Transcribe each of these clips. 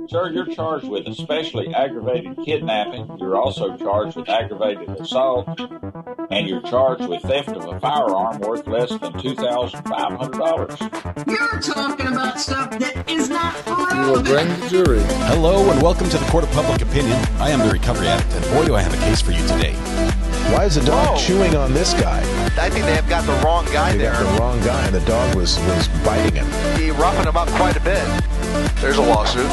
Sir, you're charged with especially aggravated kidnapping. You're also charged with aggravated assault, and you're charged with theft of a firearm worth less than $2,500. You're talking about stuff that is not We will bring the jury. Hello and welcome to the Court of Public Opinion. I am the Recovery Addict, and boy, do I have a case for you today. Why is the dog chewing on this guy? I think they have got the wrong guy They there. got the wrong guy, and the dog was biting him. He roughing him up quite a bit. There's a lawsuit.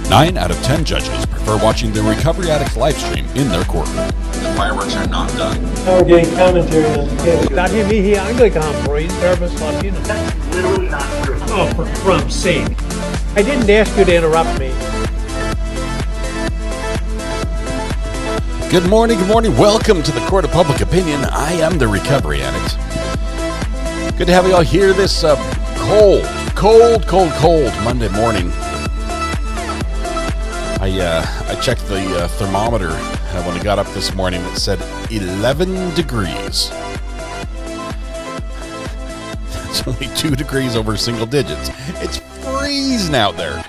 9 out of 10 judges prefer watching the Recovery Addict live stream in their courtroom. The fireworks are not done. We're getting commentary on the case. Dahil hindi Anglican praise service Latino. That's literally not true. Oh, for crumb's sake. I didn't ask you to interrupt me. Good morning, welcome to the Court of Public Opinion. I am the Recovery Addict. Good to have you all here this cold Monday morning. I checked the thermometer when I got up this morning. It said 11 degrees. It's only 2 degrees over single digits. It's freezing out there.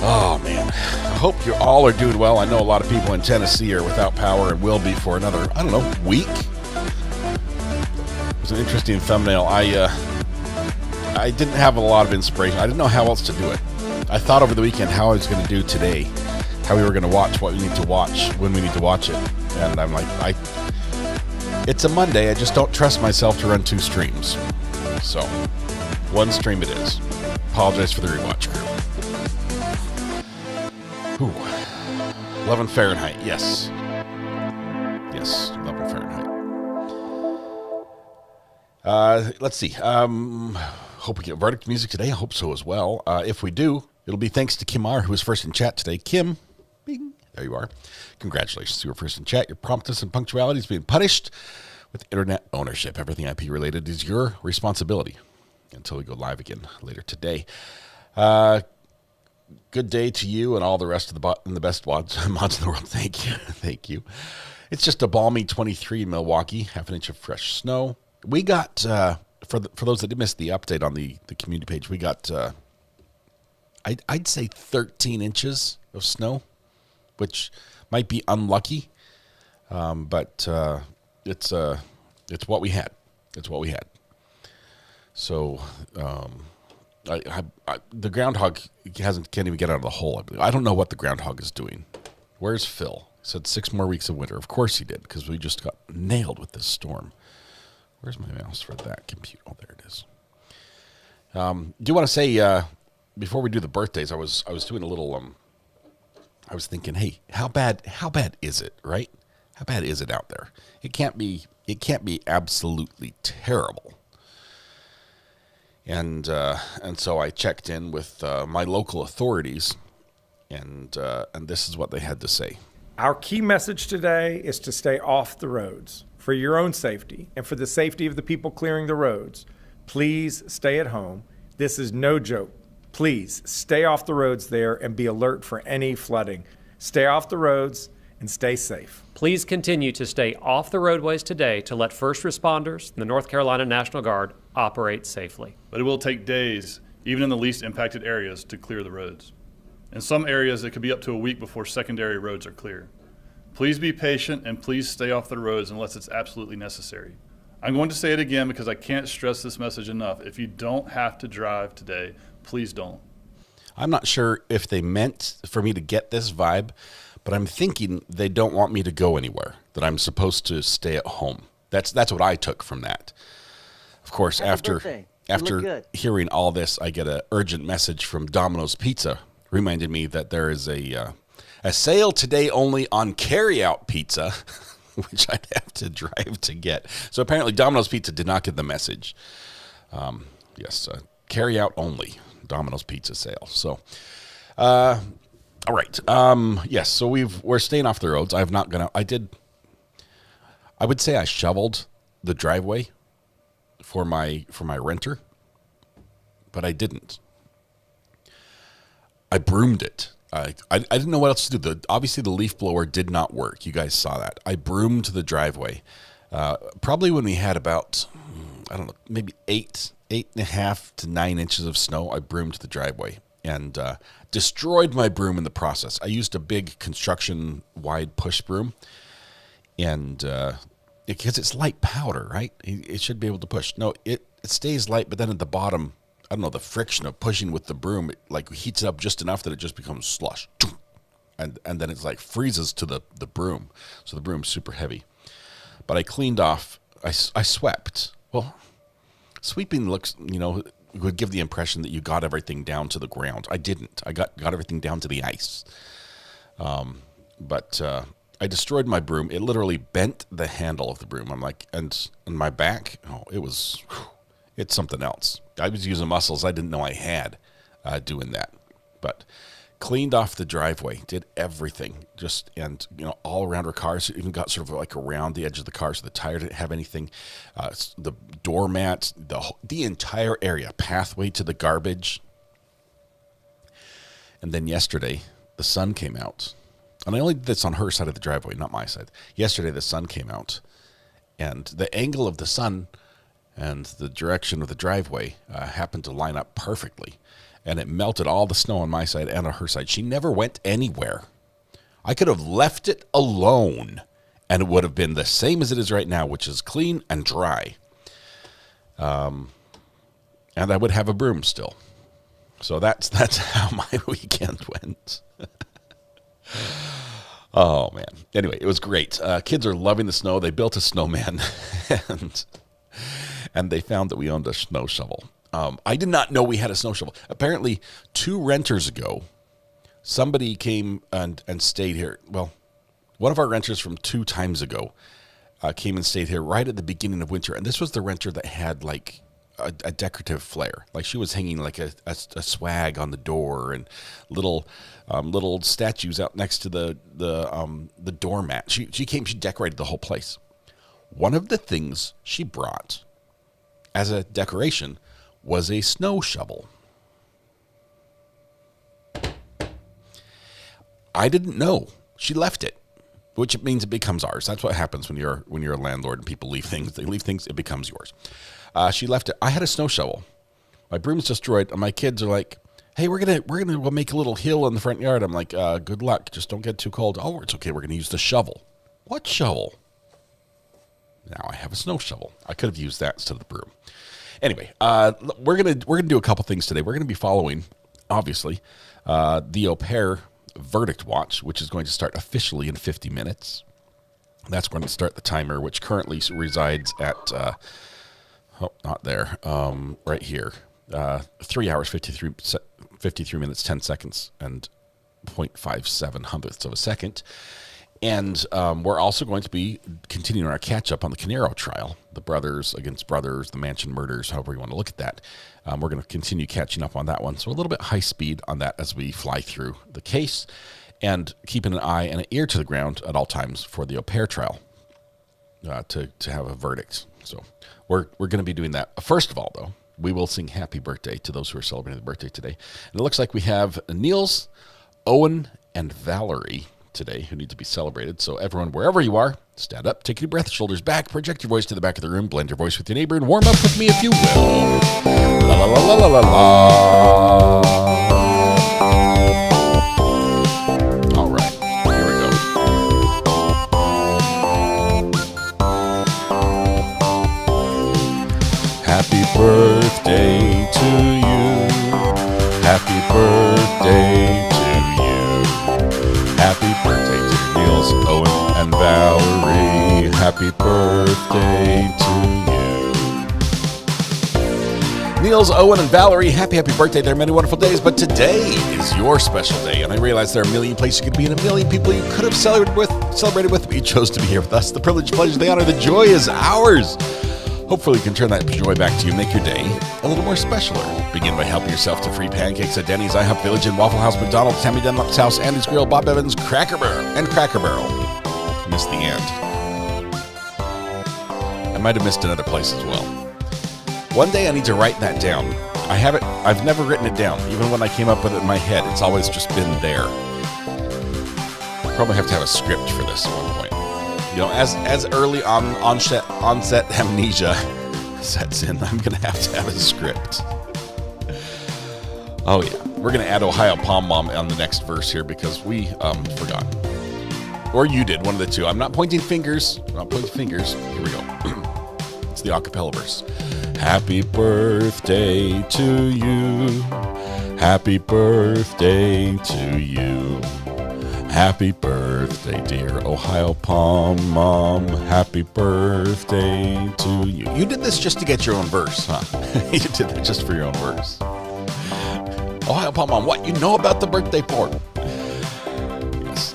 Oh, man. I hope you all are doing well. I know a lot of people in Tennessee are without power and will be for another, week. It was an interesting thumbnail. I didn't have a lot of inspiration. I didn't know how else to do it. I thought over the weekend how I was going to do today, how we were going to watch what we need to watch, when we need to watch it. And I'm like, it's a Monday. I just don't trust myself to run 2 streams. So, 1 stream it is. Apologize for the rewatch crew. Ooh. 11 Fahrenheit, yes. Yes, 11 Fahrenheit. Let's see. Hope we get verdict music today. I hope so as well. If we do, it'll be thanks to Kim R, who was first in chat today. Kim, bing, there you are. Congratulations. You were first in chat. Your promptness and punctuality is being punished with internet ownership. Everything IP related is your responsibility until we go live again later today. Good day to you and all the rest of the best mods in the world. Thank you. Thank you. It's just a balmy 23 in Milwaukee, half an inch of fresh snow. We got, for those that did miss the update on the community page, we got, I'd say 13 inches of snow, which might be unlucky, but it's what we had. It's what we had. So, the groundhog can't even get out of the hole. I don't know what the groundhog is doing. Where's Phil? He said 6 more weeks of winter. Of course he did, because we just got nailed with this storm. Where's my mouse for that compute? Oh, there it is. Do you want to say before we do the birthdays? I was doing a little. I was thinking, hey, how bad is it? Right? How bad is it out there? It can't be absolutely terrible. And so I checked in with my local authorities, and this is what they had to say. Our key message today is to stay off the roads for your own safety and for the safety of the people clearing the roads. Please stay at home. This is no joke. Please stay off the roads there and be alert for any flooding. Stay off the roads and stay safe. Please continue to stay off the roadways today to let first responders and the North Carolina National Guard operate safely. But it will take days, even in the least impacted areas, to clear the roads. In some areas, it could be up to a week before secondary roads are clear. Please be patient and please stay off the roads unless it's absolutely necessary. I'm going to say it again because I can't stress this message enough. If you don't have to drive today, please don't. I'm not sure if they meant for me to get this vibe, but I'm thinking they don't want me to go anywhere, that I'm supposed to stay at home. That's what I took from that. Of course, after hearing all this, I get an urgent message from Domino's Pizza, reminded me that there is a sale today only on carry-out pizza, which I'd have to drive to get. So apparently Domino's Pizza did not get the message. Yes, carry-out only, Domino's Pizza sale. So, all right. Yes, so we're staying off the roads. I have not gone out. I would say I shoveled the driveway for my renter, but I didn't. I broomed it. I didn't know what else to do. Obviously, the leaf blower did not work. You guys saw that. I broomed the driveway. Probably when we had about, maybe 8.5 to 9 inches of snow, I broomed the driveway. and destroyed my broom in the process. I used a big construction-wide push broom, and because it's light powder, right? It should be able to push. No, it stays light, but then at the bottom, I don't know, the friction of pushing with the broom, it like heats it up just enough that it just becomes slush. And then it's like freezes to the broom. So the broom's super heavy. But I cleaned off, I swept. Well, sweeping looks, would give the impression that you got everything down to the ground. I didn't. I got everything down to the ice. But I destroyed my broom. It literally bent the handle of the broom. I'm like, and my back, it's something else. I was using muscles I didn't know I had doing that. But cleaned off the driveway, did everything, all around our cars. Even got sort of like around the edge of the car, so the tire didn't have anything. The doormat, the entire area, pathway to the garbage. And then yesterday, the sun came out. And I only did this on her side of the driveway, not my side. Yesterday, the sun came out. And the angle of the sun and the direction of the driveway happened to line up perfectly. And it melted all the snow on my side and on her side. She never went anywhere. I could have left it alone, and it would have been the same as it is right now, which is clean and dry. And I would have a broom still. So that's how my weekend went. Oh, man. Anyway, it was great. Kids are loving the snow. They built a snowman, and they found that we owned a snow shovel. I did not know we had a snow shovel. Apparently, 2 renters ago, somebody came and stayed here. Well, one of our renters from 2 times ago came and stayed here right at the beginning of winter. And this was the renter that had like a decorative flair. Like she was hanging like a swag on the door and little statues out next to the doormat. She came, she decorated the whole place. One of the things she brought as a decoration was a snow shovel. I didn't know. She left it, which means it becomes ours. That's what happens when you're a landlord and people leave things. They leave things, it becomes yours. She left it. I had a snow shovel. My broom's destroyed, and my kids are like, "Hey, we're gonna make a little hill in the front yard." I'm like, "Good luck. Just don't get too cold." "Oh, it's okay. We're gonna use the shovel." "What shovel?" Now I have a snow shovel. I could have used that instead of the broom. Anyway, we're gonna do a couple things today. We're gonna be following, obviously, the au pair verdict watch, which is going to start officially in 50 minutes. That's going to start the timer, which currently resides at not there, right here, 3 hours 53 minutes 10 seconds and 0.57 hundredths of a second. And we're also going to be continuing our catch-up on the Caneiro trial, the brothers against brothers, the mansion murders, however you want to look at that. We're going to continue catching up on that one. So a little bit high speed on that as we fly through the case and keeping an eye and an ear to the ground at all times for the au pair trial to have a verdict. So we're going to be doing that. First of all, though, we will sing happy birthday to those who are celebrating their birthday today. And it looks like we have Niels, Owen, and Valerie today who need to be celebrated. So everyone, wherever you are, stand up, take your breath, shoulders back, project your voice to the back of the room, blend your voice with your neighbor, and warm up with me if you will. La la la la la la la. All right, here we go. Happy birthday to you. Happy birthday to you. Happy birthday to Niels, Owen, and Valerie. Happy birthday to you. Niels, Owen, and Valerie, happy birthday. There are many wonderful days, but today is your special day. And I realize there are a million places you could be and a million people you could have celebrated with, but you chose to be here with us. The privilege, pleasure, the honor, the joy is ours. Hopefully you can turn that joy back to you and make your day a little more specialer. Begin by helping yourself to free pancakes at Denny's, IHOP Village, and Waffle House, McDonald's, Tammy Dunlop's House, Andy's Grill, Bob Evans, Cracker Barrel. Missed the end. I might have missed another place as well. One day I need to write that down. I've never written it down. Even when I came up with it in my head, it's always just been there. Probably have to have a script for this at one point. You know, as early onset amnesia sets in, I'm going to have a script. Oh, yeah. We're going to add Ohio Pom Mom on the next verse here because we forgot. Or you did, one of the two. I'm not pointing fingers. Here we go. It's the a cappella verse. Happy birthday to you. Happy birthday to you. Happy birthday, dear Ohio Pom Mom. Happy birthday to you. You did this just to get your own verse, huh? You did that just for your own verse. Ohio Pom Mom, what you know about the birthday form? Yes,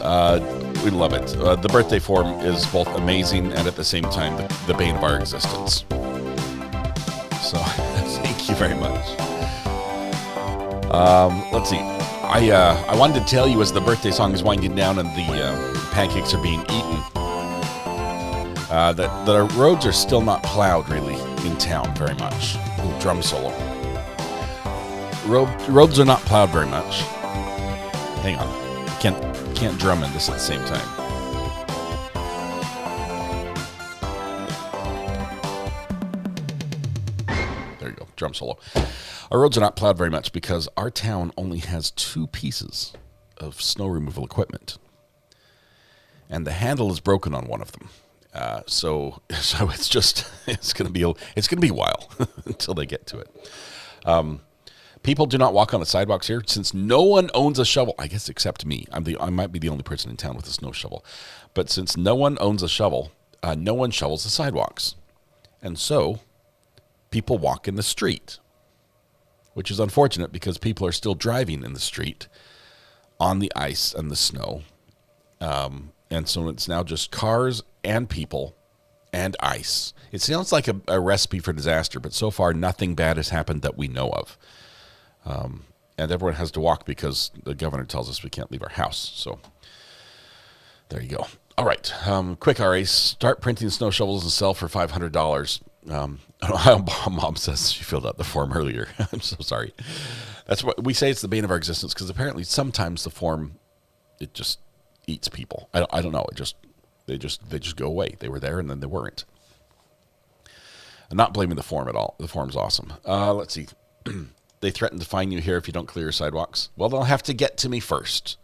we love it. The birthday form is both amazing and at the same time the bane of our existence. So thank you very much. Let's see. I wanted to tell you as the birthday song is winding down and the pancakes are being eaten, that the roads are still not plowed really in town very much. A little drum solo. Roads are not plowed very much. Hang on. Can't drum in this at the same time. There you go. Drum solo. Our roads are not plowed very much because our town only has 2 pieces of snow removal equipment. And the handle is broken on one of them. So it's going to be a while until they get to it. People do not walk on the sidewalks here since no one owns a shovel. I guess except me. I might be the only person in town with a snow shovel. But since no one owns a shovel, no one shovels the sidewalks. And so people walk in the street, which is unfortunate because people are still driving in the street on the ice and the snow. And so it's now just cars and people and ice. It sounds like a recipe for disaster, but so far nothing bad has happened that we know of. And everyone has to walk because the governor tells us we can't leave our house. So there you go. All right. Quick RAs. Start printing snow shovels and sell for $500. Ohio Mom says she filled out the form earlier. I'm so sorry. That's what we say. It's the bane of our existence because apparently sometimes the form, it just eats people. I don't know. They just go away. They were there and then they weren't. I'm not blaming the form at all. The form's awesome. Let's see. They threaten to fine you here if you don't clear your sidewalks. Well, they'll have to get to me first.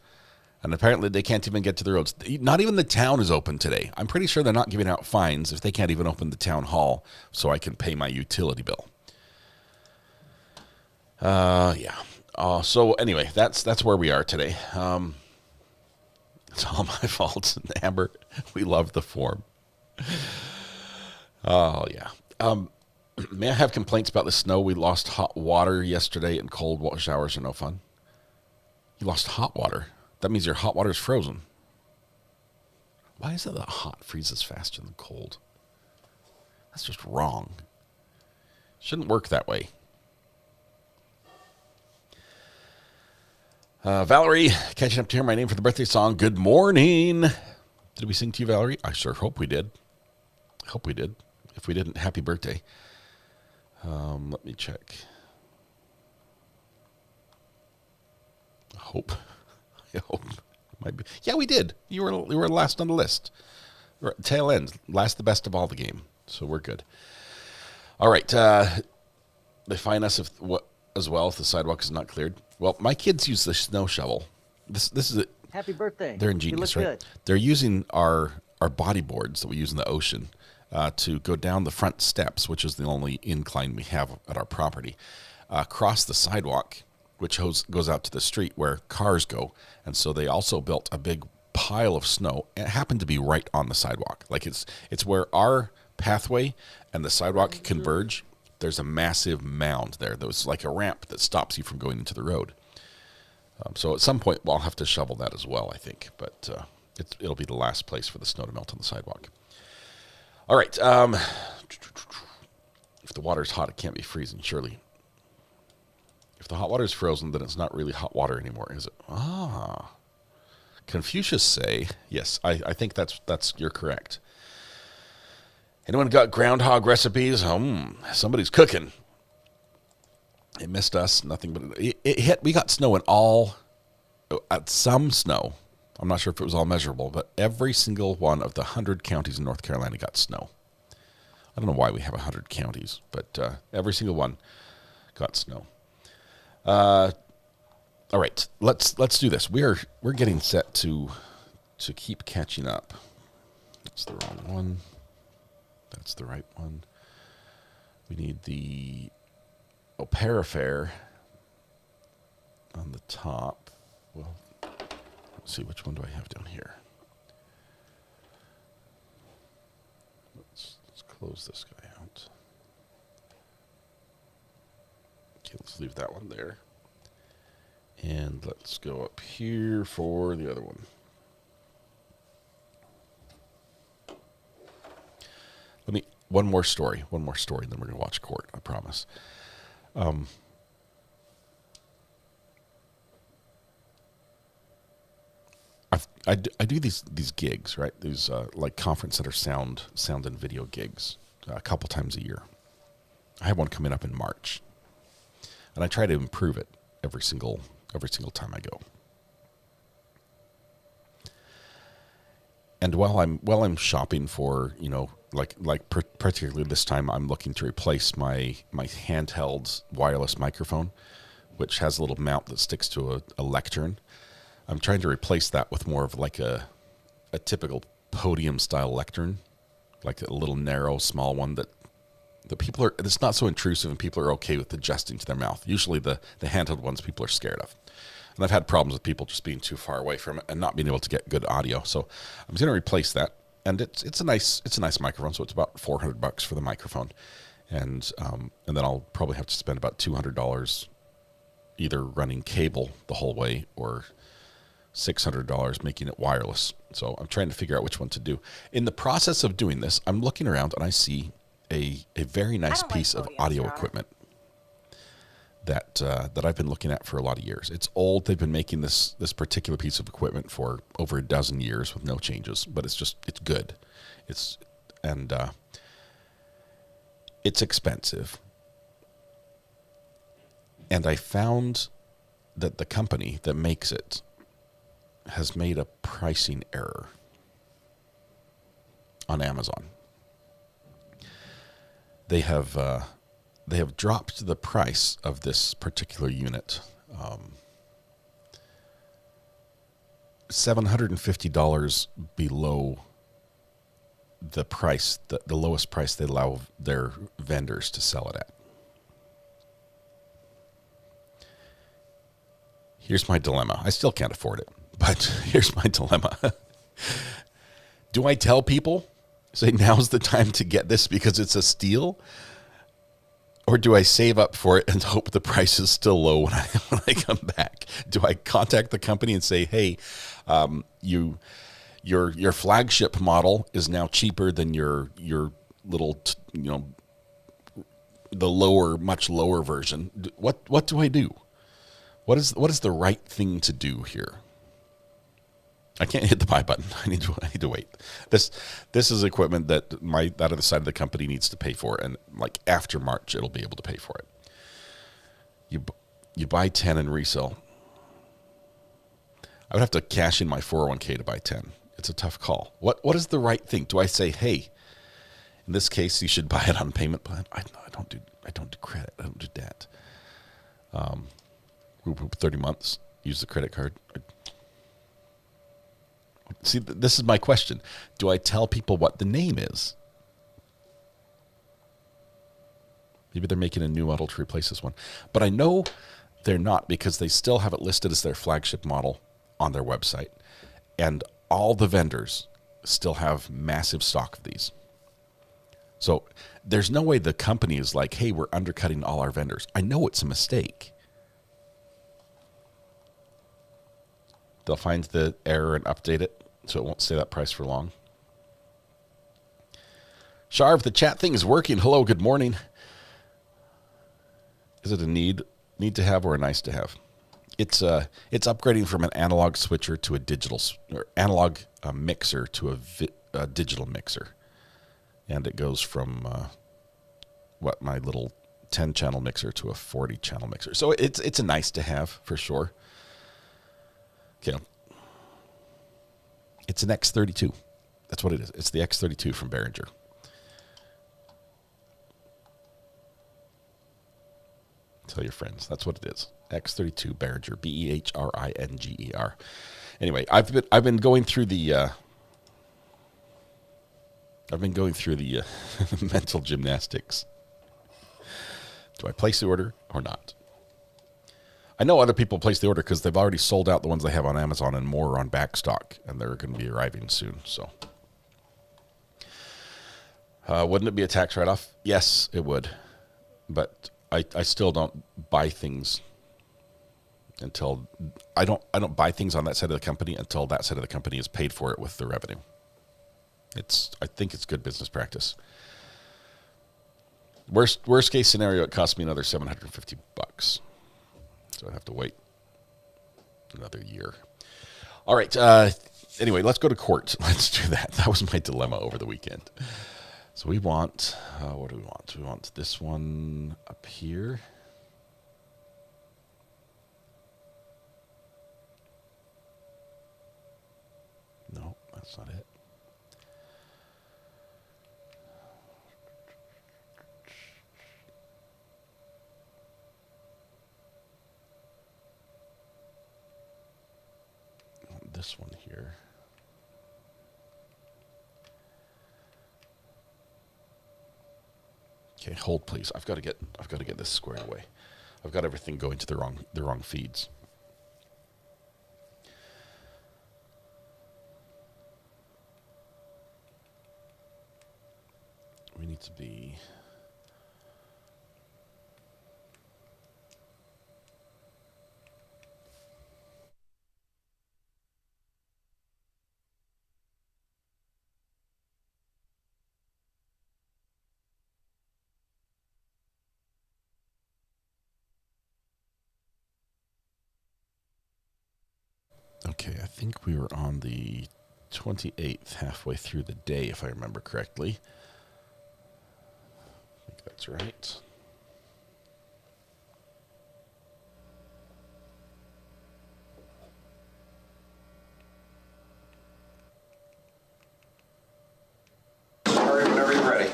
And apparently they can't even get to the roads. Not even the town is open today. I'm pretty sure they're not giving out fines if they can't even open the town hall so I can pay my utility bill. Yeah. So anyway, that's where we are today. It's all my fault. Amber, we love the form. Oh, yeah. May I have complaints about the snow? We lost hot water yesterday and cold showers are no fun. You lost hot water? That means your hot water is frozen. Why is it that hot freezes faster than cold? That's just wrong. Shouldn't work that way. Valerie, catching up to hear my name for the birthday song. Good morning. Did we sing to you, Valerie? I sure hope we did. I hope we did. If we didn't, happy birthday. Let me check. I hope. Might be. Yeah, we did. You were last on the list. Tail end. Last the best of all the game. So we're good. All right. They fine us as well if the sidewalk is not cleared. Well, my kids use the snow shovel. This is it. Happy birthday. They're ingenious, right? Good. They're using our body boards that we use in the ocean to go down the front steps, which is the only incline we have at our property, across the sidewalk, which goes out to the street where cars go. And so they also built a big pile of snow. And it happened to be right on the sidewalk. Like it's where our pathway and the sidewalk converge. There's a massive mound there. There's like a ramp that stops you from going into the road. So at some point, I'll have to shovel that as well, I think. But it'll be the last place for the snow to melt on the sidewalk. All right. If the water's hot, it can't be freezing, surely. If the hot water is frozen, then it's not really hot water anymore, is it? Confucius say, yes, I think you're correct. Anyone got groundhog recipes? Somebody's cooking. It missed us. Nothing but it hit. We got snow some snow. I'm not sure if it was all measurable, but every single one of the 100 counties in North Carolina got snow. I don't know why we have 100 counties, but every single one got snow. All right, let's do this. We're getting set to keep catching up. That's the wrong one. That's the right one. We need the Opera on the top. Well, let's see, which one do I have down here? Let's close this guy out. Okay, let's leave that one there. And let's go up here for the other one. One more story, and then we're going to watch court, I promise. I do these gigs, right? These like conference center sound and video gigs a couple times a year. I have one coming up in March, and I try to improve it every single time I go. And while I'm shopping for, particularly this time, I'm looking to replace my handheld wireless microphone, which has a little mount that sticks to a lectern. I'm trying to replace that with more of like a typical podium style lectern, like a little narrow, small one that people are. It's not so intrusive, and people are okay with adjusting to their mouth. Usually, the handheld ones people are scared of. And I've had problems with people just being too far away from it and not being able to get good audio. So I'm going to replace that, and it's a nice microphone. So it's about $400 for the microphone, and then I'll probably have to spend about $200 either running cable the whole way or $600 making it wireless. So I'm trying to figure out which one to do. In the process of doing this, I'm looking around and I see a very nice piece of audio equipment that I've been looking at for a lot of years. It's old. They've been making this particular piece of equipment for over a dozen years with no changes, but it's good. It's expensive. And I found that the company that makes it has made a pricing error on Amazon. They have dropped the price of this particular unit, $750 below the price, the lowest price they allow their vendors to sell it at. Here's my dilemma. I still can't afford it, but here's my dilemma. Do I tell people, say now's the time to get this because it's a steal? Or do I save up for it and hope the price is still low when I come back? Do I contact the company and say, hey, your flagship model is now cheaper than your little, the much lower version? What do I do? What is the right thing to do here? I can't hit the buy button. I need to wait. This is equipment that that other side of the company needs to pay for, and like after March, it'll be able to pay for it. You buy 10 and resell. I would have to cash in my 401k to buy 10. It's a tough call. What is the right thing? Do I say, hey, in this case, you should buy it on payment plan? I don't do credit. I don't do debt. 30 months. Use the credit card. See, this is my question. Do I tell people what the name is? Maybe they're making a new model to replace this one. But I know they're not, because they still have it listed as their flagship model on their website. And all the vendors still have massive stock of these. So there's no way the company is like, hey, we're undercutting all our vendors. I know it's a mistake. They'll find the error and update it so it won't stay that price for long. Sharv, the chat thing is working. Hello, good morning. Is it a need to have or a nice to have? It's upgrading from an analog switcher to a digital or analog mixer to a digital mixer, and it goes from my little 10-channel mixer to a 40-channel mixer. So it's a nice to have for sure. Okay. It's an X32. That's what it is. It's the X32 from Behringer. Tell your friends. That's what it is. X32 Behringer, Behringer. Anyway, I've been going through the mental gymnastics. Do I place the order or not? I know other people place the order because they've already sold out the ones they have on Amazon, and more are on back stock, and they're going to be arriving soon. So, wouldn't it be a tax write-off? Yes, it would. But I still don't buy things until I don't buy things on that side of the company until that side of the company has paid for it with the revenue. I think it's good business practice. Worst case scenario, it costs me another $750. So I have to wait another year. All right. Anyway, let's go to court. Let's do that. That was my dilemma over the weekend. So we want, what do we want? We want this one up here. No, that's not it. This one here. Okay, hold please. I've got to get this squared away. I've got everything going to the wrong feeds. We need to be okay, I think we were on the 28th, halfway through the day, if I remember correctly. I think that's right. Hurry whenever you're ready.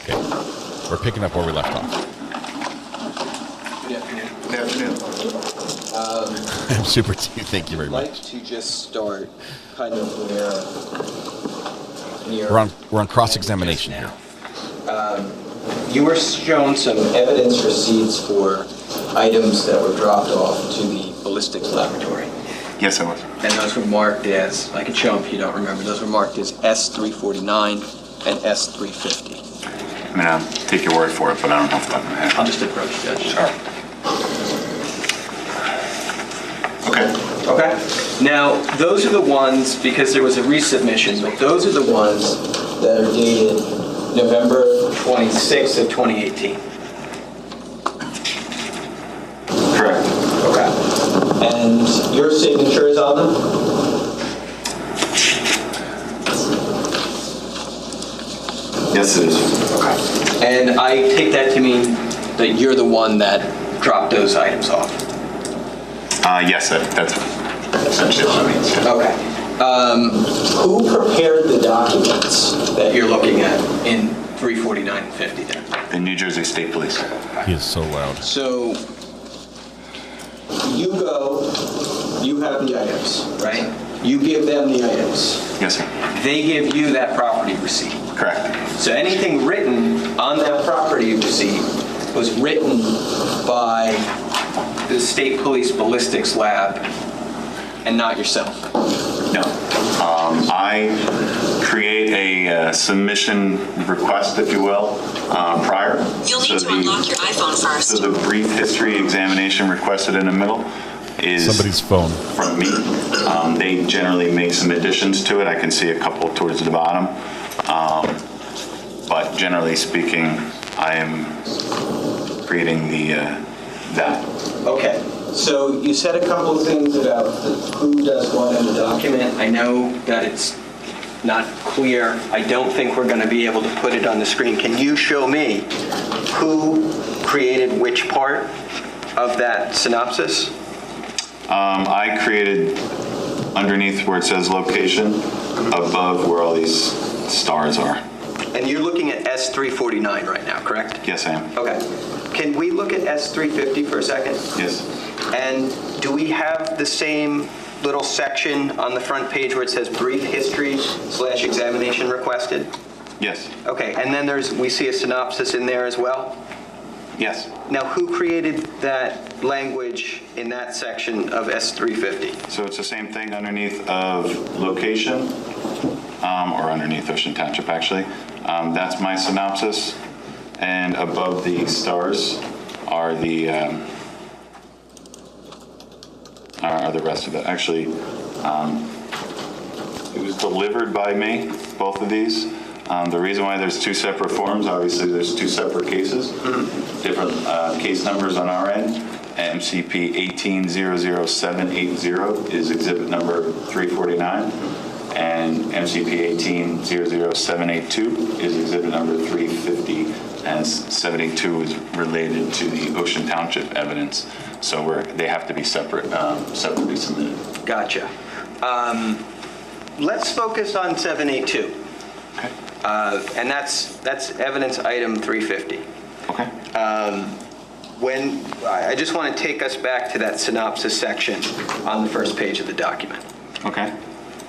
Okay, we're picking up where we left off. Good afternoon. I'm super T. Thank you very much. I'd like to just start kind of where We're on cross-examination here. You were shown some evidence receipts for items that were dropped off to the ballistics laboratory. Yes, I was. And those were marked as, I can show them if you don't remember, those were marked as S349 and S350. I mean, I'll take your word for it, but I don't know if I'm I'll just approach Judge. Sure. Okay. Now, those are the ones, because there was a resubmission, but those are the ones that are dated November 26th of 2018. Correct. Okay. And your signature is on them? Yes, it is. Okay. And I take that to mean that you're the one that dropped those items off? Yes, that's essentially what it means. Yeah. Okay. Who prepared the documents that you're looking at in 349 and 50 there? The New Jersey State Police. He is so loud. So you go, you have the items, right? You give them the items. Yes, sir. They give you that property receipt. Correct. So anything written on that property receipt was written by the State Police Ballistics Lab and not yourself? No. I create a submission request, if you will, prior. You'll need to unlock your iPhone first. So the brief history examination requested in the middle is somebody's phone from me. They generally make some additions to it. I can see a couple towards the bottom. But generally speaking, I am creating that. Okay. So you said a couple of things about who does what in the document. I know that it's not clear. I don't think we're going to be able to put it on the screen. Can you show me who created which part of that synopsis? I created underneath where it says location, above where all these stars are. And you're looking at S349 right now, correct? Yes, I am. Okay. Can we look at S350 for a second? Yes. And do we have the same little section on the front page where it says brief history / examination requested? Yes. Okay, and then we see a synopsis in there as well? Yes. Now, who created that language in that section of S350? So it's the same thing underneath of location, or underneath Ocean Township, actually. That's my synopsis. And above the stars are the rest of it. Actually, it was delivered by me, both of these. The reason why there's two separate forms, obviously there's two separate cases, different case numbers on our end. MCP 1800780 is exhibit number 349, and MCP 1800782 is exhibit number 350, and 782 is related to the Ocean Township evidence. So they have to be separately submitted. Gotcha. Let's focus on 782. Okay. And that's evidence item 350. Okay. I just want to take us back to that synopsis section on the first page of the document. Okay.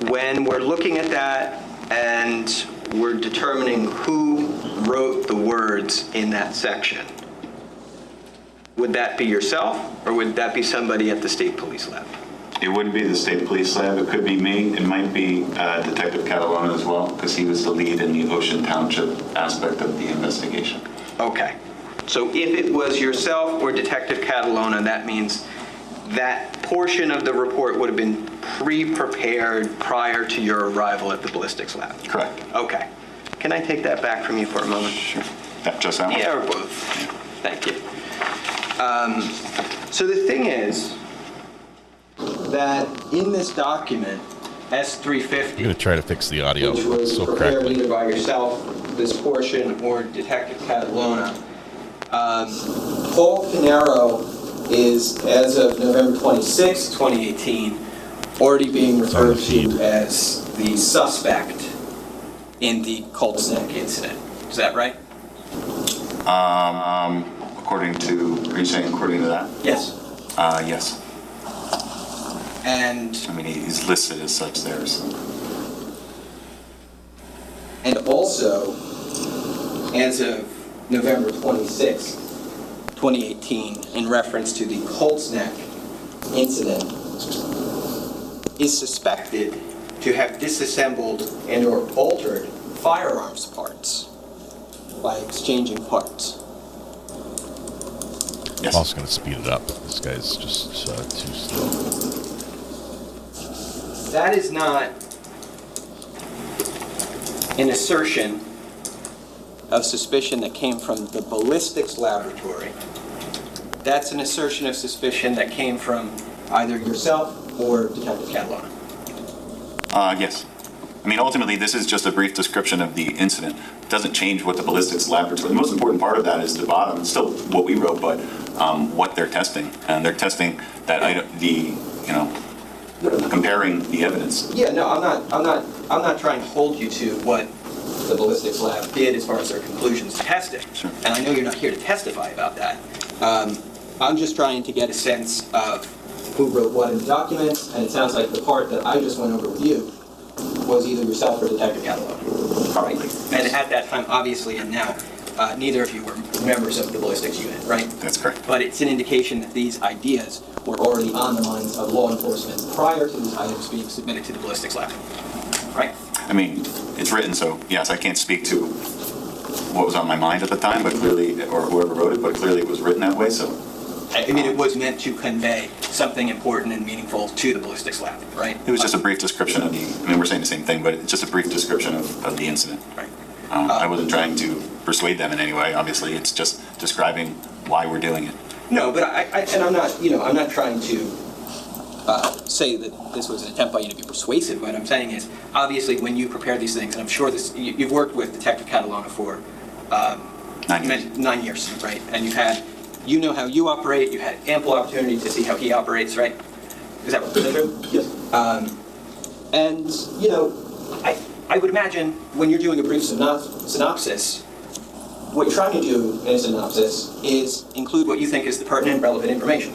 When we're looking at that and we're determining who wrote the words in that section, would that be yourself or would that be somebody at the State Police Lab? It wouldn't be the State Police Lab. It could be me. It might be Detective Catalona as well, because he was the lead in the Ocean Township aspect of the investigation. Okay. So if it was yourself or Detective Catalona, that means that portion of the report would have been pre-prepared prior to your arrival at the ballistics lab? Correct. Okay. Can I take that back from you for a moment? Sure. Just that one? Yeah, or both. Thank you. So the thing is that in this document, S350, I'm going to try to fix the audio. which was It's so prepared crackly. either by yourself, this portion, or Detective Catalona, Paul Caneiro is, as of November 26, 2018, already being referred to as the suspect in the Colts Neck incident. Is that right? Are you saying according to that? Yes. Yes. And I mean, he's listed as such there. So. And also, as of November 26, 2018, in reference to the Colts Neck incident, is suspected to have disassembled and or altered firearms parts by exchanging parts. Yes. I'm also going to speed it up. This guy's just too slow. That is not an assertion of suspicion that came from the ballistics laboratory. That's an assertion of suspicion that came from either yourself or Detective Catalona. Yes. I mean, ultimately, this is just a brief description of the incident. It doesn't change what the ballistics laboratory. The most important part of that is the bottom. It's still what we wrote, but what they're testing, and they're testing that item, comparing the evidence. Yeah, no, I'm not trying to hold you to what the ballistics lab did as far as their conclusions to testing. Sure. And I know you're not here to testify about that. I'm just trying to get a sense of who wrote what in the documents, and it sounds like the part that I just went over with you was either yourself or Detective Catalona. All right. And at that time, obviously, and now, neither of you were members of the ballistics unit, right? That's correct. But it's an indication that these ideas were already on the minds of law enforcement prior to these items being submitted to the ballistics lab, right? I mean, it's written, so yes, I can't speak to what was on my mind at the time, but clearly, or whoever wrote it, but clearly it was written that way, so. I mean, it was meant to convey something important and meaningful to the ballistics lab, right? It was just a brief description of we're saying the same thing, but it's just a brief description of the incident. Right. I wasn't trying to persuade them in any way, obviously. It's just describing why we're doing it. No, but I'm not trying to say that this was an attempt by you to be persuasive. What I'm saying is, obviously, when you prepare these things, and I'm sure you've worked with Detective Catalona for 9 years, right? And you know how you operate. You had ample opportunity to see how he operates, right? Is that true? Yes. And I would imagine when you're doing a brief synopsis, what you're trying to do in a synopsis is include what you think is the pertinent, relevant information,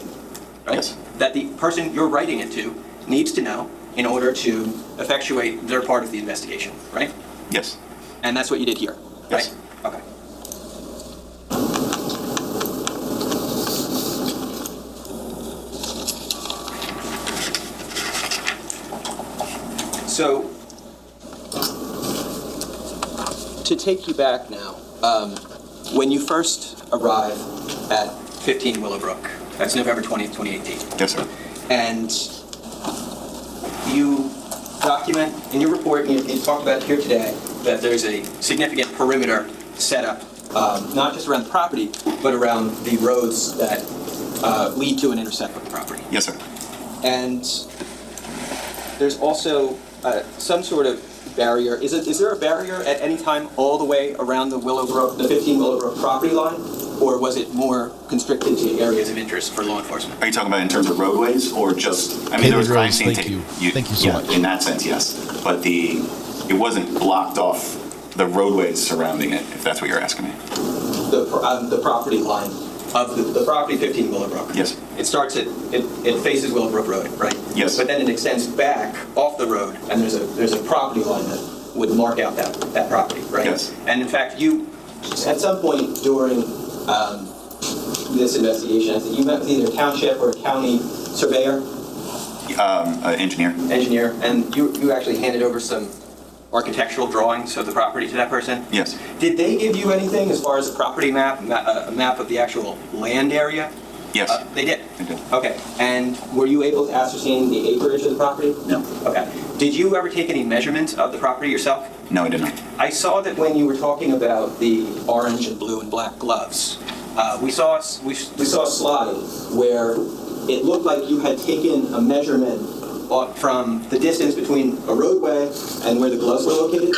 right? Yes. That the person you're writing it to needs to know in order to effectuate their part of the investigation, right? Yes. And that's what you did here, Yes. right? Okay. So, to take you back now, when you first arrive at 15 Willowbrook, that's November 20th, 2018. Yes, sir. And you document in your report, and you talked about it here today, that there's a significant perimeter set up, not just around the property, but around the roads that lead to and intersect with the property. Yes, sir. And there's also some sort of barrier. Is there a barrier at any time all the way around the Willowbrook, the 15 Willowbrook property line? Or was it more constricted to areas of interest for law enforcement? Are you talking about in terms of roadways or just, I mean, there was crime scene tape. Thank you so much. In that sense, yes. But it wasn't blocked off the roadways surrounding it, if that's what you're asking me. The property line of the property 15 Willowbrook. Yes. It starts at, it faces Willowbrook Road, right? Yes. But then it extends back off the road, and there's a property line that would mark out that property, right? Yes. And in fact, you, at some point during this investigation, I think you met with either a township or a county surveyor? Engineer. Engineer, and you actually handed over some architectural drawings of the property to that person? Yes. Did they give you anything as far as a property map, a map of the actual land area? Yes. They did? They did. Okay, and were you able to ascertain the acreage of the property? No. Okay. Did you ever take any measurements of the property yourself? No, I did not. I saw that when you were talking about the orange and blue and black gloves, we saw a slide where it looked like you had taken a measurement from the distance between a roadway and where the gloves were located,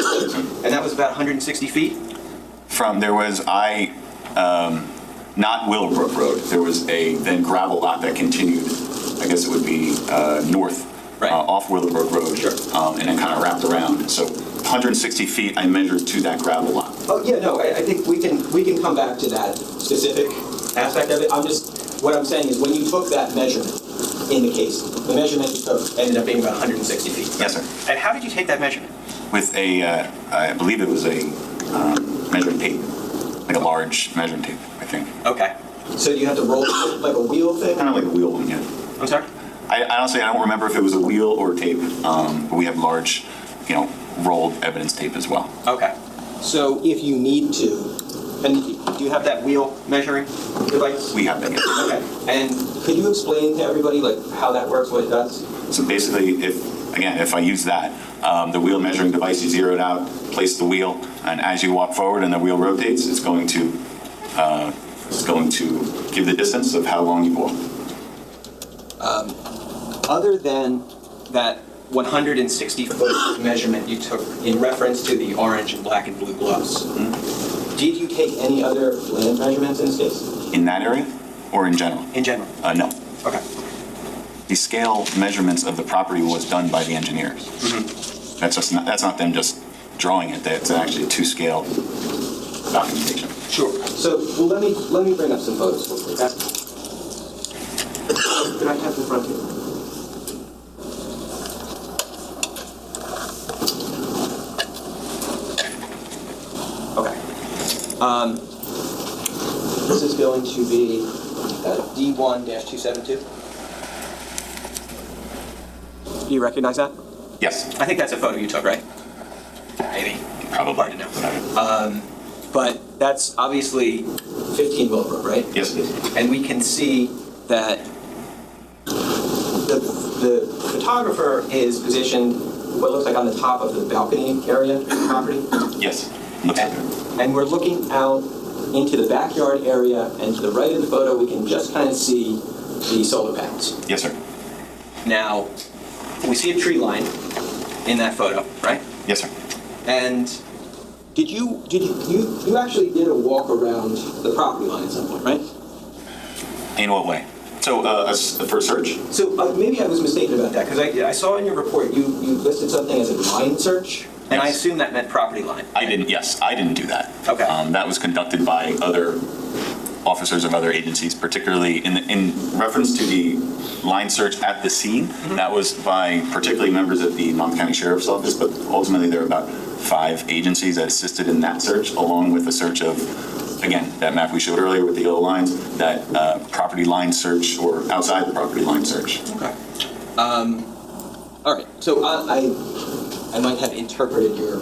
and that was about 160 feet? Not Willowbrook Road. There was a then gravel lot that continued, I guess it would be north, right. Off Willowbrook Road, sure. And then kind of wrapped around. So 160 feet I measured to that gravel lot. Oh yeah, no, I think we can come back to that specific aspect of it. What I'm saying is when you took that measurement in the case, the measurement you took ended up being about 160 feet. Yes, sir. And how did you take that measurement? With I believe it was a measuring tape, like a large measuring tape, I think. Okay. So you have to roll like a wheel thing? Kind of like a wheel one, yeah. I'm sorry? I honestly, I don't remember if it was a wheel or tape, but we have large, rolled evidence tape as well. Okay. So if you need to, and do you have that wheel measuring device? We have that, yes. Okay. And could you explain to everybody like how that works, what it does? So basically, if I use that, the wheel measuring device, you zero it out, place the wheel, and as you walk forward and the wheel rotates, it's going to give the distance of how long you've walked. Other than that 160-foot measurement you took in reference to the orange and black and blue gloves, did you take any other land measurements in this case? In that area or in general? In general. No. Okay. The scale measurements of the property was done by the engineers. Mm-hmm. That's not them just drawing it. That's actually a two-scale documentation. Sure. So let me bring up some photos for you. Could I have the front here? Okay. This is going to be D1-272. Do you recognize that? Yes. I think that's a photo you took, right? Maybe. Probably. Hard to know. But that's obviously 15 Willowbrook, right? Yes. And we can see that the photographer is positioned what looks like on the top of the balcony area of the property. Yes. And we're looking out into the backyard area, and to the right of the photo, we can just kind of see the solar panels. Yes, sir. Now, we see a tree line in that photo, right? Yes, sir. And you actually did a walk around the property line at some point, right? In what way? So, for search? So maybe I was mistaken about that, because I saw in your report you listed something as a line search. And I Yes. assume that meant property line. I didn't do that. Okay. That was conducted by other officers of other agencies, particularly in reference to the line search at the scene. That was by particularly members of the Monmouth County Sheriff's Office, but ultimately there were about 5 agencies that assisted in that search, along with the search of, again, that map we showed earlier with the yellow lines, that property line search or outside the property line search. Okay. All right. So I might have interpreted your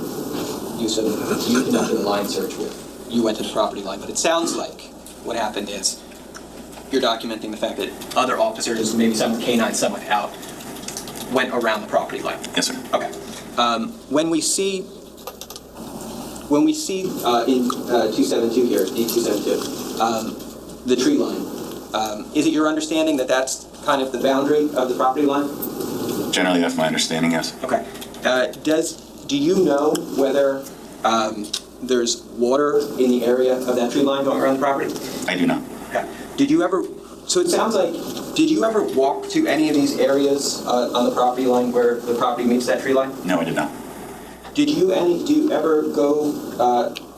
use of you conducted a line search with you went to the property line, but it sounds like what happened is you're documenting the fact that other officers, maybe some with K9, some without, went around the property line. Yes, sir. Okay. When we see in 272 here, D272, the tree line, is it your understanding that that's kind of the boundary of the property line? Generally, that's my understanding, yes. Okay. Do you know whether there's water in the area of that tree line going around the property? I do not. Okay. Did you ever, so it sounds like, did you ever walk to any of these areas on the property line where the property meets that tree line? No, I did not. Do you ever go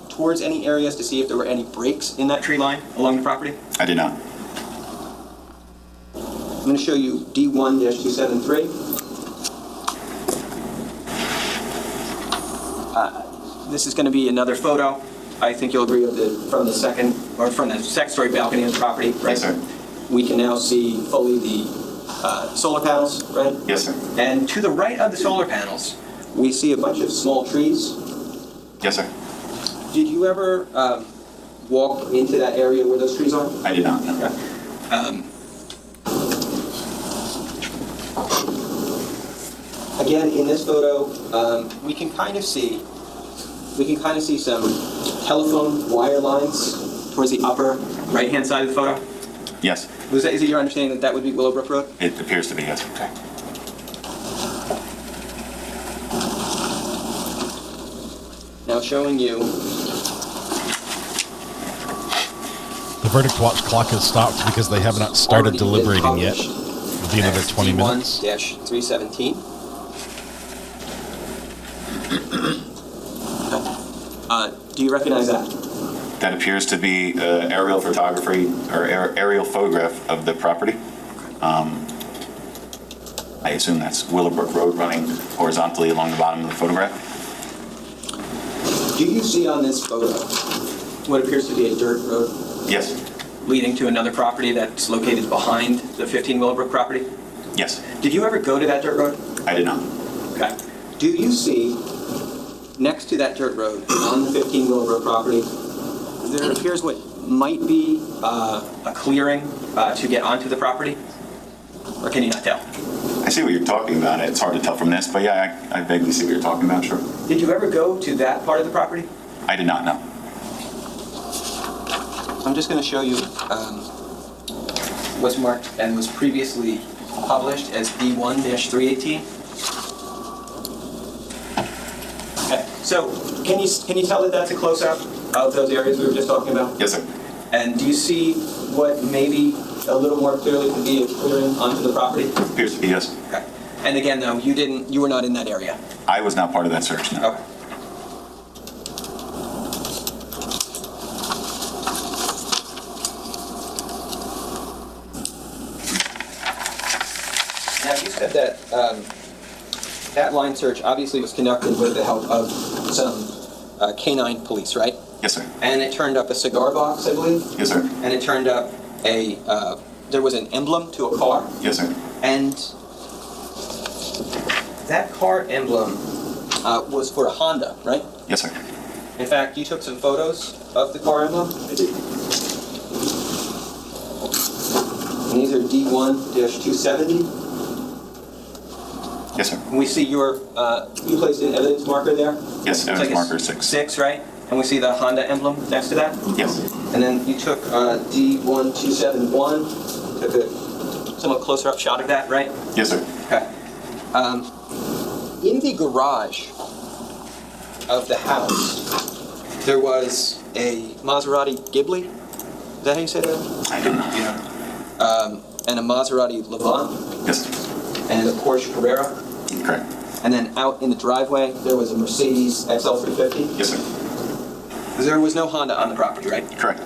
towards any areas to see if there were any breaks in that tree line along the property? I did not. I'm going to show you D1-273. This is going to be another photo. I think you'll agree with from the second story balcony of the property, right? Yes, sir. We can now see fully the solar panels, right? Yes, sir. And to the right of the solar panels, we see a bunch of small trees. Yes, sir. Did you ever walk into that area where those trees are? I did not, no. Okay. Again, in this photo, we can kind of see some telephone wire lines towards the upper right-hand side of the photo. Yes. Is it your understanding that that would be Willowbrook Road? It appears to be, yes. Okay. Now showing you. The verdict watch clock has stopped because they have not started deliberating yet. It'll be another 20 minutes. D1-317. Do you recognize that? That appears to be aerial photography or aerial photograph of the property. I assume that's Willowbrook Road running horizontally along the bottom of the photograph. Do you see on this photo what appears to be a dirt road? Yes. Leading to another property that's located behind the 15 Willowbrook property? Yes. Did you ever go to that dirt road? I did not. Okay. Do you see next to that dirt road on the 15 Willowbrook property, there appears what might be a clearing to get onto the property? Or can you not tell? I see what you're talking about. It's hard to tell from this, but yeah, I vaguely see what you're talking about, sure. Did you ever go to that part of the property? I did not, no. I'm just going to show you what's marked and was previously published as D1-318. Okay, so can you tell that that's a close-up of those areas we were just talking about? Yes, sir. And do you see what maybe a little more clearly could be a clearing onto the property? Appears to be, yes. Okay. And again, though, you were not in that area. I was not part of that search, no. Okay. Now, you said that that line search obviously was conducted with the help of some K9 police, right? Yes, sir. And it turned up a cigar box, I believe? Yes, sir. And it turned up there was an emblem to a car? Yes, sir. And that car emblem was for a Honda, right? Yes, sir. In fact, you took some photos of the car emblem? I did. And these are D1-270? Yes, sir. We see you placed an evidence marker there? Yes, evidence marker 6. 6, right? And we see the Honda emblem next to that? Yes. And then you took D1-271, took a somewhat closer up shot of that, right? Yes, sir. Okay. In the garage of the house, there was a Maserati Ghibli. Is that how you say that? I don't know. Yeah. And a Maserati Levant. Yes. And a Porsche Carrera. Correct. And then out in the driveway, there was a Mercedes XL350? Yes, sir. There was no Honda on the property, right? Correct.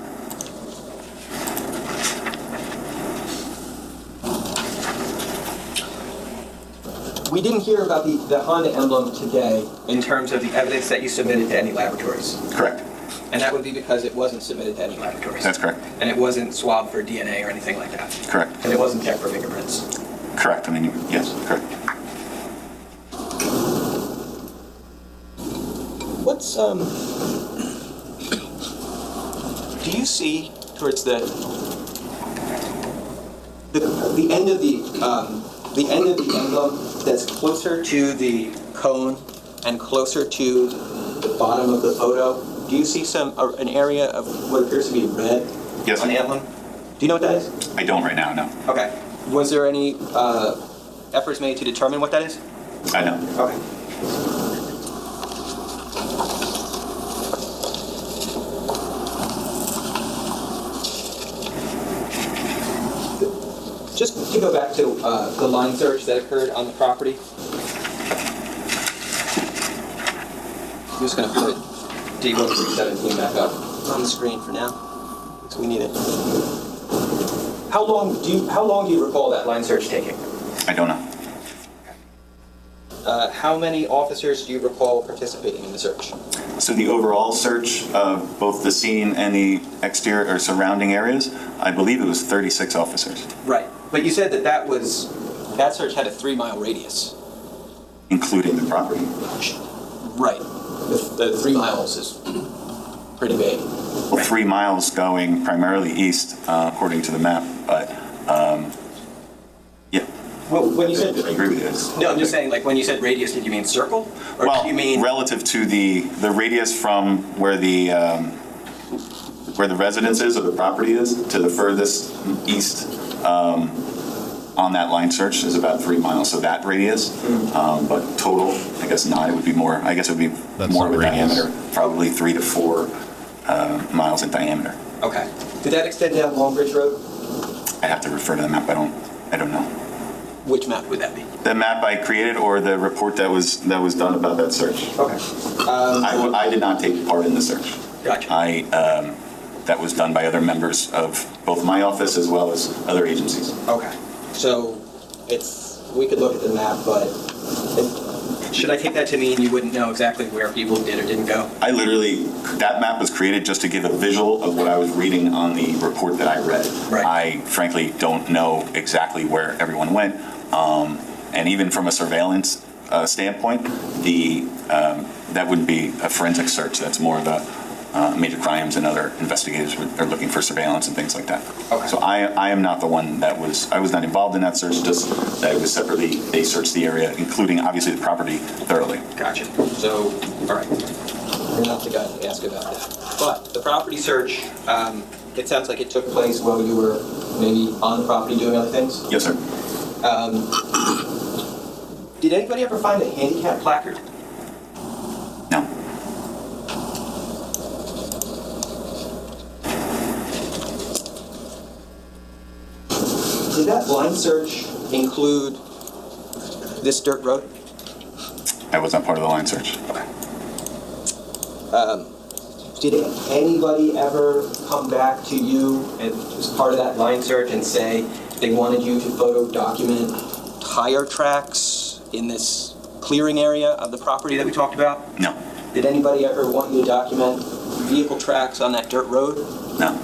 We didn't hear about the Honda emblem today in terms of the evidence that you submitted to any laboratories. Correct. And that would be because it wasn't submitted to any laboratories. That's correct. And it wasn't swabbed for DNA or anything like that. Correct. And it wasn't checked for fingerprints. Correct. I mean, yes, correct. What's do you see towards the end of the end of the emblem that's closer to the cone and closer to the bottom of the photo? Do you see an area of what appears to be red on the emblem? Do you know what that is? I don't right now, no. Okay. Was there any efforts made to determine what that is? I know. Okay. Just to go back to the line search that occurred on the property. I'm just going to put D1317 back up on the screen for now, because we need it. How long do you recall that line search taking? I don't know. How many officers do you recall participating in the search? So the overall search of both the scene and the exterior or surrounding areas, I believe it was 36 officers. Right. But you said that search had a 3-mile radius. Including the property. Right. The 3 miles is pretty big. Well, 3 miles going primarily east, according to the map, but yeah. Well, when you said... I agree with you. No, I'm just saying, like, when you said radius, did you mean circle? Or well, did you mean... relative to the radius from where the residence is or the property is to the furthest east on that line search is about 3 miles. So that radius, but total, I guess not. It would be more. I guess it would be more of a diameter, probably 3 to 4 miles in diameter. Okay. Did that extend down Long Bridge Road? I have to refer to the map. I don't know. Which map would that be? The map I created or the report that was done about that search. Okay. I did not take part in the search. Gotcha. That was done by other members of both my office as well as other agencies. Okay. So we could look at the map, but should I take that to mean you wouldn't know exactly where people did or didn't go? That map was created just to give a visual of what I was reading on the report that I read. Right. I frankly don't know exactly where everyone went. And even from a surveillance standpoint, that wouldn't be a forensic search. That's more of a major crimes and other investigators are looking for surveillance and things like that. Okay. So I am not the one I was not involved in that search, just that it was separately, they searched the area, including obviously the property thoroughly. Gotcha. So, all right. You're not the guy to ask about that. But the property search, it sounds like it took place while you were maybe on the property doing other things? Yes, sir. Did anybody ever find a handicap placard? No. Did that blind search include this dirt road? I was not part of the line search. Okay. Did anybody ever come back to you as part of that line search and say they wanted you to photo document tire tracks in this clearing area of the property that we talked about? No. Did anybody ever want you to document vehicle tracks on that dirt road? No.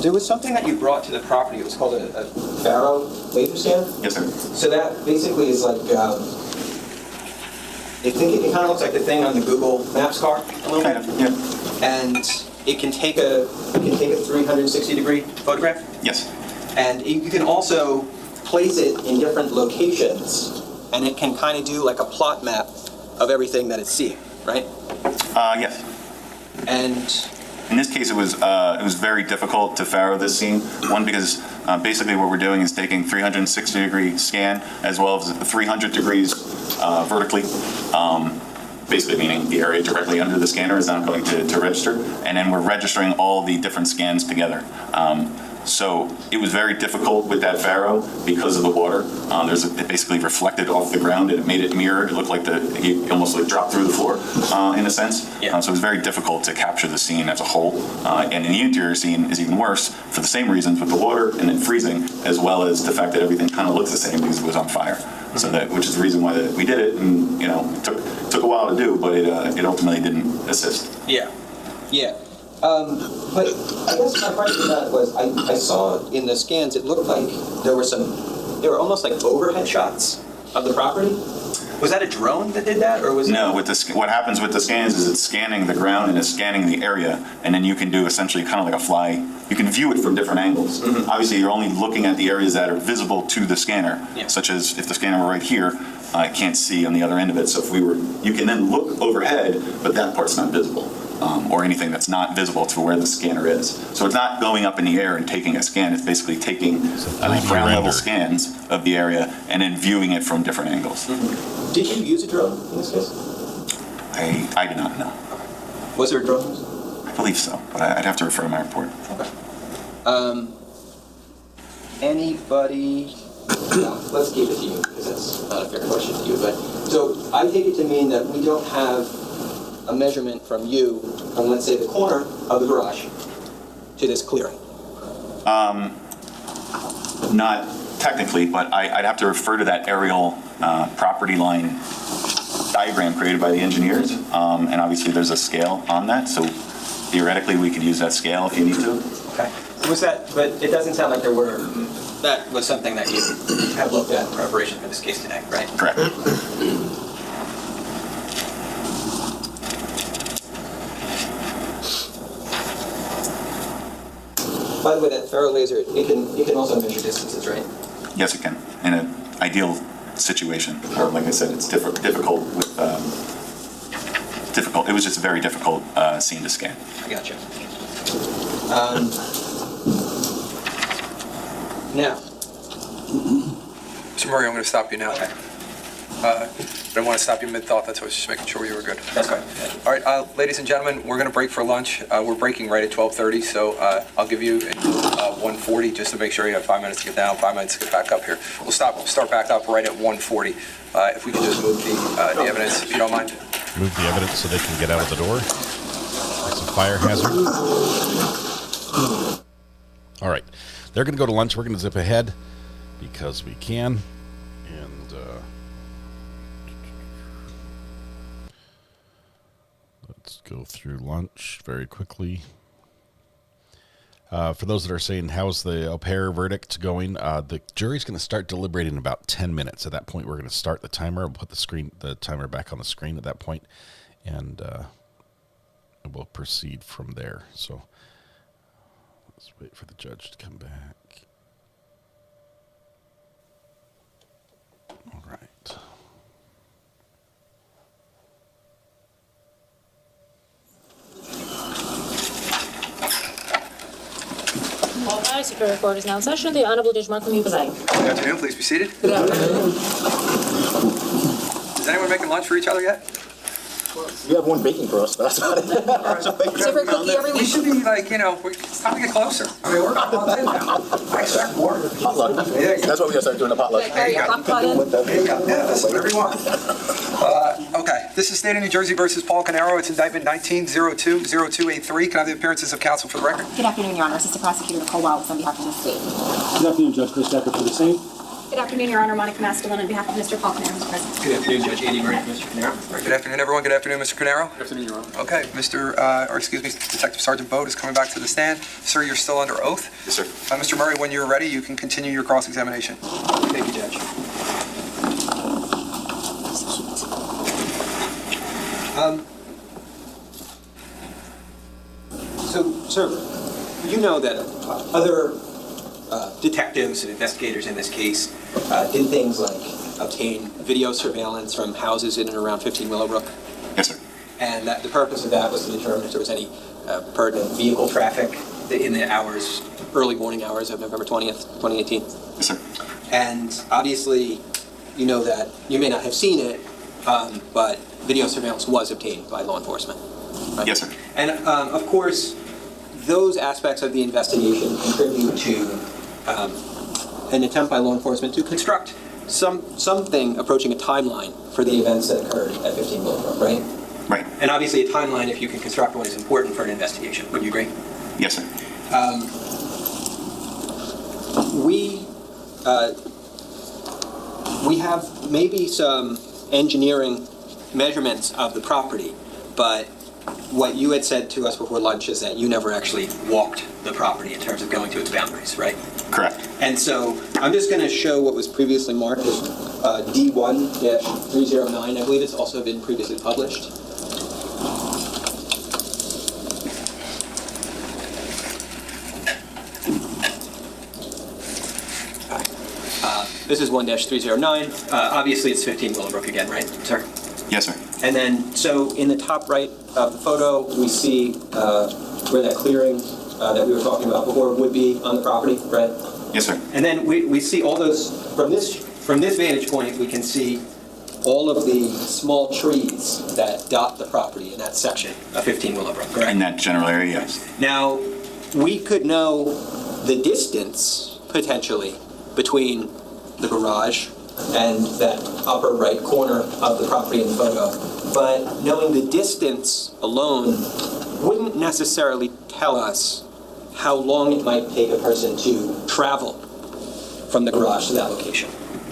There was something that you brought to the property. It was called a Faro laser scan? Yes, sir. So that basically is like, it kind of looks like the thing on the Google Maps car a little bit. Yeah. And it can take a 360-degree photograph. Yes. And you can also place it in different locations, and it can kind of do like a plot map of everything that it's seeing, right? Yes. And in this case, it was very difficult to Faro this scene. One, because basically what we're doing is taking 360-degree scan as well as 300 degrees vertically. Basically meaning the area directly under the scanner is not going to register, and then we're registering all the different scans together. So it was very difficult with that Pharaoh because of the water. It basically reflected off the ground and it made it mirror. It looked like he almost like dropped through the floor in a sense. Yeah. So it was very difficult to capture the scene as a whole. And in the interior scene is even worse for the same reasons with the water and then freezing, as well as the fact that everything kind of looks the same because it was on fire. So which is the reason why we did it, and it took a while to do, but it ultimately didn't assist. Yeah. But I guess my question to that was, I saw in the scans, it looked like there were almost like overhead shots of the property. Was that a drone that did that, or was No, what happens with the scans is it's scanning the ground and it's scanning the area, and then you can do essentially kind of like a fly. You can view it from different angles. Mm-hmm. Obviously, you're only looking at the areas that are visible to the scanner, such as if the scanner were right here, I can't see on the other end of it. So you can then look overhead, but that part's not visible. Or anything that's not visible to where the scanner is. So it's not going up in the air and taking a scan, it's basically taking ground level scans of the area and then viewing it from different angles. Mm-hmm. Did you use a drone in this case? I did not know. Was there a drone? I believe so, but I'd have to refer to my report. Okay. Anybody? No, let's keep it to you, because that's not a fair question to you. But so I take it to mean that we don't have a measurement from you on, let's say, the corner of the garage to this clearing. Not technically, but I'd have to refer to that aerial property line diagram created by the engineers, and obviously there's a scale on that, so theoretically we could use that scale if you need to. Okay. Was that, but it doesn't sound like that was something that you have looked at in preparation for this case today, right? Correct. By the way, that Faro laser, it can also measure distances, right? Yes, it can. In an ideal situation, or like I said, it's difficult with difficult. It was just a very difficult scene to scan. I gotcha. Now, Mr. Murray, I'm going to stop you now. Okay. I don't want to stop you mid-thought. That's why I was just making sure you were good. That's fine. All right, ladies and gentlemen, we're going to break for lunch. We're breaking right at 12:30, so I'll give you 1:40 just to make sure you have 5 minutes to get down, 5 minutes to get back up here. We'll start back up right at 1:40. If we could just move the evidence, if you don't mind. Move the evidence so they can get out of the door. It's a fire hazard. All right. They're going to go to lunch. We're going to zip ahead because we can. And let's go through lunch very quickly. For those that are saying, how's the au pair verdict going? The jury's going to start deliberating in about 10 minutes. At that point, we're going to start the timer. We'll put the timer back on the screen at that point, and we'll proceed from there. So let's wait for the judge to come back. All right. All right, Superior Court is now in session. The Honorable Judge Mark will preside. Good afternoon. Please be seated. Good afternoon. Is anyone making lunch for each other yet? You have one baking for us, but that's about it. Separate cookie every We week. should be like, it's time to get closer. I mean, we're not months in now. I expect more. Potluck. That's what we gotta start doing, the potluck. There you go. There you go. Yeah, listen, whatever you want. Okay, this is State of New Jersey versus Paul Caneiro. It's indictment 19-02-0283. Can I have the appearances of counsel for the record? Good afternoon, Your Honor. Assistant Prosecutor Nicole Wilds on behalf of the state. Good afternoon, Judge Chris Decker for the same. Good afternoon, Your Honor. Monica Mastellon on behalf of Mr. Paul Caneiro, who's present. good afternoon, Judge Ayden, Mr. Caneiro. Good afternoon, everyone. Good afternoon, Mr. Caneiro. Good afternoon, Your Honor. Okay, Detective Sergeant Bode is coming back to the stand. Sir, you're still under oath. Yes, sir. Mr. Murray, when you're ready, you can continue your cross-examination. Thank you, Judge. So, sir, you know that other detectives and investigators in this case did things like obtain video surveillance from houses in and around 15 Willowbrook? Yes, sir. And that the purpose of that was to determine if there was any pertinent vehicle traffic in the early morning hours of November 20th, 2018? Yes, sir. And obviously, you know that you may not have seen it, but video surveillance was obtained by law enforcement. Right? Yes, sir. And of course, those aspects of the investigation contribute to an attempt by law enforcement to construct something approaching a timeline for the events that occurred at 15 Willowbrook, right? Right. And obviously a timeline, if you can construct one, is important for an investigation. Would you agree? Yes, sir. We have maybe some engineering measurements of the property, but what you had said to us before lunch is that you never actually walked the property in terms of going to its boundaries, right? Correct. And so I'm just going to show what was previously marked as D1-309. I believe it's also been previously published. This is 1-309. Obviously, it's 15 Willowbrook again, right, sir? Yes, sir. And then, so in the top right of the photo, we see where that clearing that we were talking about before would be on the property, right? Yes, sir. And then we see all those, from this vantage point, we can see all of the small trees that dot the property in that section of 15 Willowbrook, correct? In that general area, yes. Now, we could know the distance, potentially, between the garage and that upper right corner of the property in the photo. But knowing the distance alone wouldn't necessarily tell us how long it might take a person to travel from the garage to that location.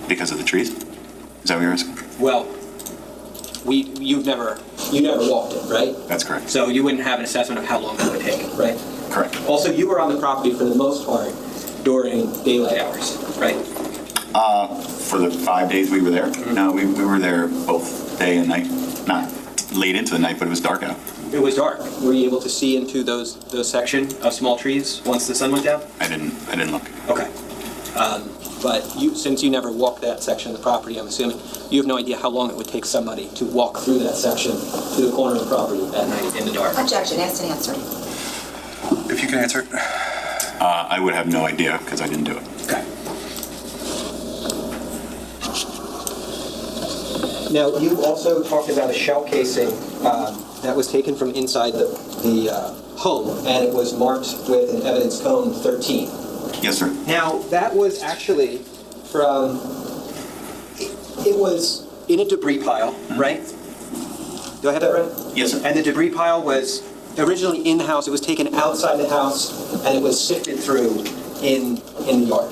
Because of the trees? Is that what you're asking? Well, you never walked it, right? That's correct. So you wouldn't have an assessment of how long that would take, right? Correct. Also, you were on the property for the most part during daylight hours, right? For the 5 days we were there? Mm-hmm. No, we were there both day and night. Not late into the night, but it was dark out. It was dark. Were you able to see into those section of small trees once the sun went down? I didn't look. Okay. But since you never walked that section of the property, I'm assuming you have no idea how long it would take somebody to walk through that section to the corner of the property at night in the dark. Objection. Asked and answered. If you can answer it. I would have no idea because I didn't do it. Okay. Now, you also talked about a shell casing that was taken from inside the home, and it was marked with an evidence cone 13. Yes, sir. Now, that was actually from, it was in a debris pile, right? Do I have that right? Yes, sir. And the debris pile was originally in the house. It was taken outside the house, and it was sifted through in the yard.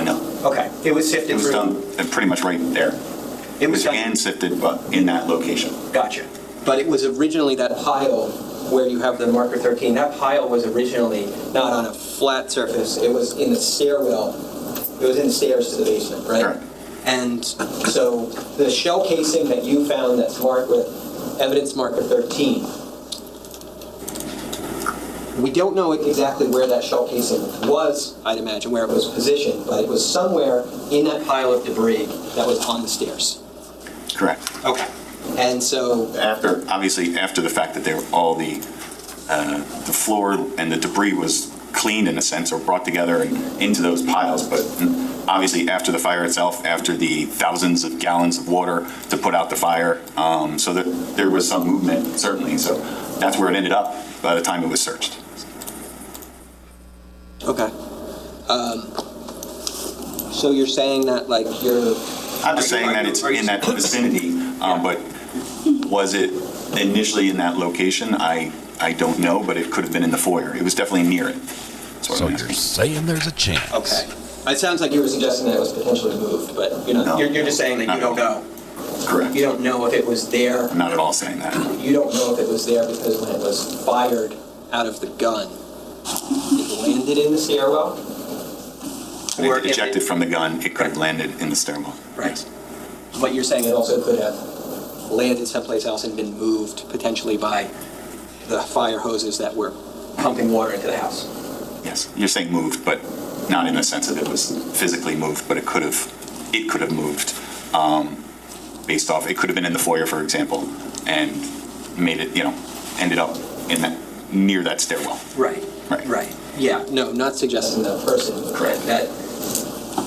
No. Okay. It was sifted through. It was done pretty much right there. It was hand sifted, but in that location. Gotcha. But it was originally that pile where you have the marker 13. That pile was originally not on a flat surface. It was in the stairwell. It was in the stairs to the basement, right? Correct. And so the shell casing that you found that's marked with evidence marker 13, we don't know exactly where that shell casing was, I'd imagine, where it was positioned, but it was somewhere in that pile of debris that was on the stairs. Correct. Okay. And so after the fact that they were all the floor and the debris was cleaned in a sense or brought together and into those piles, but obviously after the fire itself, after the thousands of gallons of water to put out the fire, so that there was some movement certainly. So that's where it ended up by the time it was searched. Okay. So you're saying that I'm just saying that it's in that vicinity, but was it initially in that location? I don't know, but it could have been in the foyer. It was definitely near it. So you're saying there's a chance. Okay. It sounds like you were suggesting that it was potentially moved, but you're just saying that you don't know. Correct. You don't know if it was there. I'm not at all saying that. You don't know if it was there because when it was fired out of the gun, it landed in the stairwell? When it ejected from the gun, it could have landed in the stairwell. Right. Yes. But you're saying it also could have landed someplace else and been moved potentially by the fire hoses that were pumping water into the house. Yes, you're saying moved, but not in the sense that it was physically moved, but it could have moved based off. It could have been in the foyer, for example, and made it, ended up in that near that stairwell. Right. Yeah. No, not suggesting that person. Correct. That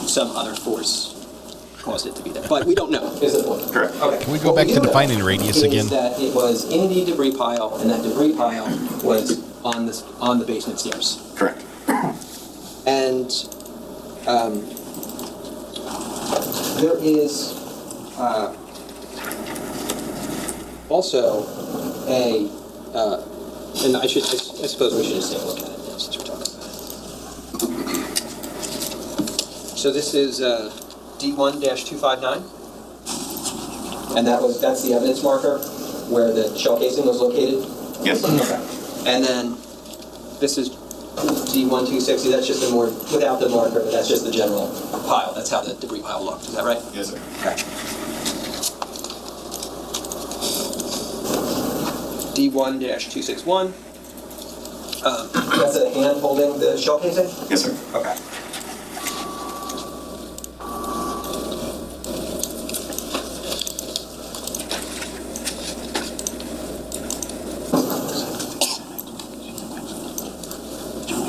some other force caused it to be there. But we don't know, is the point. Correct. Okay. Can we go back to defining radius again? Is that it was in the debris pile, and that debris pile was on the basement stairs. Correct. And there is also a, and I suppose we should just take a look at it now since we're talking about it. So this is D1-259, and that's the evidence marker where the shell casing was located. Yes. Okay. And then this is D1-260. That's just without the marker, but that's just the general pile. That's how the debris pile looked. Is that right? Yes, sir. Okay. D1-261. That's a hand holding the shell casing? Yes, sir. Okay.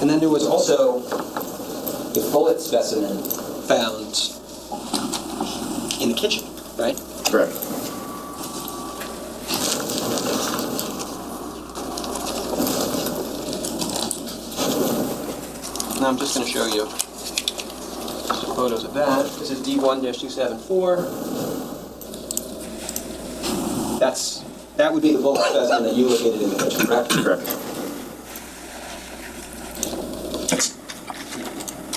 And then there was also a bullet specimen found in the kitchen, right? Correct. Now I'm just going to show you some photos of that. This is D1-274. That would be the bullet specimen that you located in the kitchen, correct? Correct.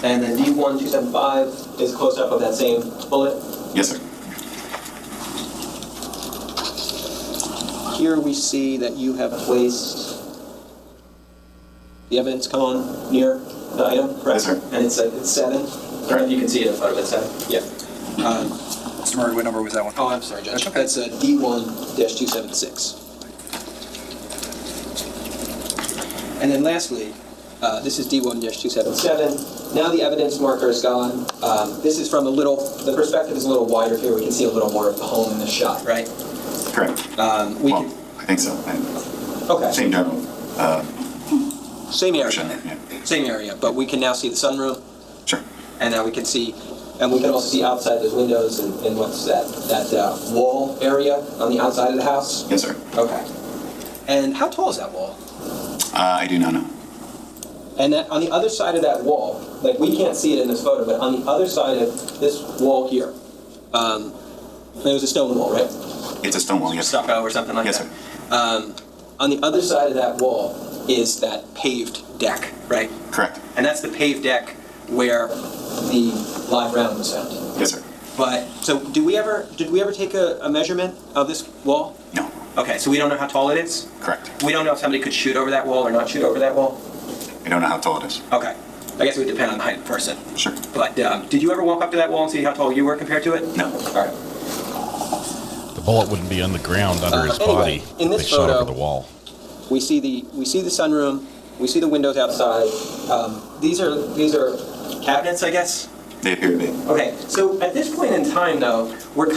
And then D1-275 is close up of that same bullet? Yes, sir. Here we see that you have placed the evidence cone near the item, correct? Yes, sir. And it's 7. I don't know if you can see it in front of it, 7. Yeah. Mr. Murray, what number was that one? Oh, I'm sorry, Judge. That's D1-276. And then lastly, this is D1-277. Now the evidence marker is gone. This is from the perspective is a little wider here. We can see a little more of the home in the shot, right? Correct. I think so. Okay. Same general. Same area. Yeah. Same area, but we can now see the sunroom. Sure. And now we can see, and we can also see outside those windows and what's that wall area on the outside of the house? Yes, sir. Okay. And how tall is that wall? I do not know. And that, on the other side of that wall, like we can't see it in this photo, but on the other side of this wall here, there's a stone wall, right? It's a stone wall, yes. Stucco or something like that. Yes, sir. On the other side of that wall is that paved deck, right? Correct. And that's the paved deck where the live round was found. Yes, sir. But so did we ever take a measurement of this wall? No. Okay, so we don't know how tall it is? Correct. We don't know if somebody could shoot over that wall or not shoot over that wall? I don't know how tall it is. Okay. I guess it would depend on the height of the person. Sure. But did you ever walk up to that wall and see how tall you were compared to it? No. All right. The bullet wouldn't be on the ground under his Anyway, body. in this they shot photo, over the wall. We see the sunroom. We see the windows outside. These are cabinets, I guess. They appear to be. Okay. So at this point in time, though, we're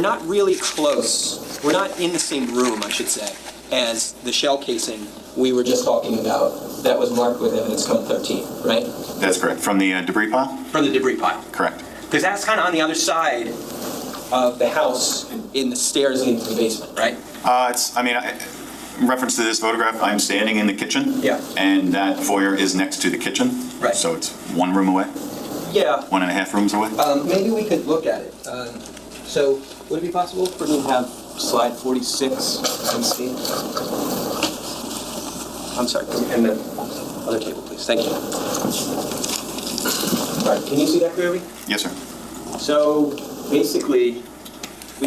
not really close. We're not in the same room, I should say, as the shell casing we were just talking about that was marked with evidence code 13, right? That's correct. From the debris pile? From the debris pile. Correct. Because that's kind of on the other side of the house in the stairs leading to the basement, right? In reference to this photograph, I'm standing in the kitchen. Yeah. And that foyer is next to the kitchen. Right. So it's 1 room away? Yeah. 1.5 rooms away? Maybe we could look at it. So would it be possible for me to have slide 46 and see? I'm sorry, and the other table, please. Thank you. All right, can you see that clearly? Yes, sir. So basically, we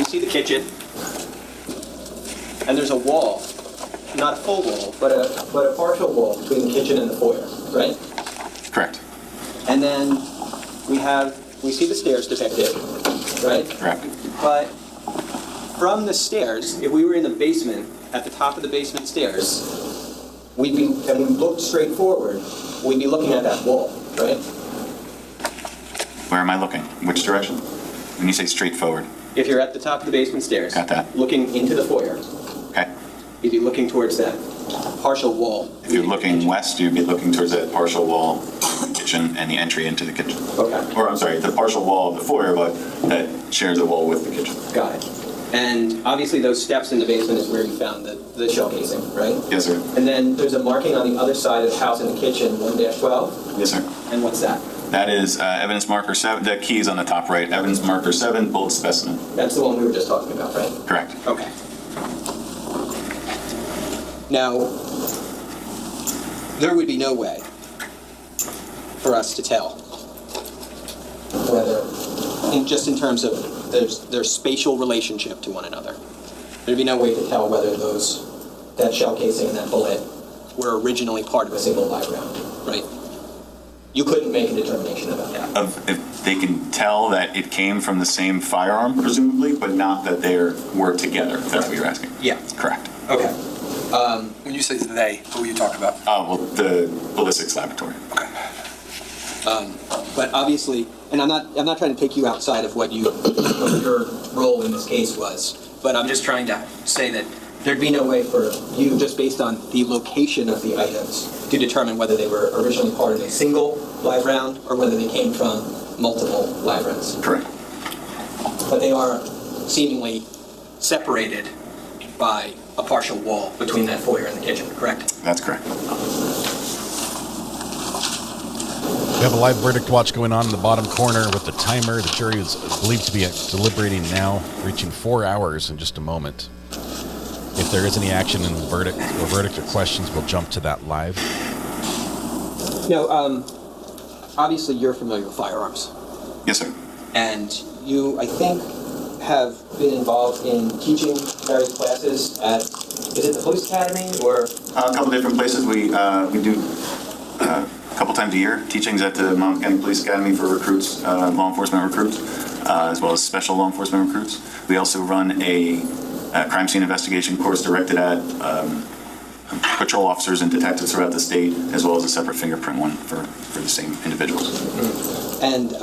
see the kitchen, and there's a wall, not a full wall, but a partial wall between the kitchen and the foyer, right? Correct. And then we see the stairs depicted, right? Correct. But from the stairs, if we were in the basement, at the top of the basement stairs, and we looked straight forward, we'd be looking at that wall, right? Where am I looking? Which direction? When you say straight forward? If you're at the top of the basement stairs, got that. Looking into the foyer, okay, you'd be looking towards that partial wall. If you're looking west, you'd be looking towards that partial wall in the kitchen. kitchen and the entry into the kitchen. Okay. Or I'm sorry, the partial wall of the foyer, but that shares a wall with the kitchen. Got it. And obviously those steps in the basement is where you found the shell casing, right? Yes, sir. And then there's a marking on the other side of the house in the kitchen, 1-12? Yes, sir. And what's that? That is evidence marker 7. The key is on the top right. Evidence marker 7, bullet specimen. That's the one we were just talking about, right? Correct. Okay. Now, there would be no way for us to tell whether, just in terms of their spatial relationship to one another, there'd be no way to tell whether that shell casing and that bullet were originally part of a single live round, right? You couldn't make a determination about that. If they can tell that it came from the same firearm, presumably, but not that they were together, if that's what you're asking. Yeah. Correct. Okay. When you say they, who are you talking about? Well, the ballistics laboratory. Okay. But obviously, and I'm not trying to take you outside of what your role in this case was, but I'm just trying to say that there'd be no way for you, just based on the location of the items, to determine whether they were originally part of a single live round or whether they came from multiple live rounds. Correct. But they are seemingly separated by a partial wall between that foyer and the kitchen, correct? That's correct. We have a live verdict watch going on in the bottom corner with the timer. The jury is believed to be deliberating now, reaching 4 hours in just a moment. If there is any action in the verdict or questions, we'll jump to that live. Now, obviously you're familiar with firearms. Yes, sir. And you, I think, have been involved in teaching various classes at, is it the police academy or? A couple different places. We do a couple times a year teachings at the Monmouth County Police Academy for recruits, law enforcement recruits, as well as special law enforcement recruits. We also run a crime scene investigation course directed at patrol officers and detectives throughout the state, as well as a separate fingerprint one for the same individuals. And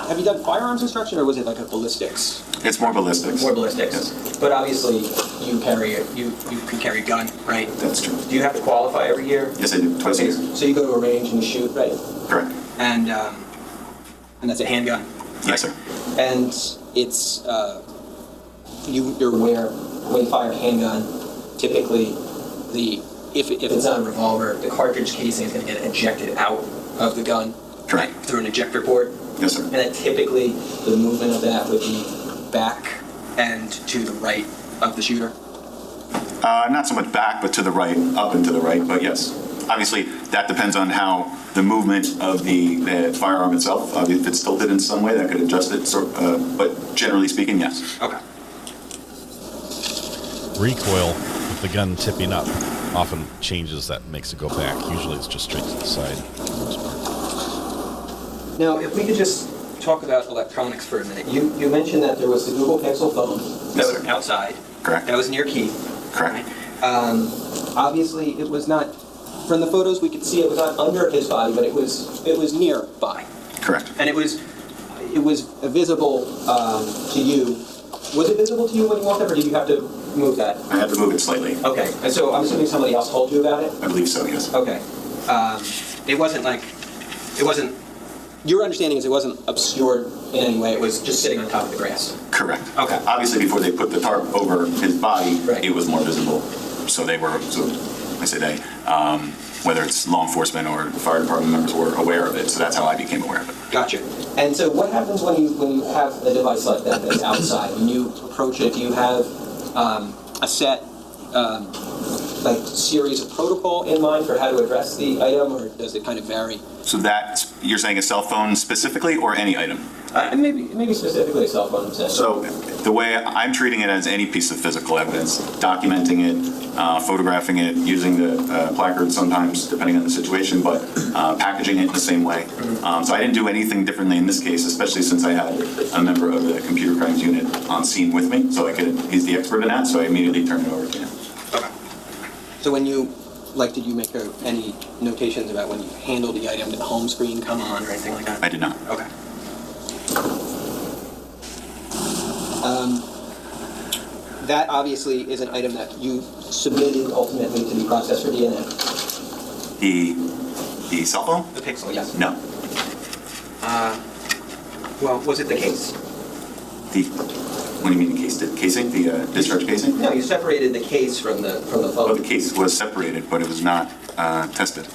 have you done firearms instruction, or was it like a ballistics? It's more ballistics. More ballistics. Yes. But obviously, you can carry a gun, right? That's true. Do you have to qualify every year? Yes, I do. Twice a year. So you go to a range and you shoot, right? Correct. And that's a handgun. Yes, sir. And it's you're aware when you fire a handgun, typically if it's not a revolver, the cartridge casing is going to get ejected out of the gun. Correct. Through an ejector port. Yes, sir. And that typically the movement of that would be back and to the right of the shooter. Not so much back, but to the right, up and to the right. But yes, obviously that depends on how the movement of the firearm itself. If it's tilted in some way, that could adjust it. But generally speaking, yes. Okay. Recoil with the gun tipping up often changes that, makes it go back. Usually it's just straight to the side for the most part. Now, if we could just talk about electronics for a minute. You mentioned that there was the Google Pixel phone that was outside. Correct. That was in your key. Correct. Obviously, it was not, from the photos we could see it was not under his body, but it was nearby. Correct. And it was visible to you. Was it visible to you when you walked up, or did you have to move that? I had to move it slightly. Okay. And so I'm assuming somebody else told you about it? I believe so, yes. Okay. It wasn't, your understanding is it wasn't obscured in any way, it was just sitting on top of the grass? Correct. Okay. Obviously, before they put the tarp over his body, right, it was more visible. So I say they, whether it's law enforcement or fire department members were aware of it. So that's how I became aware of it. Gotcha. And so what happens when you have a device like that that's outside? When you approach it, do you have a set series of protocol in mind for how to address the item, or does it kind of vary? So that, you're saying a cell phone specifically or any item? Maybe specifically a cell phone. So the way I'm treating it as any piece of physical evidence, documenting it, photographing it, using the placard sometimes, depending on the situation, but packaging it in the same way. So I didn't do anything differently in this case, especially since I had a member of the computer crimes unit on scene with me, so he's the expert in that, so I immediately turned it over to him. Okay. So when you, did you make any notations about when you handled the item? Did the home screen come on or anything like that? I did not. Okay. That obviously is an item that you submitted ultimately to be processed for DNA. The The cell phone? The Pixel, yes. No. Well, was it the case? What do you mean the case? The casing? The discharge casing? No, you separated the case from the phone. Oh, the case was separated, but it was not tested.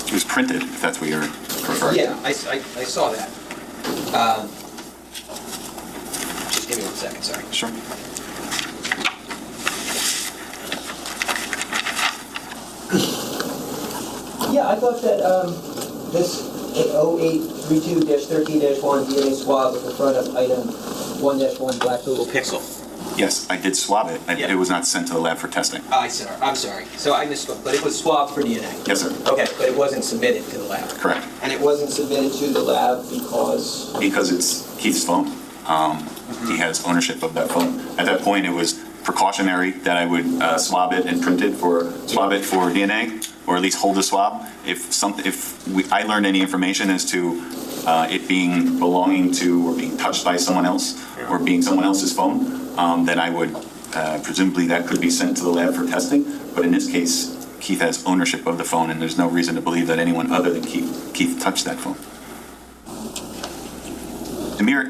It was printed, if that's what you're referring to. Yeah, I saw that. Just give me 1 second, sorry. Sure. Yeah, I thought that this 0832-13-1 DNA swab at the front of item 1-1 black Google Pixel. Yes, I did swab it. It was not sent to the lab for testing. I'm sorry. So I misspoke, but it was swabbed for DNA. Yes, sir. Okay, but it wasn't submitted to the lab. Correct. And it wasn't submitted to the lab because? Because it's Keith's phone. He has ownership of that phone. At that point, it was precautionary that I would swab it and swab it for DNA, or at least hold the swab. I learned any information as to it being belonging to or being touched by someone else or being someone else's phone, then I would presumably that could be sent to the lab for testing. But in this case, Keith has ownership of the phone, and there's no reason to believe that anyone other than Keith touched that phone.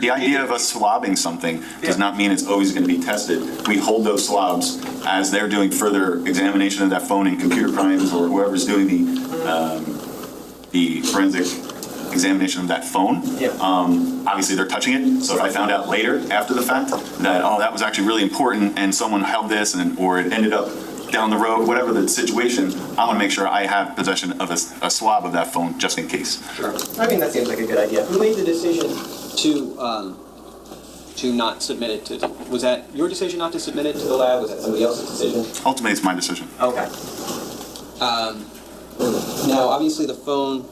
The idea of us swabbing something does not mean it's always going to be tested. We hold those swabs as they're doing further examination of that phone in computer crimes, or whoever's doing the forensic examination of that phone. Obviously, they're touching it. So if I found out later, after the fact, that that was actually really important, and someone held this, or it ended up down the road, whatever the situation, I want to make sure I have possession of a swab of that phone just in case. Sure. I mean, that seems like a good idea. Who made the decision to not submit it to? Was that your decision not to submit it to the lab? Was that somebody else's decision? Ultimately, it's my decision. Okay. Now, obviously, the phone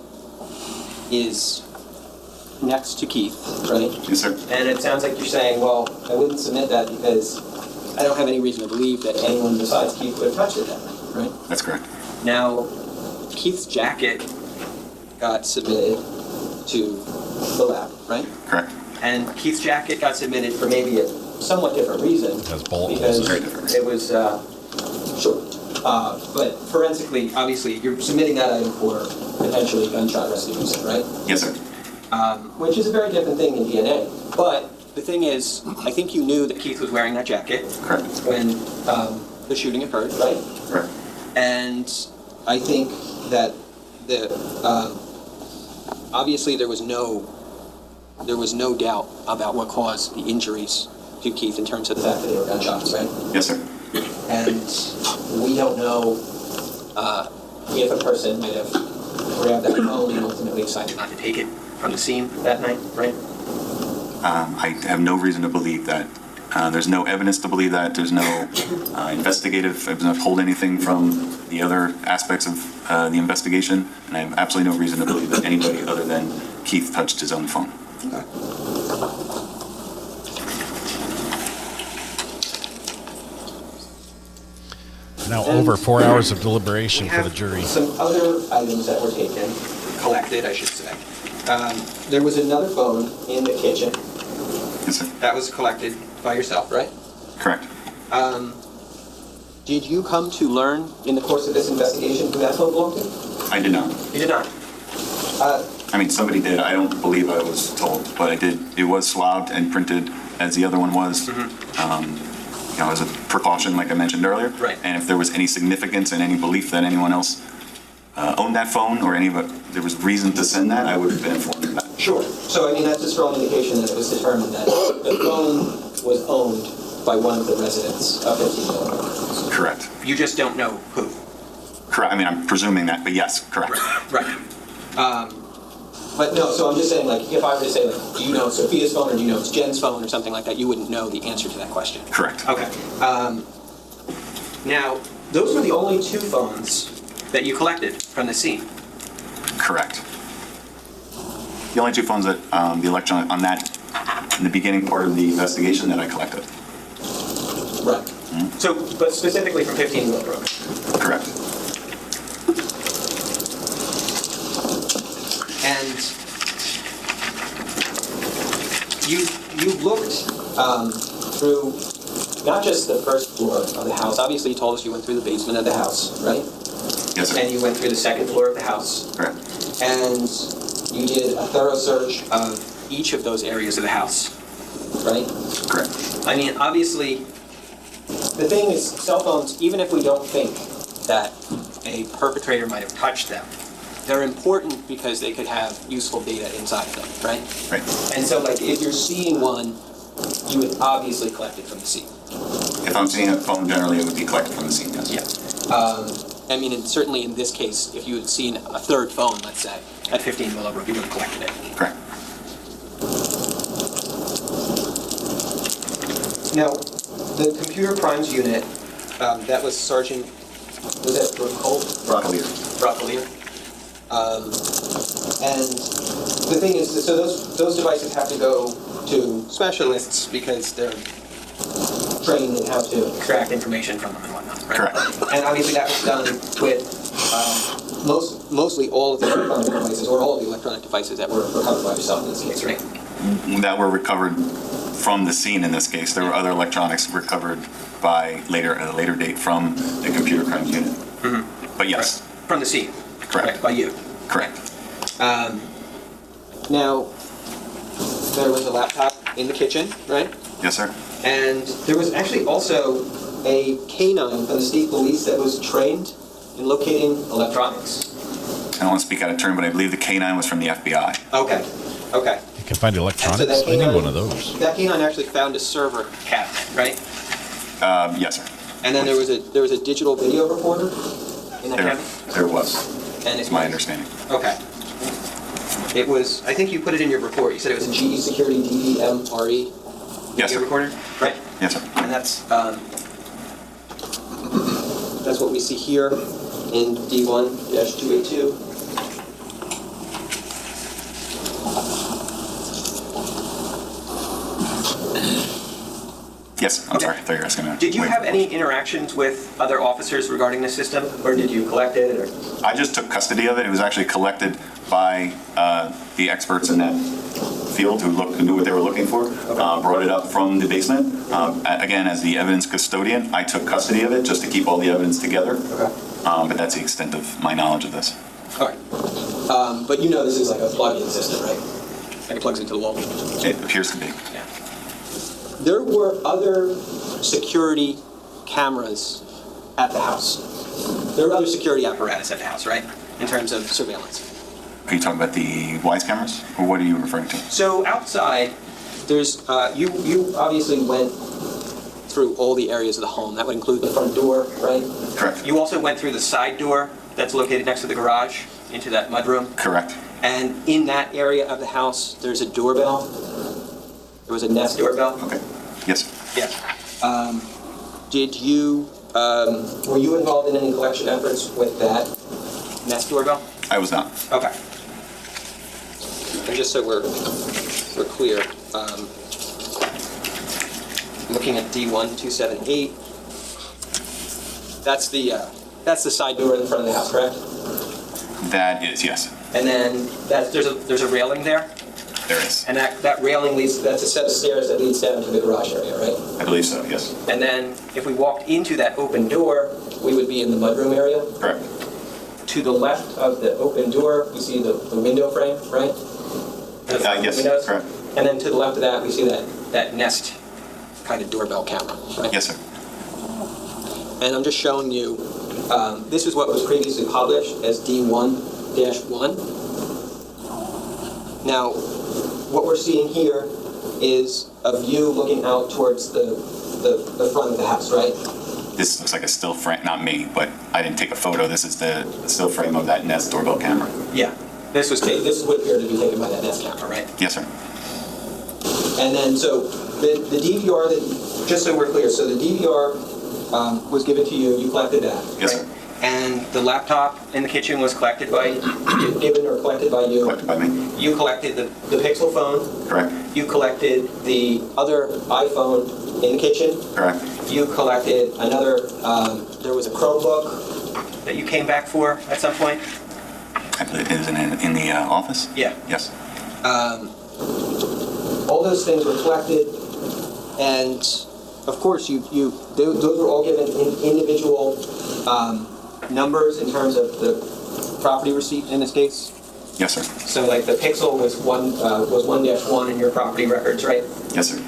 is next to Keith, right? Yes, sir. And it sounds like you're saying, well, I wouldn't submit that because I don't have any reason to believe that anyone besides Keith would have touched it that night, right? That's correct. Now, Keith's jacket got submitted to the lab, right? Correct. And Keith's jacket got submitted for maybe a somewhat different reason. That's bold. Because very different. it was, sure. But forensically, obviously, you're submitting that item for potentially gunshot rescue incident, right? Yes, sir. Which is a very different thing than DNA. But the thing is, I think you knew that Keith was wearing that jacket. Correct. When the shooting occurred, right? Correct. And I think that obviously there was no doubt about what caused the injuries to Keith in terms of the fact that they were gunshots, right? Yes, sir. And we don't know if a person might have grabbed that phone and ultimately decided not to take it from the scene that night, right? I have no reason to believe that. There's no evidence to believe that. There's no investigative. I don't hold anything from the other aspects of the investigation, and I have absolutely no reason to believe that anybody other than Keith touched his own phone. Okay. Now over 4 hours of deliberation for the jury. Some other items that were taken, collected, I should say. There was another phone in the kitchen. Yes, sir. That was collected by yourself, right? Correct. Did you come to learn in the course of this investigation who that phone belonged to? I did not. You did not? I mean, somebody did. I don't believe I was told, but I did. It was swabbed and printed as the other one was. As a precaution, like I mentioned earlier. Right. And if there was any significance and any belief that anyone else owned that phone, or there was reason to send that, I would have been informed of that. Sure. So, I mean, that's a strong indication that it was determined that the phone was owned by one of the residents of 15 Correct. You just don't know who. Correct. I mean, I'm presuming that, but yes, correct. Right. But no, so I'm just saying, like, if I were to say, like, do you know it's Sophia's phone or do you know it's Jen's phone or something like that, you wouldn't know the answer to that question. Correct. Okay. Now, those were the only two phones that you collected from the scene. Correct. The only two phones that the election on that in the beginning part of the investigation that I collected. Right. Mm-hmm. So, but specifically from 15 Willowbrook. Correct. And you looked through not just the first floor of the house. Obviously, you told us you went through the basement of the house, right? Yes, sir. And you went through the second floor of the house. Correct. And you did a thorough search of each of those areas of the house, right? Correct. I mean, obviously, the thing is, cell phones, even if we don't think that a perpetrator might have touched them, they're important because they could have useful data inside of them, right? Right. And so, like, if you're seeing one, you would obviously collect it from the scene. If I'm seeing a phone, generally it would be collected from the scene, yes. Yeah. I mean, and certainly in this case, if you had seen a third phone, let's say, at 15 Willowbrook, you would have collected it. Correct. Now, the computer crimes unit, that was Sergeant, was that Broccolier. Broccolier. And the thing is, so those devices have to go to specialists because they're trained in how to extract information from them and whatnot, right? Correct. And obviously that was done with mostly all of the electronic devices, or all of the electronic devices that were recovered by yourself in this case, right? That were recovered from the scene in this case. There were other electronics recovered by at a later date from the computer crimes unit. Mm-hmm. But yes. Right. From the scene. Correct. By you. Correct. Now, there was a laptop in the kitchen, right? Yes, sir. And there was actually also a canine from the state police that was trained in locating electronics. I don't want to speak out of turn, but I believe the K9 was from the FBI. Okay. You can find electronics. So I need one of those. That canine actually found a server cabinet, right? Yes, sir. And then there was a digital video recorder in that cabinet? There was. And it's my understanding. Okay. It was, I think you put it in your report. You said it was a GE Security DVMRE Yes, video sir. recorder? Right. Yes, sir. And that's what we see here in D1-282. Yes, I'm sorry. I thought you were asking to Did you wait have for any interactions with other officers regarding the system, or did you collect it? Or? I just took custody of it. It was actually collected by the experts in that field who knew what they were looking for, brought it up from the basement. Again, as the evidence custodian, I took custody of it just to keep all the evidence together. Okay. But that's the extent of my knowledge of this. All right. But you know this is like a plug-in system, right? Like it plugs into the wall? It appears to be. Yeah. There were other security cameras at the house. There were other security apparatus at the house, right? In terms of surveillance. Are you talking about the Wise cameras, or what are you referring to? So outside, there's you obviously went through all the areas of the home. That would include the front door, right? Correct. You also went through the side door that's located next to the garage into that mudroom. Correct. And in that area of the house, there's a doorbell. There was a Nest doorbell. Okay. Yes. Yeah. Did you were you involved in any collection efforts with that Nest doorbell? I was not. Okay. And just so we're clear, looking at D1-278, that's the side door in the front of the house, correct? That is, yes. And then there's a railing there? There is. And that railing leads, that's a set of stairs that leads down to the garage area, right? I believe so, yes. And then if we walked into that open door, we would be in the mudroom area? Correct. To the left of the open door, we see the window frame, right? Yes, windows. correct. And then to the left of that, we see that Nest kind of doorbell camera, right? Yes, sir. And I'm just showing you, this is what was previously published as D1-1. Now, what we're seeing here is a view looking out towards the front of the house, right? This looks like a still frame, not me, but I didn't take a photo. This is the still frame of that Nest doorbell camera. Yeah. This what appeared to be taken by that Nest camera, right? Yes, sir. And then, so the DVR, just so we're clear, so the DVR was given to you, you collected that. Yes, right? sir. And the laptop in the kitchen was collected by, given or collected by you? Collected by me. You collected the Pixel phone? Correct. You collected the other iPhone in the kitchen? Correct. You collected another, there was a Chromebook that you came back for at some point? I believe it is in the office? Yeah. Yes. all those things were collected, and of course, those were all given individual numbers in terms of the property receipt in this case. Yes, sir. So, like the Pixel was 1-1 in your property records, right? Yes, sir.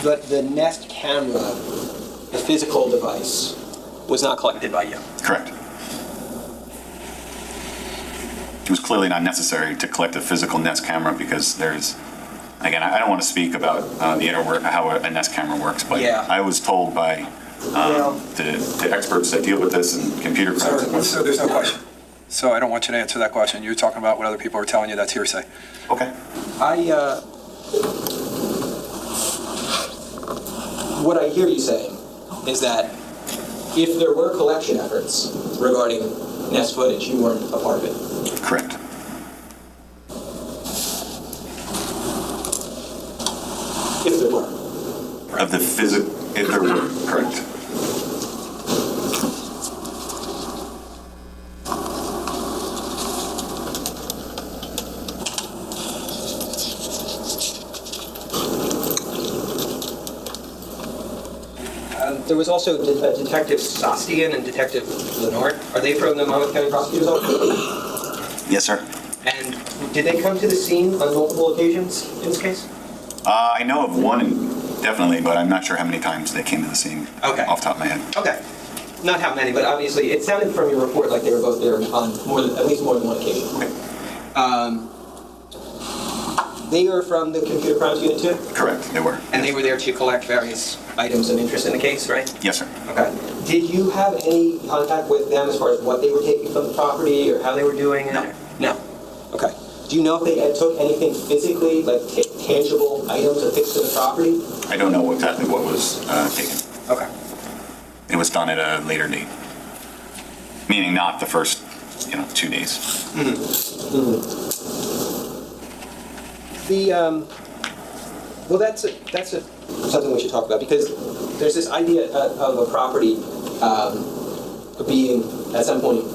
But the Nest camera, the physical device, was not collected by you. Correct. It was clearly not necessary to collect a physical Nest camera because there's, again, I don't want to speak about how a Nest camera works, but Yeah. I was told by the experts that deal with this and computer crime. So there's no question. So I don't want you to answer that question. You're talking about what other people are telling you. That's hearsay. Okay. What I hear you saying is that if there were collection efforts regarding Nest footage, you weren't a part of it. Correct. If there were. Of the if there were, correct. There was also Detective Sostian and Detective Lenart. Are they from the Monmouth County Prosecutor's Office? Yes, sir. And did they come to the scene on multiple occasions in this case? I know of one, definitely, but I'm not sure how many times they came to the scene. Okay. Off the top of my head. Okay. Not how many, but obviously it sounded from your report like they were both there on at least more than one occasion. Okay. They were from the computer crimes unit too? Correct, they were. And they were there to collect various items of interest in the case, right? Yes, sir. Okay. Did you have any contact with them as far as what they were taking from the property or how they were doing it? No. Okay. Do you know if they took anything physically, like tangible items affixed to the property? I don't know exactly what was taken. Okay. It was done at a later date, meaning not the first, 2 days. Mm-hmm. Mm-hmm. Well, that's something we should talk about because there's this idea of a property being at some point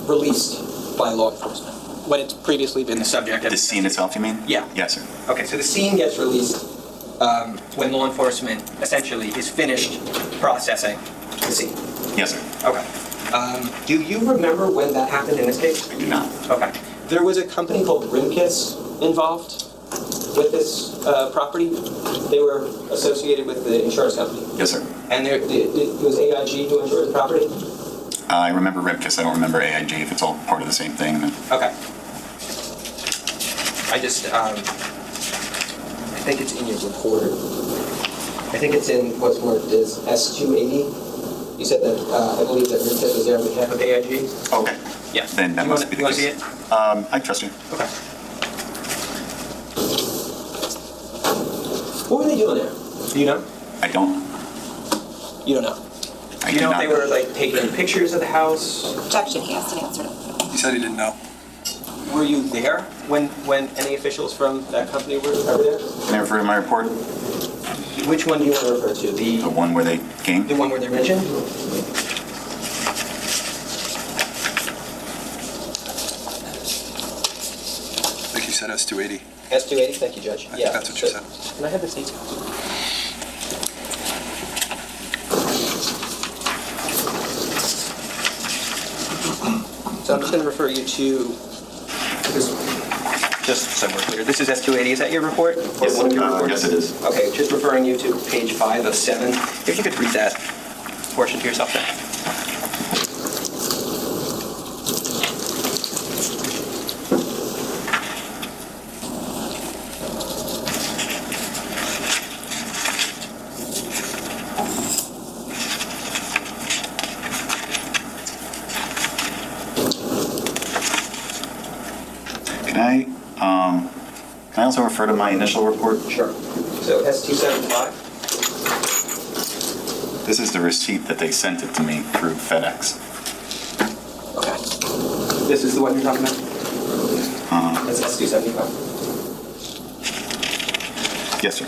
released by law enforcement when it's previously been the subject of the scene itself, you mean? Yeah. Yes, sir. Okay, so the scene gets released when law enforcement essentially is finished processing the scene. Yes, sir. Okay. Do you remember when that happened in this case? I do not. Okay. There was a company called Rimkiss involved with this property. They were associated with the insurance company. Yes, sir. And it was AIG who insured the property? I remember Rimkiss. I don't remember AIG if it's all part of the same thing. Okay. I think it's in your report. I think it's in what's marked as S280. You said that, I believe that Rimkiss was there on behalf of AIG? Okay. Yeah. Then that must be the case. You want to see it? I trust you. Okay. What were they doing there? Do you know? I don't. You don't know? I do you know if they were taking pictures of the house? Objection, he has to answer it. He said he didn't know. Were you there when any officials from that company were there? Can I refer to my report? Which one do you want to refer to? The one where they came? The one where they're mentioned? I think you said S280. S280, thank you, Judge. I think that's what you said. Can I have the details? So I'm just going to refer you to this, just so we're clear. This is S280. Is that your report? Yes, yes it is. Okay, just referring you to page 5 of 7. If you could read that portion to yourself there. Can I also refer to my initial report? Sure. So S275? This is the receipt that they sent it to me through FedEx. Okay. This is the one you're talking about? That's S275? Yes, sir.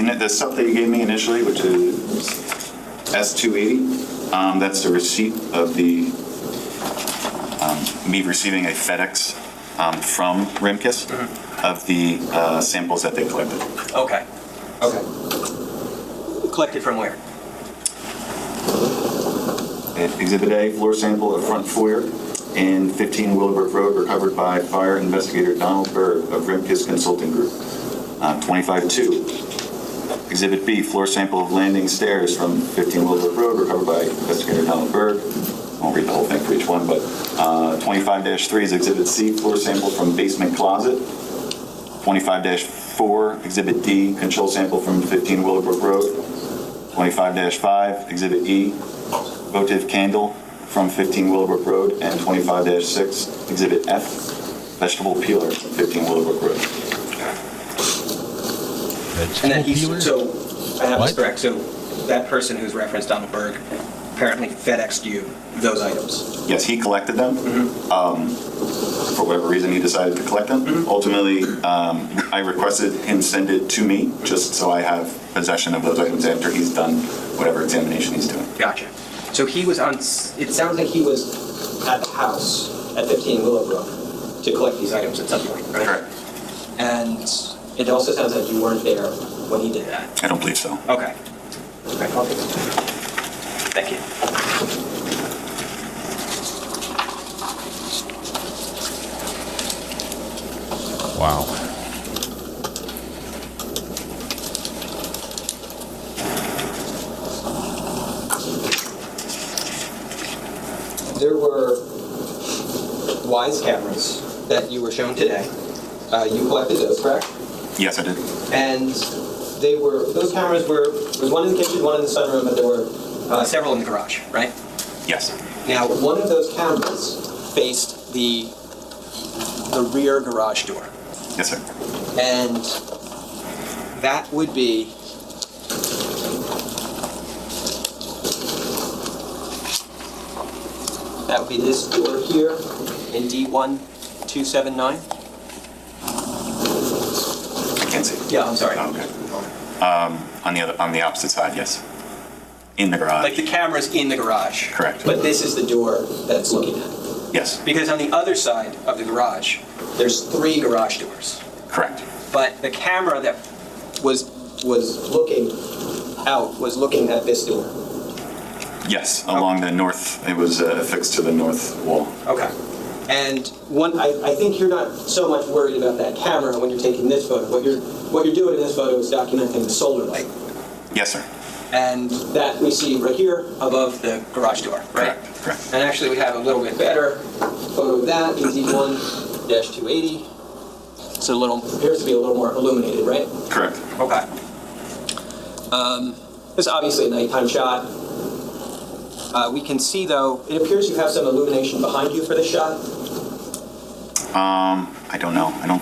the stuff that you gave me initially, which is S280, that's the receipt of the me receiving a FedEx from Rimkus of the samples that they collected. Okay. Okay. Collected from where? Exhibit A, floor sample of front foyer in 15 Willowbrook Road, recovered by fire investigator Donald Berg of Rimkus Consulting Group. 25-2. Exhibit B, floor sample of landing stairs from 15 Willowbrook Road, recovered by investigator Donald Berg. I won't read the whole thing for each one, but 25-3 is Exhibit C, floor sample from basement closet. 25-4, Exhibit D, control sample from 15 Willowbrook Road. 25-5, Exhibit E, votive candle from 15 Willowbrook Road. And 25-6, Exhibit F, vegetable peeler from 15 Willowbrook Road. And then so I have this correct. So that person who's referenced Donald Berg apparently FedExed you those items. Yes, he collected them. For whatever reason, he decided to collect them. Ultimately, I requested him send it to me just so I have possession of those items after he's done whatever examination he's doing. Gotcha. So he was on, it sounds like he was at the house at 15 Willowbrook to collect these items at some point, right? Correct. And it also sounds like you weren't there when he did that. I don't believe so. Okay. Okay. Thank you. Wow. There were Wise cameras that you were shown today. You collected those, correct? Yes, I did. And they were, those cameras were, there was one in the kitchen, one in the sunroom, but there were several in the garage, right? Yes. Now, one of those cameras faced the rear garage door. Yes, sir. And that would be this door here in D1279. I can't see. Yeah, I'm sorry. Oh, okay. On the opposite side, yes. In the garage. Like the camera's in the garage. Correct. But this is the door that it's looking at. Yes. Because on the other side of the garage, there's 3 garage doors. Correct. But the camera that was looking out was looking at this door. Yes, along the north. It was affixed to the north wall. Okay. And I think you're not so much worried about that camera when you're taking this photo. What you're doing in this photo is documenting the solar light. Yes, sir. And that we see right here above the garage door, right? Correct. And actually we have a little bit better photo of that, EZ1-280. It's appears to be a little more illuminated, right? Correct. Okay. This is obviously a nighttime shot. We can see, though, it appears you have some illumination behind you for this shot. I don't know. I don't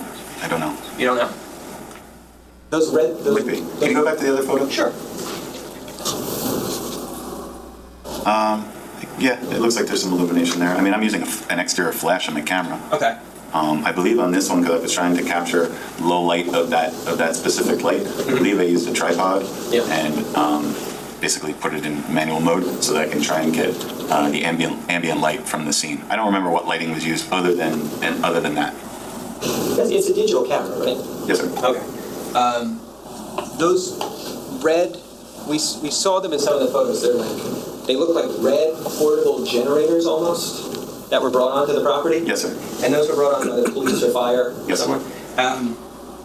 know. You don't know? Those red... Would be. Can you go back to the other photo? Sure. Yeah, it looks like there's some illumination there. I mean, I'm using an exterior flash on my camera. Okay. I believe on this one, because I was trying to capture low light of that specific light, I believe I used a tripod and basically put it in manual mode so that I can try and get the ambient light from the scene. I don't remember what lighting was used other than that. It's a digital camera, right? Yes, sir. Okay. Those red, we saw them in some of the photos. They look like red portable generators almost that were brought onto the property. Yes, sir. And those were brought on by the police or fire. Yes, somewhere. sir.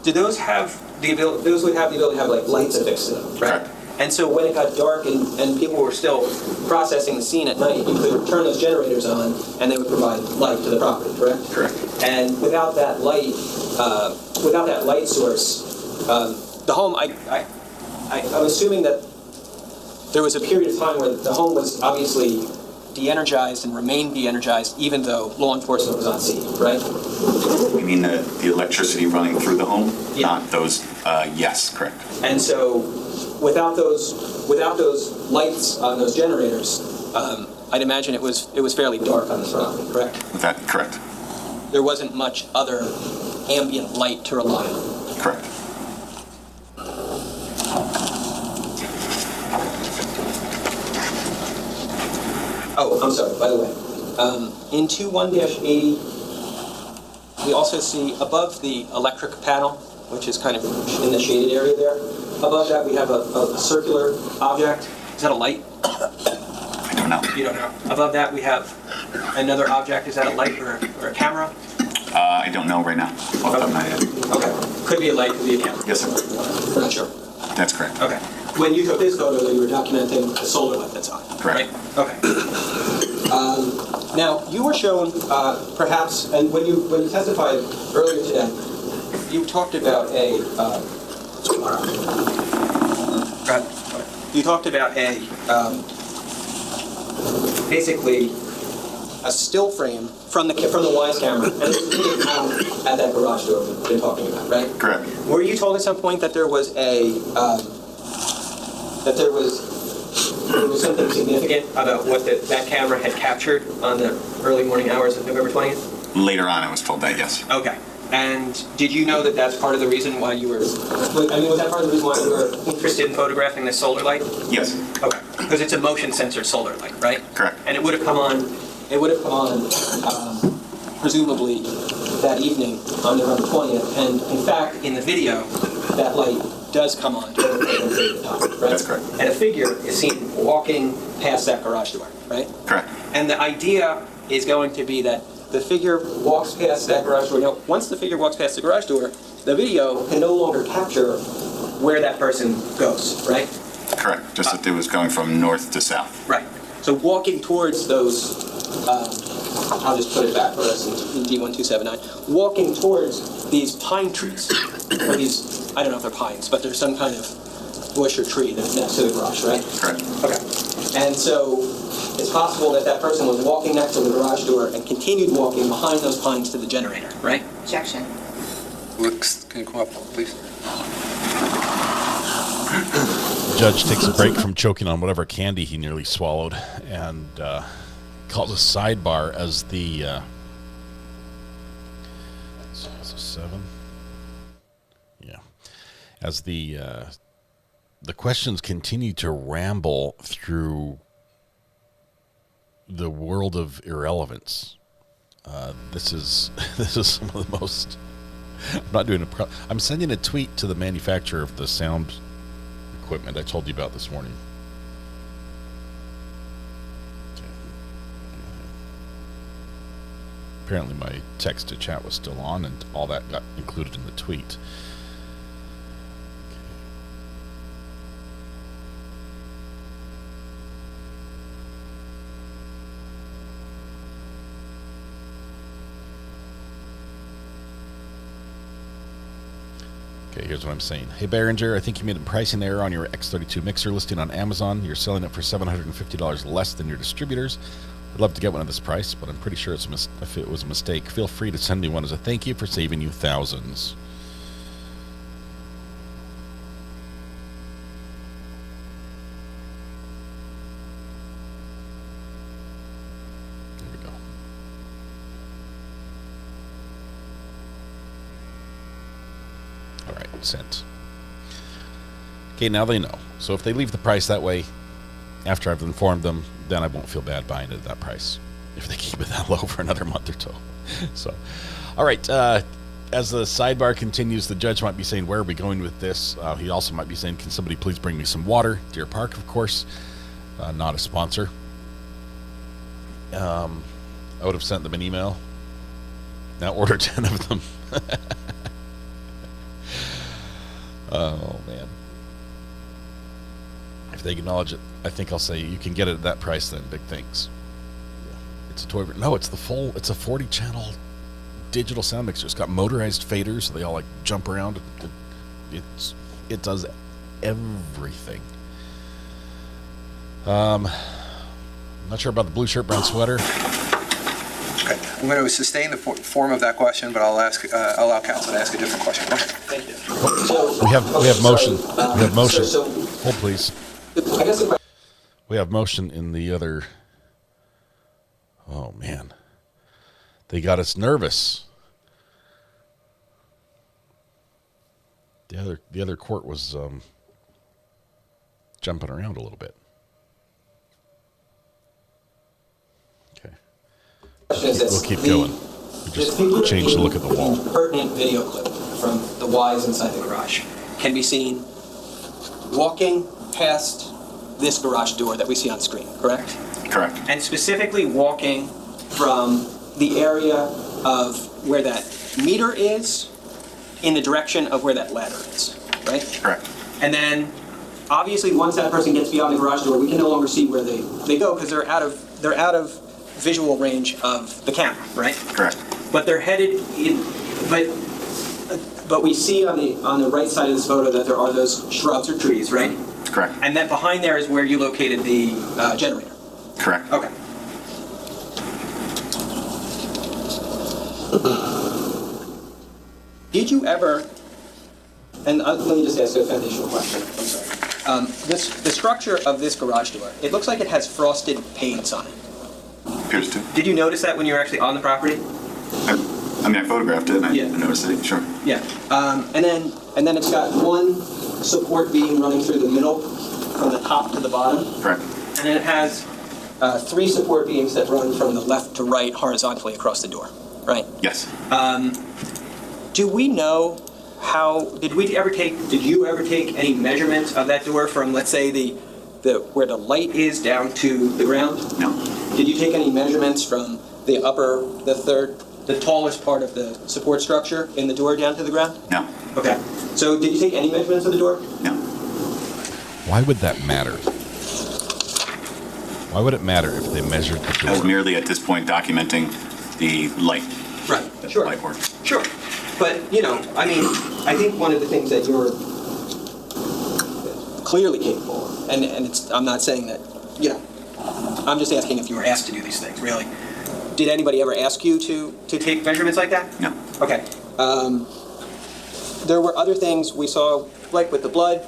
Do those have the ability? Those would have the ability to have like lights affixed to them, right? Correct. And so when it got dark and people were still processing the scene at night, you could turn those generators on and they would provide light to the property, correct? Correct. And without that light source, the home, I'm assuming that there was a period of time where the home was obviously de-energized and remained de-energized even though law enforcement was on scene, right? You mean the electricity running through the home? Yeah. Not those, yes, correct. And so without those lights on those generators, I'd imagine it was fairly dark on this property, correct? Correct. There wasn't much other ambient light to rely on. Correct. Oh, I'm sorry, by the way. In 21-80, we also see above the electric panel, which is kind of in the shaded area there, above that we have a circular object. Is that a light? I don't know. You don't know. Above that we have another object. Is that a light or a camera? I don't know right now. Off the top of my head. Okay. Could be a light, could be a camera. Yes, sir. We're not sure. That's correct. Okay. When you took this photo, you were documenting the solar light that's on. Correct. Right? Okay. Now, you were shown, perhaps, and when you testified earlier today, you talked about basically a still frame from the Wise camera, and it's being found at that garage door we've been talking about, right? Correct. Were you told at some point that there was something significant about what that camera had captured on the early morning hours of November 20th? Later on, I was told that, yes. Okay. And did you know that that's part of the reason why you were, was that part of the reason why you were interested in photographing this solar light? Yes. Okay. Because it's a motion sensor solar light, right? Correct. And it would have come on, presumably that evening on November 20th. And in fact, in the video, that light does come on during the period of time, right? That's correct. And a figure is seen walking past that garage door, right? Correct. And the idea is going to be that the figure walks past that garage door. Now, once the figure walks past the garage door, the video can no longer capture where that person goes, right? Correct. Just that it was going from north to south. Right. So walking towards those, I'll just put it back for us in D1279, walking towards these pine trees, or these, I don't know if they're pines, but there's some kind of bush or tree that's next to the garage, right? Correct. Okay. And so it's possible that that person was walking next to the garage door and continued walking behind those pines to the generator, right? Objection. Looks, can you come up, please? The judge takes a break from choking on whatever candy he nearly swallowed and calls a sidebar as the so it's a 7. Yeah. As the questions continue to ramble through the world of irrelevance. This is some of the most. I'm sending a tweet to the manufacturer of the sound equipment I told you about this morning. Apparently my text to chat was still on and all that got included in the tweet. Okay, here's what I'm saying. Hey, Behringer, I think you made a pricing error on your X32 mixer listing on Amazon. You're selling it for $750 less than your distributors. I'd love to get one at this price, but I'm pretty sure if it was a mistake. Feel free to send me one as a thank you for saving you thousands. There we go. All right, sent. Okay, now they know. So if they leave the price that way, after I've informed them, then I won't feel bad buying it at that price if they keep it that low for another month or two. So, all right. As the sidebar continues, the judge might be saying, where are we going with this? He also might be saying, can somebody please bring me some water? Deer Park, of course, not a sponsor. I would have sent them an email. Now order 10 of them. Oh, man. If they acknowledge it, I think I'll say you can get it at that price then. Big thanks. It's a toy. No, it's a 40-channel digital sound mixer. It's got motorized faders, so they all like jump around. It does everything. Not sure about the blue shirt, brown sweater. Okay. I'm going to sustain the form of that question, but I'll allow counsel to ask a different question. Okay. Thank you. We have motion. We have motion. Hold, please. I guess we have motion in the other. Oh man, they got us nervous. The other court was jumping around a little bit. Question is this. We'll keep going. We just change the look of the wall. Pertinent video clip from the Ys inside the garage can be seen walking past this garage door that we see on screen, correct? Correct. And specifically walking from the area of where that meter is in the direction of where that ladder is, right? Correct. And then, obviously, once that person gets beyond the garage door, we can no longer see where they go because they're out of visual range of the camera, right? Correct. But they're headed in. But we see on the right side of this photo that there are those shrubs or trees, right? Correct. And that behind there is where you located the generator. Correct. Okay. Did you ever? And let me just ask you a foundational question. I'm sorry. The structure of this garage door, it looks like it has frosted panes on it. Appears to. Did you notice that when you were actually on the property? I photographed it and I noticed it, sure. Yeah. And then it's got one support beam running through the middle from the top to the bottom. Correct. And then it has 3 support beams that run from the left to right horizontally across the door, right? Yes. Do we know did you ever take any measurements of that door from, let's say, where the light is down to the ground? No. Did you take any measurements from the tallest part of the support structure in the door down to the ground? No. Okay. So did you take any measurements of the door? No. Why would that matter? Why would it matter if they measured the door? I was merely at this point documenting the light. Right. Sure. Light work. Sure. But, I think one of the things that you're clearly capable of, and I'm not saying that, I'm just asking if you were asked to do these things, really. Did anybody ever ask you to take measurements like that? No. Okay. There were other things we saw, like with the blood,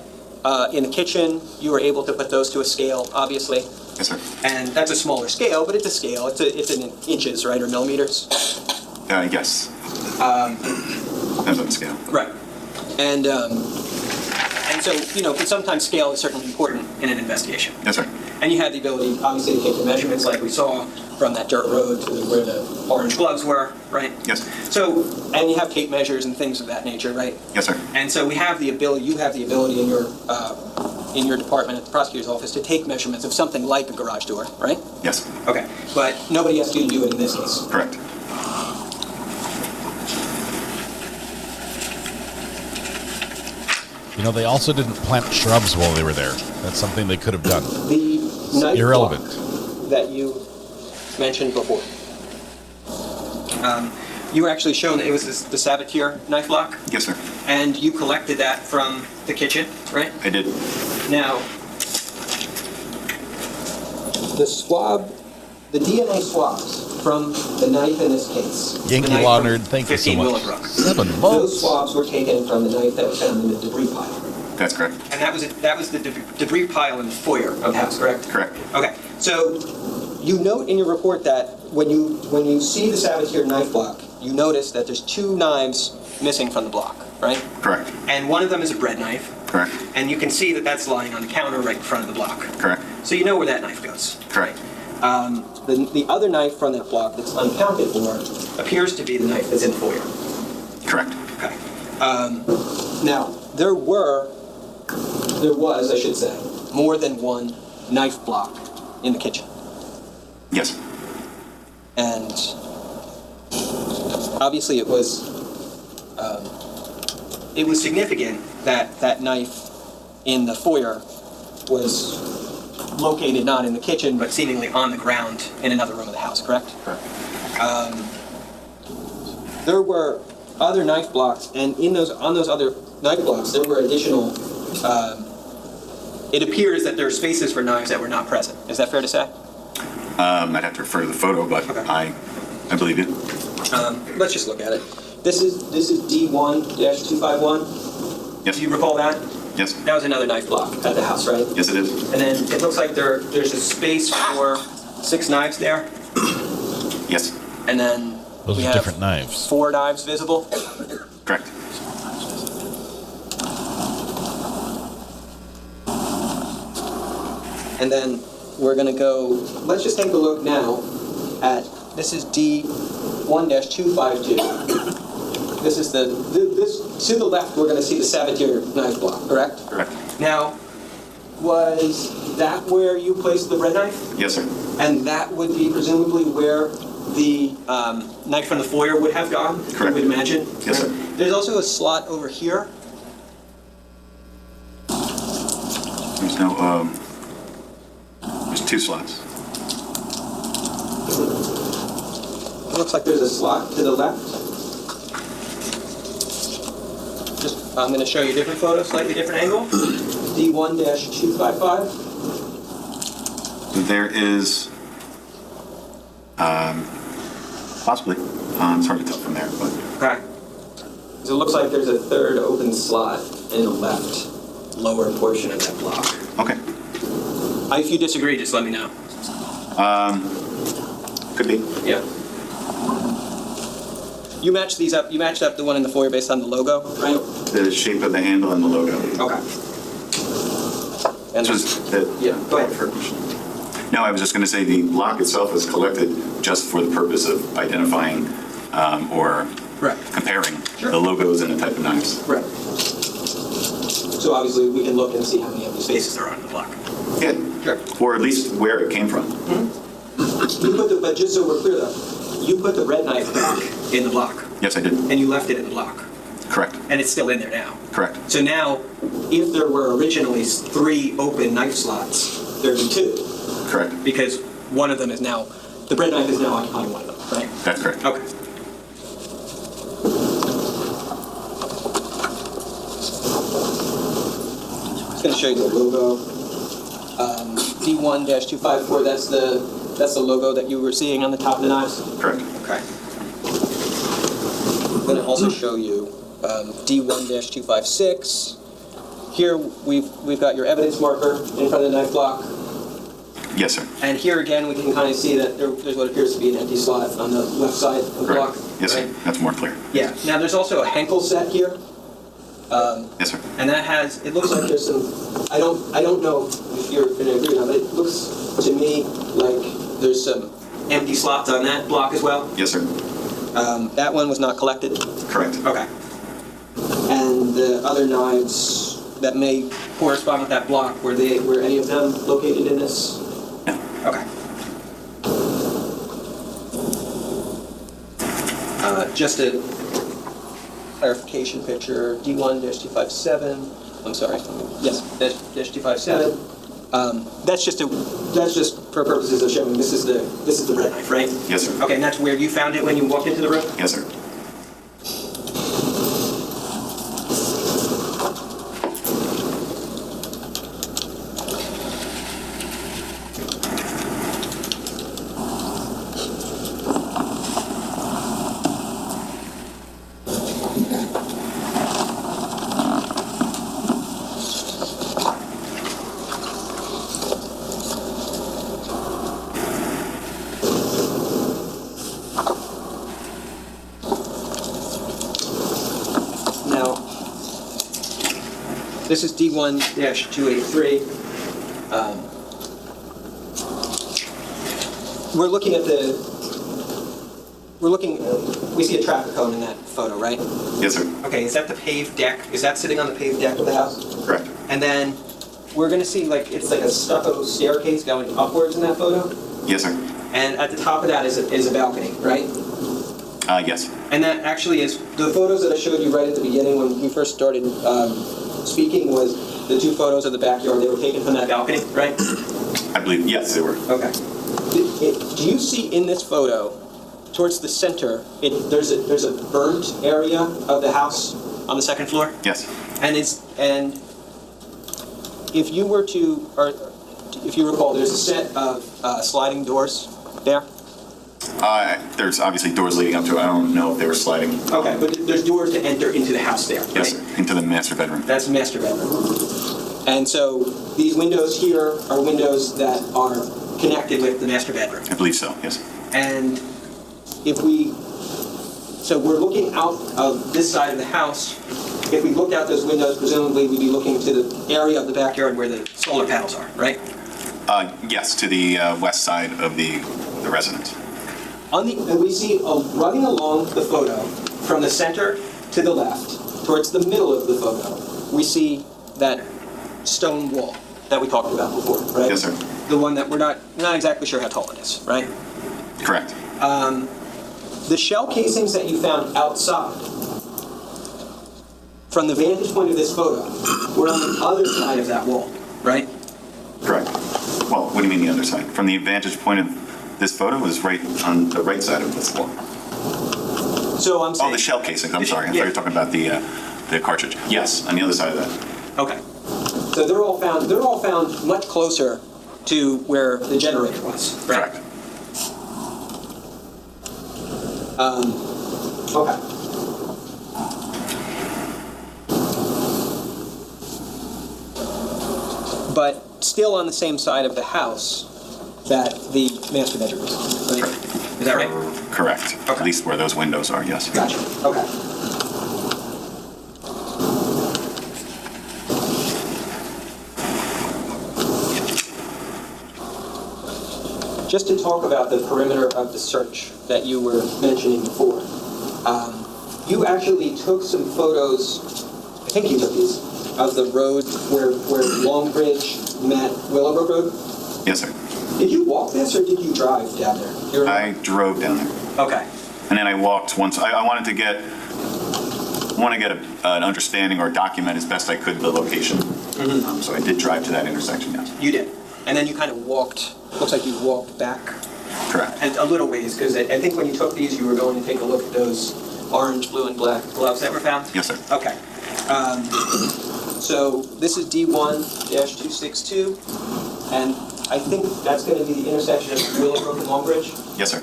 in the kitchen. You were able to put those to a scale, obviously. Yes, sir. And that's a smaller scale, but it's a scale. It's in inches, right, or millimeters? Yes. Depends on the scale. Right. And so, but sometimes scale is certainly important in an investigation. Yes, sir. And you had the ability, obviously, to take the measurements like we saw from that dirt road to where the orange gloves were, right? Yes. So, and you have tape measures and things of that nature, right? Yes, sir. And so you have the ability in your department at the prosecutor's office to take measurements of something like a garage door, right? Yes. Okay. But nobody asked you to do it in this case. Correct. They also didn't plant shrubs while they were there. That's something they could have done. The knife irrelevant block that you mentioned before. You were actually shown that it was the Sabatier knife block? Yes, sir. And you collected that from the kitchen, right? I did. Now, the DNA swabs from the knife in this case. Yankee Law Nerd, thank you so much. $7. Those swabs were taken from the knife that was found in the debris pile. That's correct. And that was the debris pile in the foyer of the house, correct? Correct. Okay. So you note in your report that when you see the Sabatier knife block, you notice that there's 2 knives missing from the block, right? Correct. And one of them is a bread knife. Correct. And you can see that that's lying on the counter right in front of the block. Correct. So you know where that knife goes. Correct. The other knife from that block that's unaccounted for appears to be the knife that's in the foyer. Correct. Okay. Now, there was, I should say, more than one knife block in the kitchen. Yes. And obviously it was significant that that knife in the foyer was located not in the kitchen, but seemingly on the ground in another room of the house, correct? Correct. There were other knife blocks, and on those other knife blocks, there were additional. It appears that there are spaces for knives that were not present. Is that fair to say? I'd have to refer to the photo, but okay. I believe you. Let's just look at it. This is D1-251. Yes. Do you recall that? Yes. That was another knife block at the house, right? Yes, it is. And then it looks like there's a space for 6 knives there. Yes. And then those are different knives. 4 knives visible. Correct. And then we're going to go. Let's just take a look now at This is D1-252. This is this to the left. We're going to see the Sabatier knife block. Correct. Correct. Now, was that where you placed the red knife? Yes, sir. And that would be presumably where the knife from the foyer would have gone? Correct. I would imagine? Yes, sir. There's also a slot over here. There's no, there's 2 slots. It looks like there's a slot to the left. I'm going to show you a different photo, slightly different angle. D1-255. There is, possibly, it's hard to tell from there, but. Okay. So it looks like there's a third open slot in the left lower portion of that block. Okay. If you disagree, just let me know. Could be. Yeah. You matched these up. You matched up the one in the foyer based on the logo, right? The shape of the handle and the logo. Okay. And yeah. Go ahead. No, I was just going to say the block itself was collected just for the purpose of identifying or comparing the logos and the type of knives. Right. So obviously we can look and see how many empty spaces there are on the block. Yeah. Sure. Or at least where it came from. Mm-hmm. But just so we're clear though, you put the red knife back in the block. Yes, I did. And you left it in the block. Correct. And it's still in there now. Correct. So now, if there were originally 3 open knife slots, there'd be 2. Correct. Because one of them is now, the bread knife is now occupying one of them, right? That's correct. Okay. I'm just going to show you the logo. D1-254, that's the logo that you were seeing on the top of the knives? Correct. Okay. I'm going to also show you D1-256. Here we've got your evidence marker in front of the knife block. Yes, sir. And here again, we can kind of see that there's what appears to be an empty slot on the left side of the block. Yes, sir. That's more clear. Yeah. Now there's also a Henkel set here. Yes, sir. And that has, it looks like there's some, I don't know if you're going to agree or not, but it looks to me like there's some empty slots on that block as well. Yes, sir. That one was not collected? Correct. Okay. And the other knives that may correspond with that block, were any of them located in this? No. Okay. Just a clarification picture, D1-257. I'm sorry. Yes, -257. That's just for purposes of showing this is the red knife, right? Yes, sir. Okay, and that's where you found it when you walked into the room? Yes, sir. This is D1-283. We see a traffic cone in that photo, right? Yes, sir. Okay, is that the paved deck? Is that sitting on the paved deck of the house? Correct. And then we're going to see it's like a stucco staircase going upwards in that photo? Yes, sir. And at the top of that is a balcony, right? Yes. And that actually is, the photos that I showed you right at the beginning when we first started speaking was the 2 photos of the backyard. They were taken from that balcony, right? I believe, yes, they were. Okay. Do you see in this photo, towards the center, there's a burnt area of the house on the 2nd floor? Yes. And if you were to, or if you recall, there's a set of sliding doors there? There's obviously doors leading up to it. I don't know if they were sliding. Okay, but there's doors to enter into the house there, right? Yes, sir. Into the master bedroom. That's the master bedroom. And so these windows here are windows that are connected with the master bedroom. I believe so, yes. And so we're looking out of this side of the house. If we looked out those windows, presumably we'd be looking to the area of the backyard where the solar panels are, right? Yes, to the west side of the residence. And we see running along the photo from the center to the left, towards the middle of the photo, we see that stone wall that we talked about before, right? Yes, sir. The one that we're not exactly sure how tall it is, right? Correct. The shell casings that you found outside, from the vantage point of this photo, were on the other side of that wall, right? Correct. Well, what do you mean the other side? From the vantage point of this photo is right on the right side of this wall. So I'm saying... Oh, the shell casings. I'm sorry. I thought you were talking about the cartridge. Yes, on the other side of that. Okay. So they're all found much closer to where the generator was, right? Correct. Okay. But still on the same side of the house that the master bedroom is, right? Is that right? Correct. Okay. At least where those windows are, yes. Gotcha. Okay. Just to talk about the perimeter of the search that you were mentioning before, you actually took some photos, I think you took these, of the road where Longbridge met Willowbrook Road? Yes, sir. Did you walk this or did you drive down there? I drove down there. Okay. And then I walked once. I wanted to get an understanding or document as best I could the location. Mm-hmm. So I did drive to that intersection, yes. You did. And then you kind of walked, looks like you walked back. Correct. And a little ways, because I think when you took these, you were going to take a look at those orange, blue, and black gloves that were found? Yes, sir. Okay. So this is D1-262, and I think that's going to be the intersection of Willowbrook and Longbridge? Yes, sir.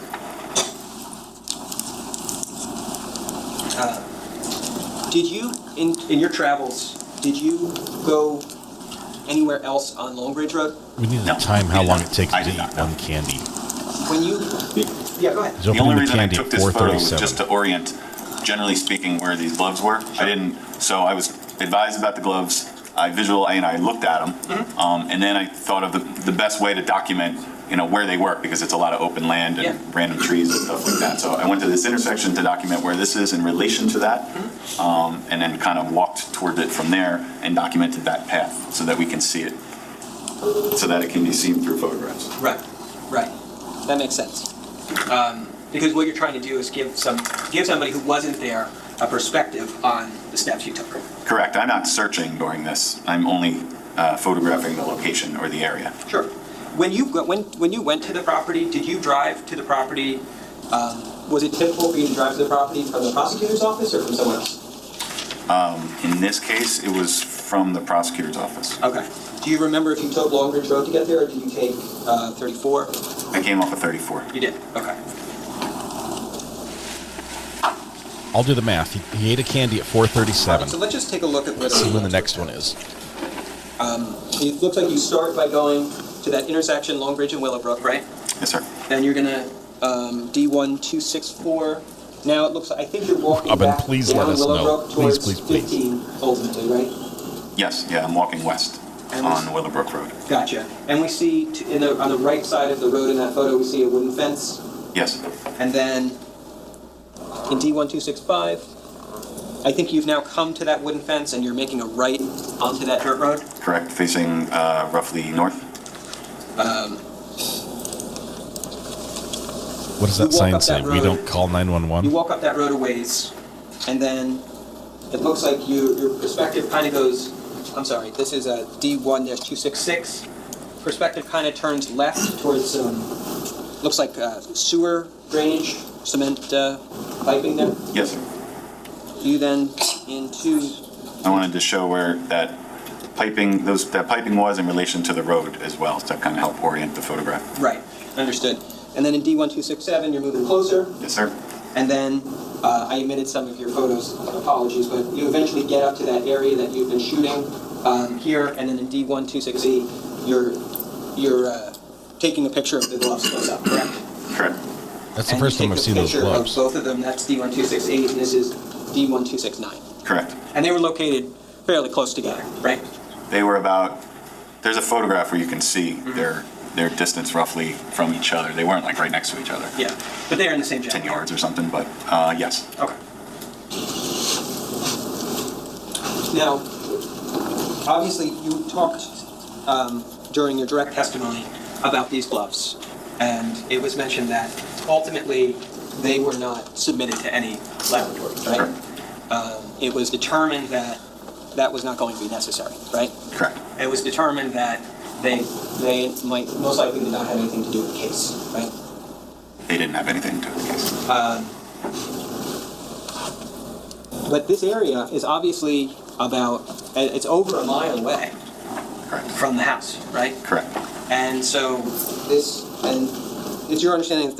Did you, in your travels, did you go anywhere else on Longbridge Road? We need to time how long it takes to eat one candy. When you... Yeah, go ahead. The only reason I took this photo was just to orient, generally speaking, where these gloves were. Sure. So I was advised about the gloves. I looked at them, Mm-hmm. and then I thought of the best way to document, where they were, because it's a lot of open land and random trees and stuff like that. So I went to this intersection to document where this is in relation to that, and then kind of walked toward it from there and documented that path so that we can see it, so that it can be seen through photographs. Right. That makes sense. Because what you're trying to do is give somebody who wasn't there a perspective on the steps you took. Correct. I'm not searching during this. I'm only photographing the location or the area. Sure. When you went to the property, did you drive to the property? Was it typical for you to drive to the property from the prosecutor's office or from someone else? In this case, it was from the prosecutor's office. Okay. Do you remember if you took Longbridge Road to get there, or did you take 34? I came off of 34. You did. Okay. I'll do the math. He ate a candy at 4:37. Right, so let's just take a look at where Let's see when the next one is. It looks like you start by going to that intersection, Longbridge and Willowbrook, right? Yes, sir. Then you're gonna D1-264. Now it looks like I think you're walking back please down let us know. Willowbrook towards Please. 15 ultimately, right? Yes, yeah, I'm walking west on Willowbrook Road. Gotcha. And we see on the right side of the road in that photo, we see a wooden fence. Yes. And then in D1-265, I think you've now come to that wooden fence and you're making a right onto that dirt road. Correct, facing roughly north. What does that sign say? We don't call 911? You walk up that road a ways, and then it looks like your perspective kind of goes, I'm sorry, this is a D1-266. Perspective kind of turns left towards, looks like sewer drainage, cement piping there. Yes, sir. You then into... I wanted to show where that piping was in relation to the road as well, to kind of help orient the photograph. Right, understood. And then in D1-267, you're moving closer. Yes, sir. And then I omitted some of your photos, apologies, but you eventually get up to that area that you've been shooting here, and then in D1-268, you're taking a picture of the gloves close up, correct? Correct. That's the first time I've seen those gloves. Of both of them, that's D1-268, and this is D1-269. Correct. And they were located fairly close together, right? They were there's a photograph where you can see they're their distance roughly from each other. They weren't like right next to each other. Yeah, but they're in the same general 10 yards or something, but yes. Okay. Now, obviously, you talked during your direct testimony about these gloves, and it was mentioned that ultimately they were not submitted to any laboratory, right? Sure. It was determined that that was not going to be necessary, right? Correct. It was determined that they might most likely did not have anything to do with the case, right? They didn't have anything to do with the case. But this area is obviously it's over a mile away from the house, right? Correct. And so it's your understanding that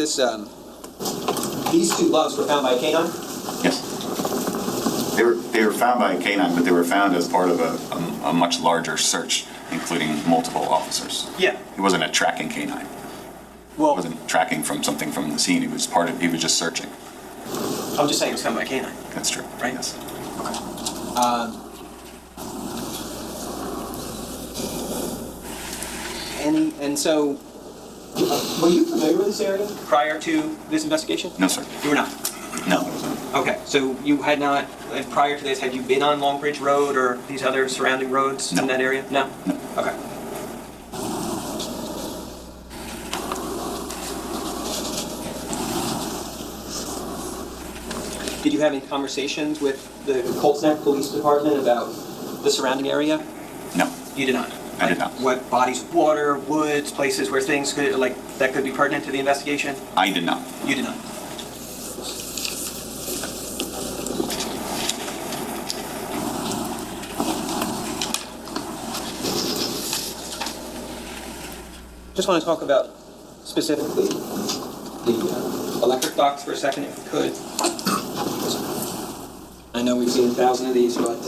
these two gloves were found by a canine? Yes. They were found by a canine, but they were found as part of a much larger search, including multiple officers. Yeah. It wasn't a tracking canine. Well, it wasn't tracking from something from the scene. He was just searching. I'm just saying it was found by a canine. That's true. Right? Yes. Okay. And so, were you familiar with this area prior to this investigation? No, sir. You were not? No. Okay, so you had not, prior to this, had you been on Long Bridge Road or these other surrounding roads in that area? No? No. Okay. Did you have any conversations with the Colts Neck Police Department about the surrounding area? No. You did not? I did not. What bodies of water, woods, places where things could, that could be pertinent to the investigation? I did not. You did not? Just want to talk about specifically the electric docks for a second, if we could. I know we've seen 1,000 of these, but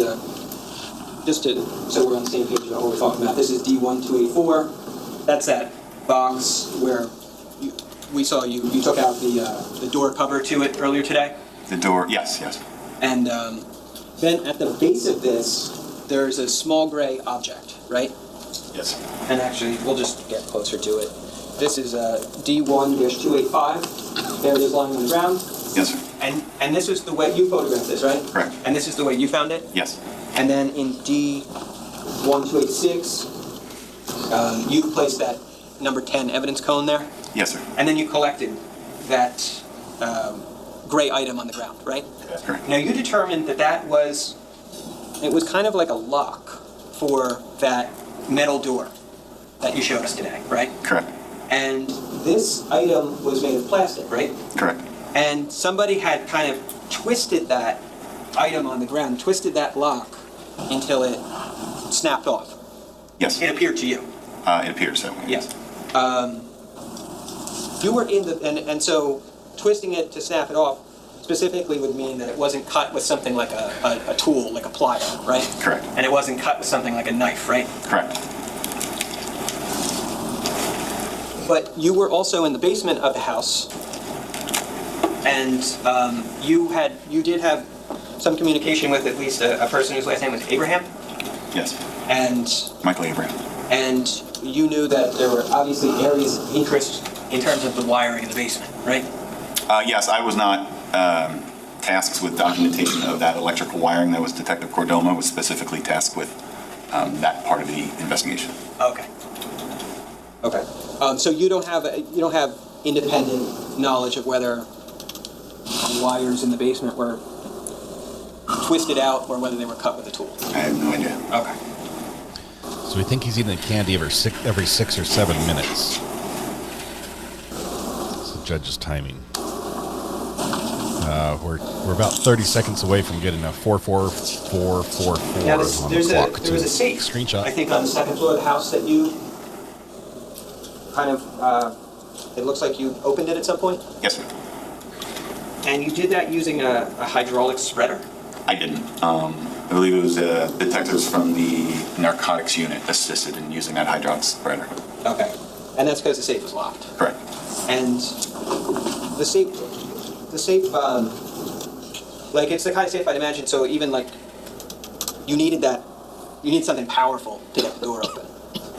just so we're on the same page about what we're talking about, this is D1284. That's that box where we saw you took out the door cover to it earlier today. The door, yes. And then at the base of this, there's a small gray object, right? Yes. And actually, we'll just get closer to it. This is D1-285. There it is lying on the ground. Yes, sir. And this is the way you photographed this, right? Correct. And this is the way you found it? Yes. And then in D1286, you placed that number 10 evidence cone there? Yes, sir. And then you collected that gray item on the ground, right? That's correct. Now you determined that it was kind of like a lock for that metal door that you showed us today, right? Correct. And this item was made of plastic, right? Correct. And somebody had kind of twisted that item on the ground, twisted that lock until it snapped off. Yes. It appeared to you. It appears so. Yes. You were in and so twisting it to snap it off specifically would mean that it wasn't cut with something like a tool, like a plier, right? Correct. And it wasn't cut with something like a knife, right? Correct. But you were also in the basement of the house, and you did have some communication with at least a person whose last name was Abraham? Yes. And Michael Abraham. And you knew that there were obviously areas of interest in terms of the wiring in the basement, right? Yes, I was not tasked with documentation of that electrical wiring. That was Detective Cordoma was specifically tasked with that part of the investigation. Okay. Okay. So you don't have independent knowledge of whether wires in the basement were twisted out or whether they were cut with a tool. I have no idea. Okay. So we think he's eating candy every 6 or 7 minutes. It's the judge's timing. We're about 30 seconds away from getting a 44444 Now on the clock. there was a safe, screenshot. I think, on the second floor of the house that you kind of, it looks like you opened it at some point? Yes, sir. And you did that using a hydraulic spreader? I didn't. I believe it was detectives from the narcotics unit assisted in using that hydraulic spreader. Okay. And that's because the safe was locked? Correct. And the safe, like, it's the kind of safe I'd imagine, so even, like, you need something powerful to get the door open.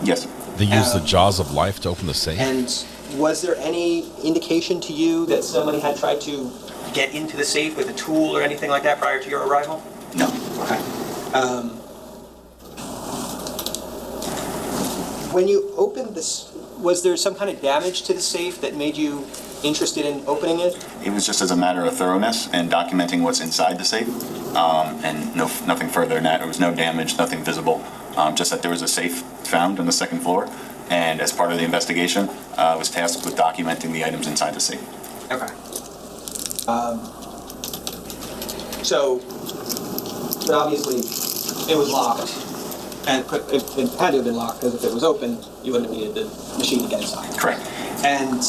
Yes. They use the jaws of life to open the safe? And was there any indication to you that somebody had tried to get into the safe with a tool or anything like that prior to your arrival? No. Okay. When you opened this, was there some kind of damage to the safe that made you interested in opening it? It was just as a matter of thoroughness and documenting what's inside the safe, and nothing further than that. There was no damage, nothing visible, just that there was a safe found on the second floor, and as part of the investigation, I was tasked with documenting the items inside the safe. Okay. But obviously, it was locked, and it had to have been locked, because if it was open, you wouldn't have needed the machine to get inside. Correct. And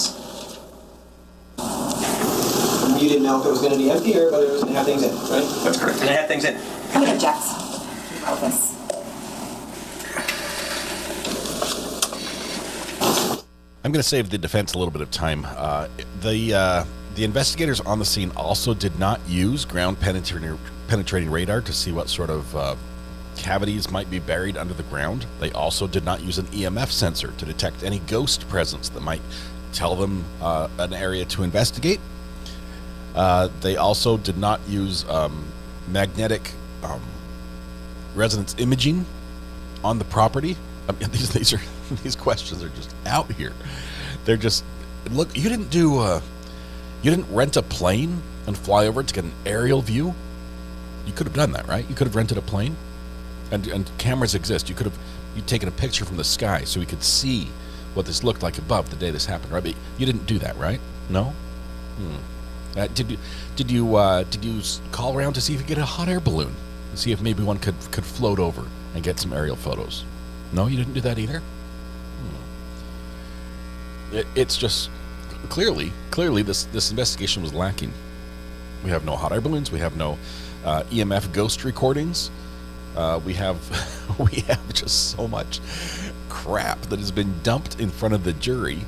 you didn't know if it was going to be empty or whether it was going to have things in it, right? That's correct. And it had things in it. I'm going to object about this. I'm going to save the defense a little bit of time. The investigators on the scene also did not use ground penetrating radar to see what sort of cavities might be buried under the ground. They also did not use an EMF sensor to detect any ghost presence that might tell them an area to investigate. They also did not use magnetic resonance imaging on the property. I mean, these questions are just out here. They're just, look, you didn't rent a plane and fly over to get an aerial view. You could have done that, right? You could have rented a plane, and cameras exist. You'd taken a picture from the sky so we could see what this looked like above the day this happened, right? But you didn't do that, right? No. Did you call around to see if you could get a hot air balloon and see if maybe one could float over and get some aerial photos? No, you didn't do that either. It's just clearly this investigation was lacking. We have no hot air balloons. We have no EMF ghost recordings. We have just so much crap that has been dumped in front of the jury.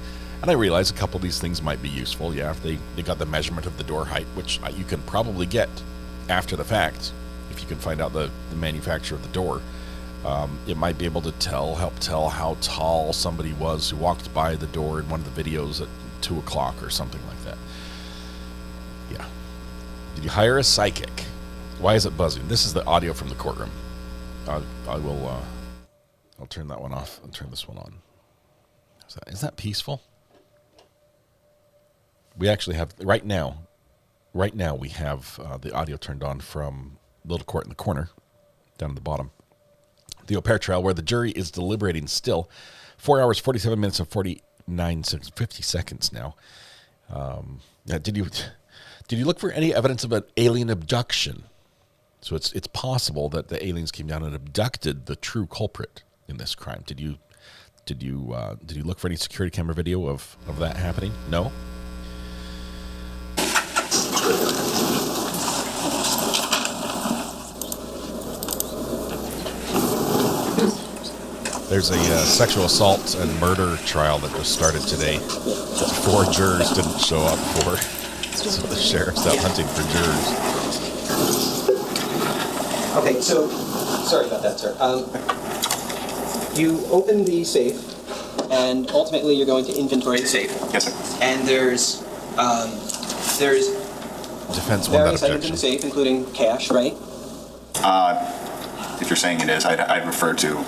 And I realize a couple of these things might be useful. Yeah, if they got the measurement of the door height, which you can probably get after the fact, if you can find out the manufacturer of the door. It might be able to help tell how tall somebody was who walked by the door in one of the videos at 2 o'clock or something like that. Yeah. Did you hire a psychic? Why is it buzzing? This is the audio from the courtroom. I'll turn that one off and turn this one on. Is that peaceful? We actually have, right now we have the audio turned on from Little Court in the corner, down at the bottom. The au pair trial, where the jury is deliberating still. 4 hours, 47 minutes, and 50 seconds now. Did you look for any evidence of an alien abduction? So it's possible that the aliens came down and abducted the true culprit in this crime. Did you look for any security camera video of that happening? No? There's a sexual assault and murder trial that just started today that 4 jurors didn't show up for. So the sheriff's out hunting for jurors. Okay, so, sorry about that, sir. You open the safe, and ultimately you're going to inventory the safe. Yes, sir. And there's defense won that various items in the safe, including cash, right? If you're saying it is, I'd refer to.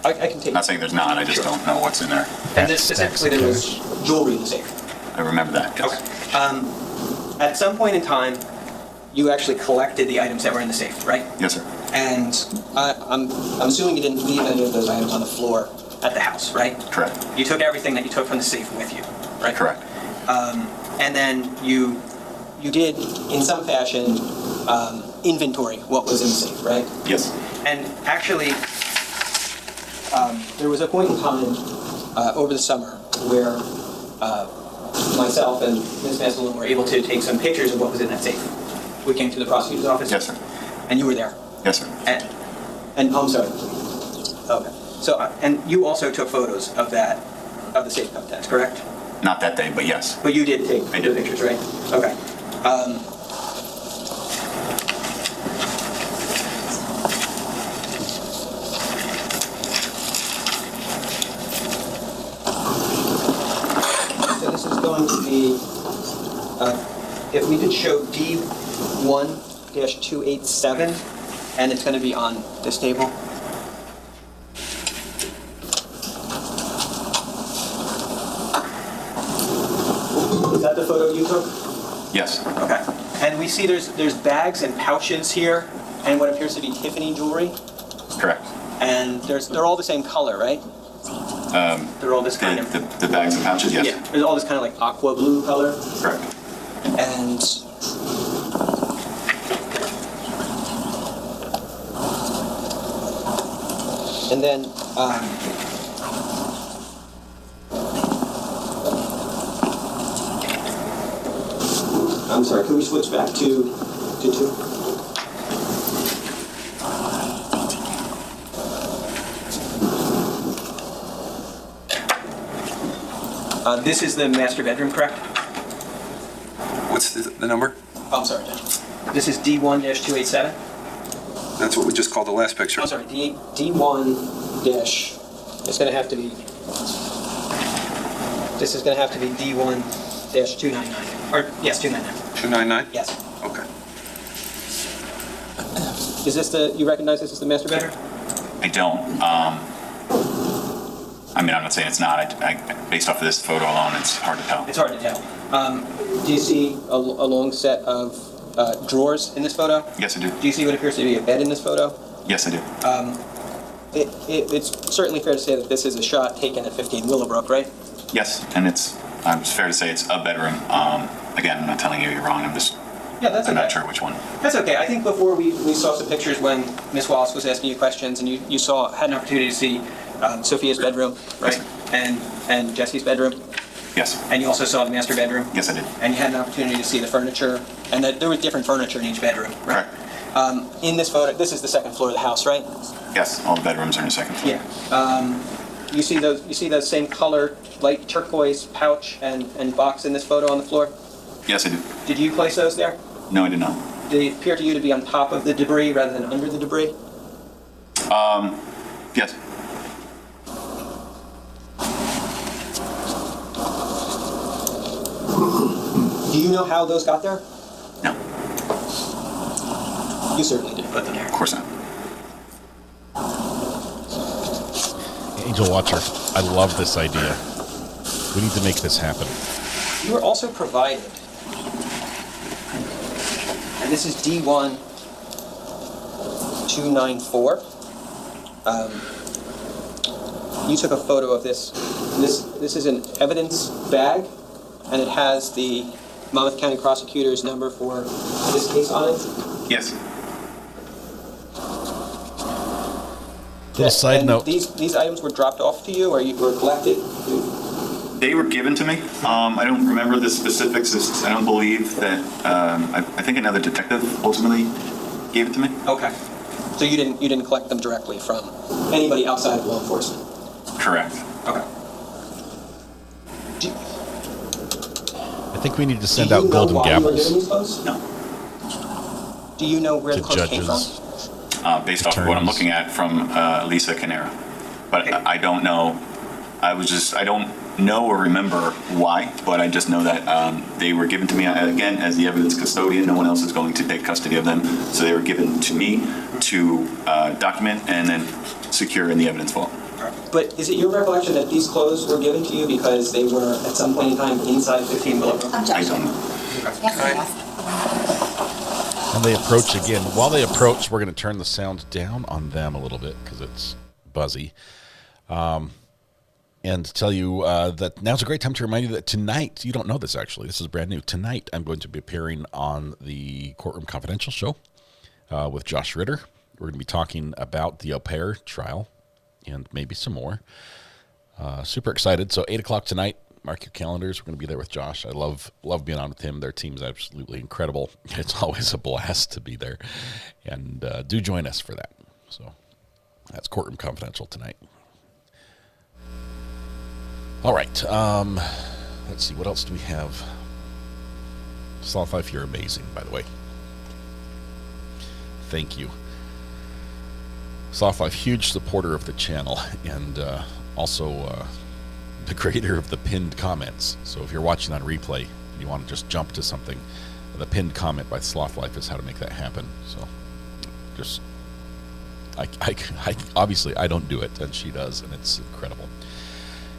I can take. I'm not saying there's not. I just don't know what's in there. And this specifically, there was jewelry in the safe. I remember that. Yes. Okay. At some point in time, you actually collected the items that were in the safe, right? Yes, sir. And I'm assuming you didn't leave any of those items on the floor at the house, right? Correct. You took everything that you took from the safe with you, right? Correct. And then you did, in some fashion, inventory what was in the safe, right? Yes. And actually, there was a point in time over the summer where myself and Ms. Maslin were able to take some pictures of what was in that safe. We came to the prosecutor's office. Yes, sir. And you were there. Yes, sir. And I'm sorry. Okay. So, and you also took photos of the safe contents, correct? Not that day, but yes. But you did take the pictures, right? Okay. going to be, if we could show D1-287, and it's going to be on this table. Is that the photo you took? Yes. Okay. And we see there's bags and pouches here, and what appears to be Tiffany jewelry. Correct. And they're all the same color, right? They're all this kind of... The bags and pouches, yes. Yeah, there's all this kind of like aqua blue color. Correct. And... And then... I'm sorry, can we switch back to 2? This is the master bedroom, correct? What's the number? Oh, I'm sorry, this is D1-287? That's what we just called the last picture. I'm sorry, D1 dash, it's going to have to be, this is going to have to be D1-299, or yes, 299. 299? Yes. Okay. Is this you recognize this as the master bedroom? I don't. I mean, I'm not saying it's not. Based off of this photo alone, it's hard to tell. It's hard to tell. Do you see a long set of drawers in this photo? Yes, I do. Do you see what appears to be a bed in this photo? Yes, I do. It's certainly fair to say that this is a shot taken at 15 Willowbrook, right? Yes, and it's fair to say it's a bedroom. Again, I'm not telling you you're wrong. I'm not sure which one. That's okay. I think before we saw some pictures when Miss Wallace was asking you questions, and you had an opportunity to see Sophia's bedroom, right? Yes. And Jesse's bedroom. Yes. And you also saw the master bedroom. Yes, I did. And you had an opportunity to see the furniture, and that there was different furniture in each bedroom, right? Correct. In this photo, this is the second floor of the house, right? Yes, all the bedrooms are in the second floor. Yeah. You see those same color, light turquoise pouch and box in this photo on the floor? Yes, I do. Did you place those there? No, I did not. Did it appear to you to be on top of the debris rather than under the debris? Yes. Do you know how those got there? No. You certainly didn't put them there. Of course not. Angel Watcher, I love this idea. We need to make this happen. You were also provided, and this is D1-294. You took a photo of this. This is an evidence bag, and it has the Monmouth County Prosecutor's number for this case on it. Yes. Little side note. These items were dropped off to you, or you were collected? They were given to me. I don't remember the specifics. I don't believe that. I think another detective ultimately gave it to me. Okay. So you didn't collect them directly from anybody outside of law enforcement? Correct. Okay. I think we need to send out golden gapples. No. Do you know where the clothes came from? Based off of what I'm looking at from Lisa Caneiro. But I don't know. I don't know or remember why, but I just know that they were given to me, again, as the evidence custodian. No one else is going to take custody of them. So they were given to me to document and then secure in the evidence vault. But is it your recollection that these clothes were given to you because they were at some point in time inside 15 Willowbrook? I don't know. And they approach again. While they approach, we're going to turn the sound down on them a little bit because it's buzzy. And tell you that now's a great time to remind you that tonight, you don't know this actually, this is brand new. Tonight, I'm going to be appearing on the Courtroom Confidential show with Josh Ritter. We're going to be talking about the au pair trial and maybe some more. Super excited. So 8 o'clock tonight, mark your calendars. We're going to be there with Josh. I love being on with him. Their team's absolutely incredible. It's always a blast to be there. And do join us for that. So that's Courtroom Confidential tonight. All right. Let's see. What else do we have? Sloth Life, you're amazing, by the way. Thank you. Sloth Life, huge supporter of the channel, and also the creator of the pinned comments. So if you're watching on replay and you want to just jump to something, the pinned comment by Sloth Life is how to make that happen. So just, I obviously I don't do it, and she does, and it's incredible.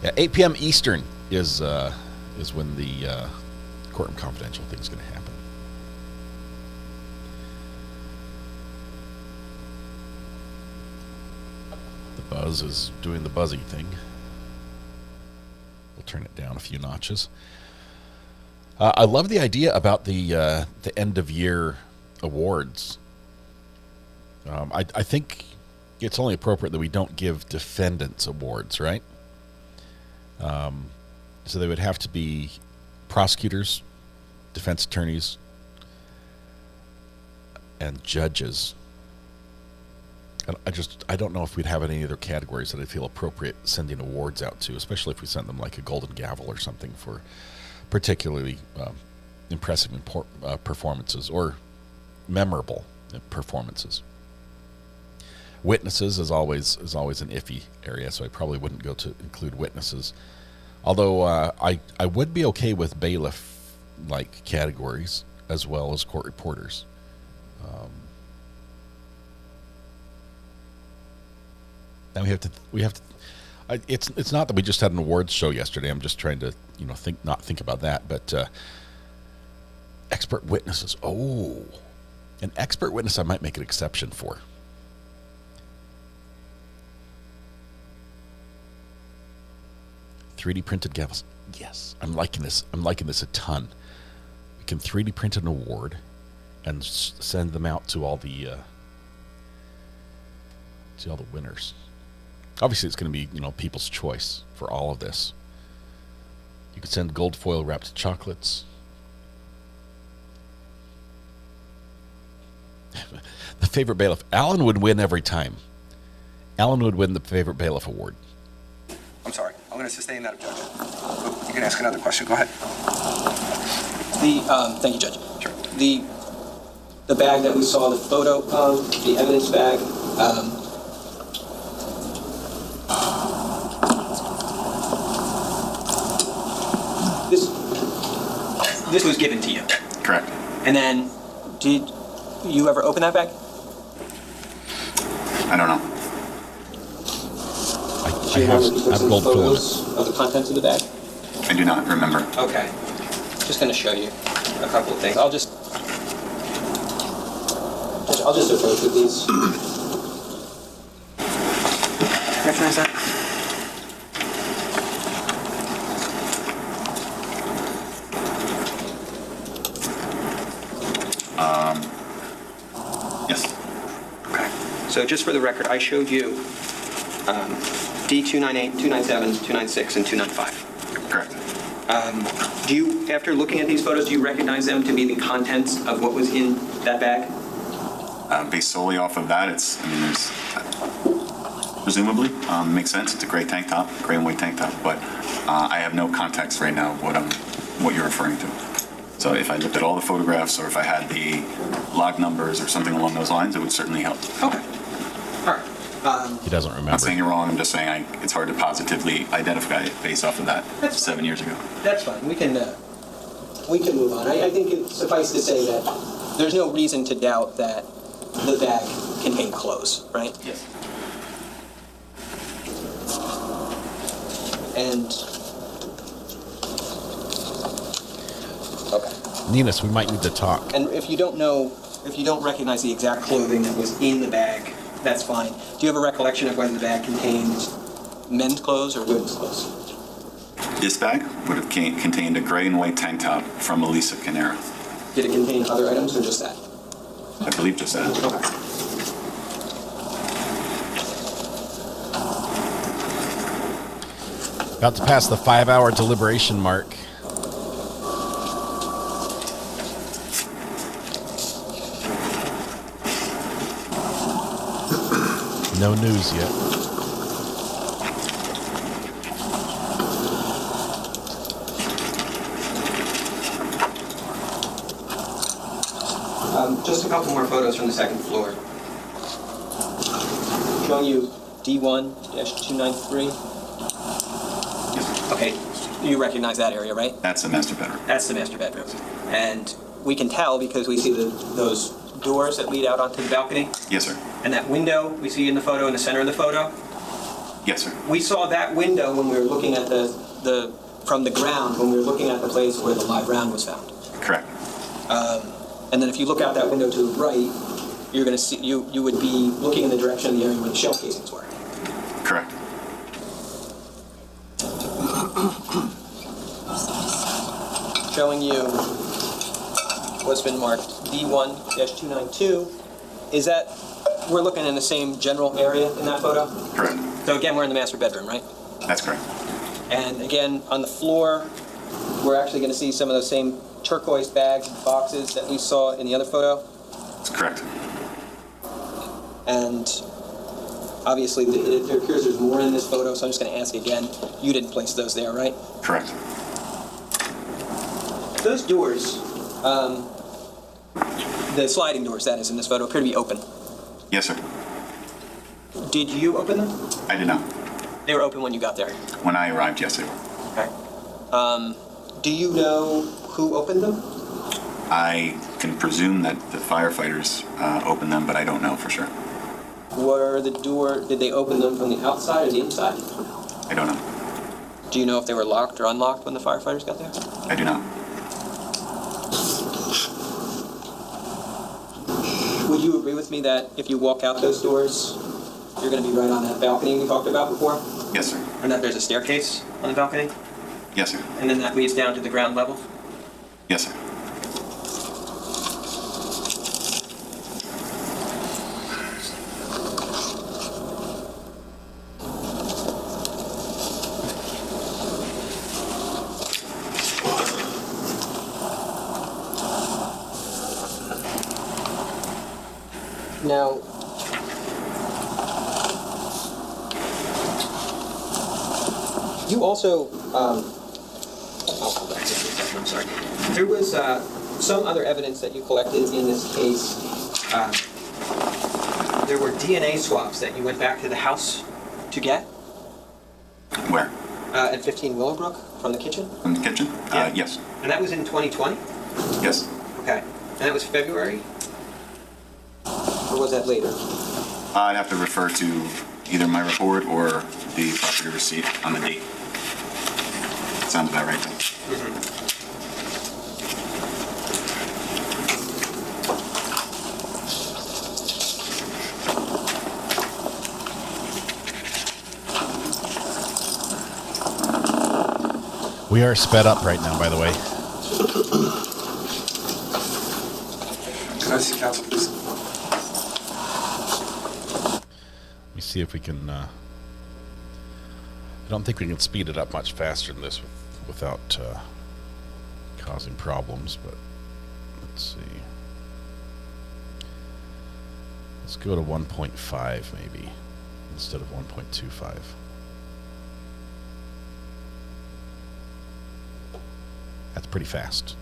Yeah, 8 p.m. Eastern is when the Courtroom Confidential thing's going to happen. The buzz is doing the buzzy thing. We'll turn it down a few notches. I love the idea about the end of year awards. I think it's only appropriate that we don't give defendants awards, right? So they would have to be prosecutors, defense attorneys, and judges. And I don't know if we'd have any other categories that I feel appropriate sending awards out to, especially if we sent them like a Golden Gavel or something for particularly impressive performances or memorable performances. Witnesses is always an iffy area, so I probably wouldn't go to include witnesses. Although I would be okay with bailiff-like categories as well as court reporters. Now we have to. It's not that we just had an awards show yesterday. I'm just trying to not think about that. But expert witnesses. Oh, an expert witness I might make an exception for. 3D printed gavels. Yes, I'm liking this. I'm liking this a ton. We can 3D print an award and send them out to all the winners. Obviously, it's going to be people's choice for all of this. You could send gold foil wrapped chocolates. The favorite bailiff. Alan would win every time. Alan would win the favorite bailiff award. I'm sorry. I'm going to sustain that objection. You can ask another question. Go ahead. Thank you, Judge. Sure. The bag that we saw, the photo of, the evidence bag, this was given to you. Correct. And then, did you ever open that bag? I don't know. I have gold photos of the contents of the bag. I do not remember. Okay. Just going to show you a couple of things. I'll just approach with these. Recognize that? Yes. Okay. So just for the record, I showed you D298, 297, 296, and 295. Correct. Do you, after looking at these photos, do you recognize them to be the contents of what was in that bag? Based solely off of that, there's presumably makes sense. It's a gray tank top, gray and white tank top, but I have no context right now of what you're referring to. So if I looked at all the photographs, or if I had the log numbers or something along those lines, it would certainly help. Okay. All right. He doesn't remember. I'm not saying you're wrong. I'm just saying it's hard to positively identify it based off of that. That's 7 years ago. That's fine. We can move on. I think it's suffice to say that there's no reason to doubt that the bag contained clothes, right? Yes. And okay. Ninas, we might need to talk. And if you don't recognize the exact clothing that was in the bag, that's fine. Do you have a recollection of whether the bag contained men's clothes or women's clothes? This bag would have contained a gray and white tank top from Elisa Caneiro. Did it contain other items or just that? I believe just that. Okay. About to pass the 5-hour deliberation mark. No news yet. Just a couple more photos from the second floor. Showing you D1-293. Okay, you recognize that area, right? That's the master bedroom. That's the master bedroom. And we can tell because we see those doors that lead out onto the balcony. Yes, sir. And that window we see in the photo, in the center of the photo. Yes, sir. We saw that window when we were looking at from the ground, when we were looking at the place where the live round was found. Correct. And then if you look out that window to the right, you're going to see, you would be looking in the direction of the area where the shell casings were. Correct. Showing you what's been marked D1-292. Is that, we're looking in the same general area in that photo? Correct. So again, we're in the master bedroom, right? That's correct. And again, on the floor, we're actually going to see some of those same turquoise bags and boxes that we saw in the other photo. That's correct. And obviously, it appears there's more in this photo, so I'm just going to ask again. You didn't place those there, right? Correct. Those doors, the sliding doors, that is, in this photo, appear to be open. Yes, sir. Did you open them? I did not. They were open when you got there? When I arrived, yes, they were. Okay. Do you know who opened them? I can presume that the firefighters opened them, but I don't know for sure. Did they open them from the outside or the inside? I don't know. Do you know if they were locked or unlocked when the firefighters got there? I do not. Would you agree with me that if you walk out those doors, you're going to be right on that balcony we talked about before? Yes, sir. And that there's a staircase on the balcony? Yes, sir. And then that leads down to the ground level? Yes, sir. Now, you also, I'll come back to this, I'm sorry. There was some other evidence that you collected in this case. There were DNA swabs that you went back to the house to get. Where? At 15 Willowbrook, from the kitchen? From the kitchen? Yeah. Yes. And that was in 2020? Yes. Okay. And that was February? Or was that later? I'd have to refer to either my report or the property receipt on the date. Sounds about right. We are sped up right now, by the way. Can I see counsel, please? Let me see if we can. I don't think we can speed it up much faster than this without causing problems, but let's see. Let's go to 1.5 maybe instead of 1.25. That's pretty fast.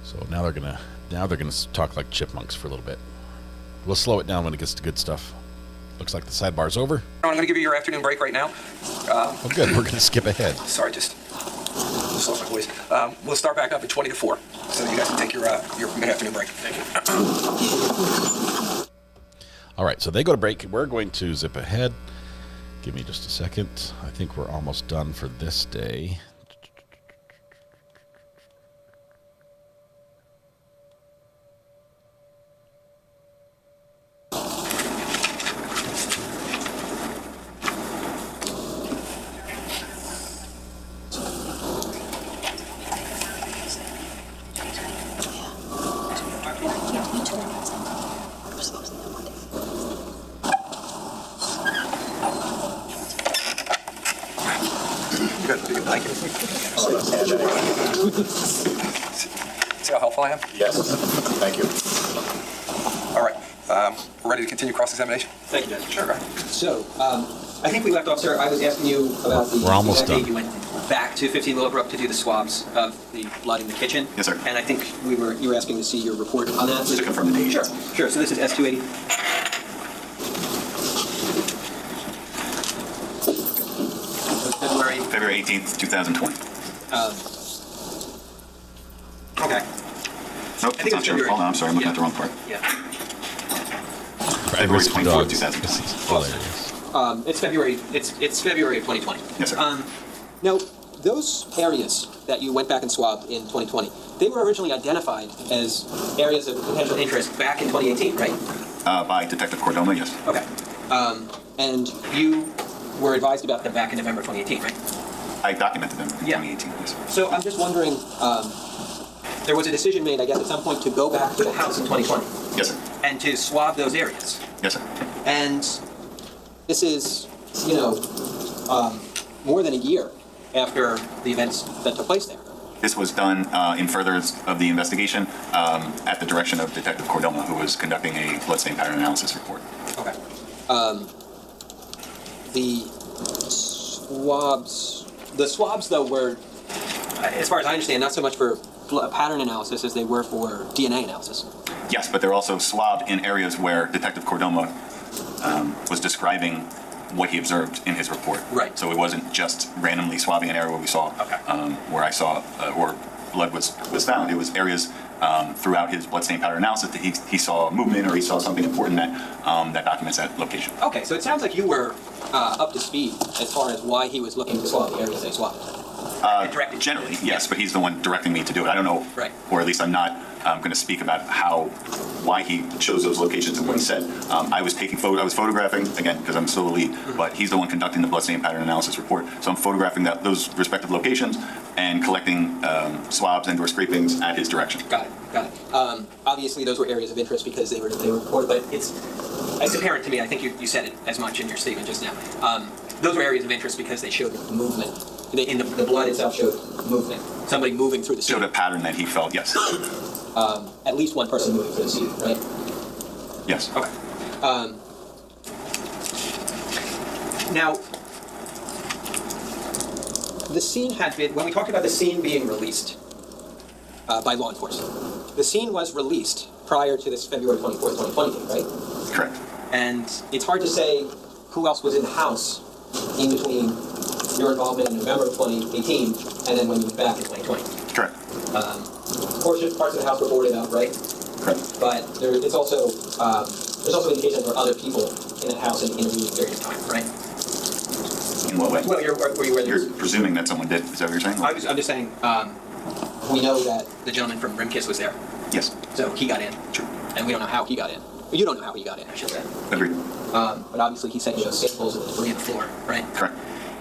So now they're gonna talk like chipmunks for a little bit. We'll slow it down when it gets to good stuff. Looks like the sidebar's over. I'm going to give you your afternoon break right now. Oh, good. We're gonna skip ahead. Sorry, just lost my voice. We'll start back up at 20 to 4, so you guys can take your mid-afternoon break. Thank you. All right, so they go to break. We're going to zip ahead. Give me just a second. I think we're almost done for this day. See how helpful I am? Yes. Thank you. All right. We're ready ready to continue cross-examination? Thank you, Judge. Sure. So, I think we left off, sir. I was asking you about the... We're almost done. You went back to 15 Willowbrook to do the swabs of the blood in the kitchen. Yes, sir. And I think you were asking to see your report on that. Just to confirm the date. Sure. Sure. So this is S280. February 18th, 2020. Okay. Nope, that's not your fault. No, I'm sorry. I'm looking at the wrong part. Yeah. February 24th, 2020. It's February. It's February of 2020. Yes, sir. Now, those areas that you went back and swabbed in 2020, they were originally identified as areas of potential interest back in 2018, right? By Detective Cordoma, yes. Okay. And you were advised about them back in November 2018, right? I documented them in 2018, yes. So I'm just wondering, there was a decision made, I guess, at some point to go back to the house in 2020. Yes, sir. And to swab those areas. Yes, sir. And this is, more than a year after the events that took place there. This was done in furtherance of the investigation at the direction of Detective Cordoma, who was conducting a bloodstain pattern analysis report. Okay. The swabs, though, were, as far as I understand, not so much for pattern analysis as they were for DNA analysis. Yes, but they're also swabbed in areas where Detective Cordoma was describing what he observed in his report. Right. So it wasn't just randomly swabbing an area where we saw, where I saw, where blood was found. It was areas throughout his bloodstain pattern analysis that he saw movement or he saw something important that documents that location. Okay, so it sounds like you were up to speed as far as why he was looking to swab the areas they swabbed. Generally, yes, but he's the one directing me to do it. I don't know, right. Or at least I'm not going to speak about why he chose those locations and what he said. I was photographing, again, because I'm still the lead, but he's the one conducting the bloodstain pattern analysis report. So I'm photographing those respective locations and collecting swabs and or scrapings at his direction. Got it. Obviously, those were areas of interest because they were reported, but it's apparent to me, I think you said it as much in your statement just now. Those were areas of interest because they showed movement. The blood itself showed movement. Somebody moving through the scene. Showed a pattern that he felt, yes. At least one person moving through the scene, right? Yes. Okay. Now, the scene had been, when we talked about the scene being released by law enforcement, the scene was released prior to this February 24th, 2020 date, right? Correct. And it's hard to say who else was in the house in between your involvement in November of 2018 and then when you went back in 2020. Correct. Parts of the house were boarded up, right? Correct. But there's also indications there were other people in the house in the intervening period of time, right? In what way? Well, you're presuming that someone did. Is that what you're saying? I'm just saying, we know that the gentleman from Rimkiss was there. Yes. So he got in. True. And we don't know how he got in. You don't know how he got in, I should say. Agreed. But obviously he said he showed samples of the debris on the floor, right? Correct.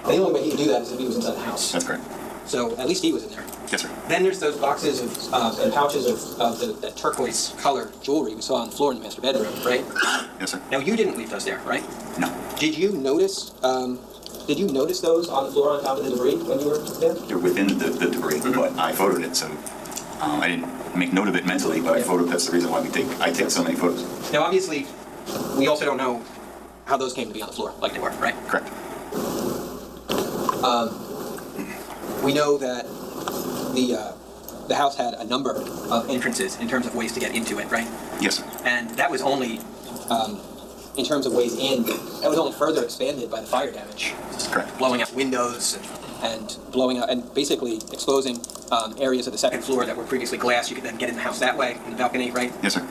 The only way he could do that is if he was inside the house. That's correct. So at least he was in there. Yes, sir. Then there's those boxes and pouches of that turquoise color jewelry we saw on the floor in the master bedroom, right? Yes, sir. Now you didn't leave those there, right? No. Did you notice those on the floor on top of the debris when you were there? They're within the debris, but I photoed it, so I didn't make note of it mentally, but I photoed. That's the reason why I take so many photos. Now, obviously, we also don't know how those came to be on the floor, like they were, right? Correct. We know that the house had a number of entrances in terms of ways to get into it, right? Yes, sir. And that was only, in terms of ways in, that was only further expanded by the fire damage. Correct. Blowing out windows and blowing out and basically exposing areas of the second floor that were previously glass. You could then get in the house that way, in the balcony, right? Yes, sir.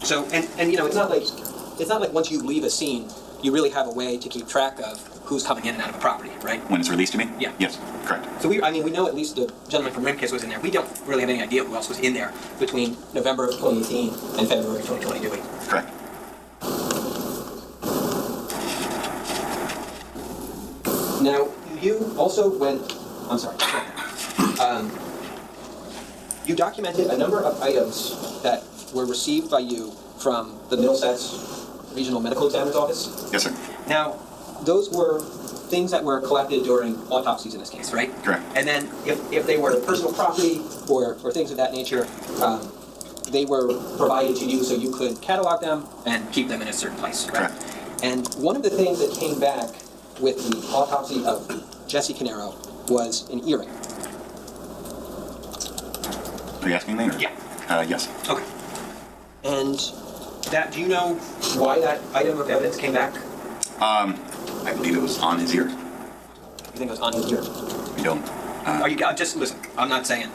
So, and it's not like once you leave a scene, you really have a way to keep track of who's coming in and out of a property, right? When it's released, you mean? Yeah. Yes, correct. So we know at least the gentleman from Rimkiss was in there. We don't really have any idea who else was in there between November of 2018 and February 2020, do we? Correct. Now, you also went, I'm sorry, you documented a number of items that were received by you from the Middlesex Regional Medical Examiner's Office. Yes, sir. Now, those were things that were collected during autopsies in this case, right? Correct. And then if they were personal property or things of that nature, they were provided to you so you could catalog them and keep them in a certain place, right? And one of the things that came back with the autopsy of Jesse Caneiro was an earring. Are you asking me? Or? Yeah. Yes. Okay. And that, do you know why that item of evidence came back? I believe it was on his ear. You think it was on his ear? I don't. Are you, just listen, I'm not saying.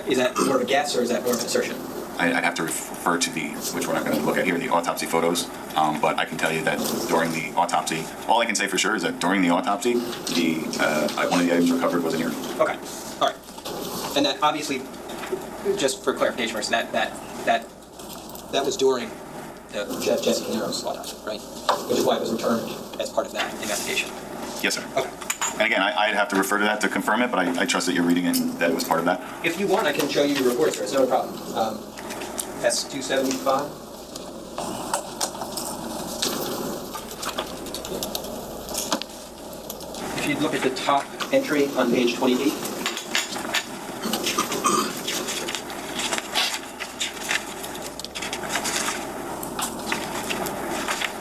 Is that more of a guess or is that more of an assertion? I'd have to refer to which we're not going to look at here, the autopsy photos. But I can tell you that during the autopsy, all I can say for sure is that during the autopsy, one of the items recovered was an ear. Okay. All right. And that obviously, just for clarification, that was during Jesse Caneiro's autopsy, right? Which is why it was returned as part of that investigation. Yes, sir. Okay. And again, I'd have to refer to that to confirm it, but I trust that you're reading in that it was part of that. If you want, I can show you the reports, sir. It's no problem. S275. If you look at the top entry on page 28.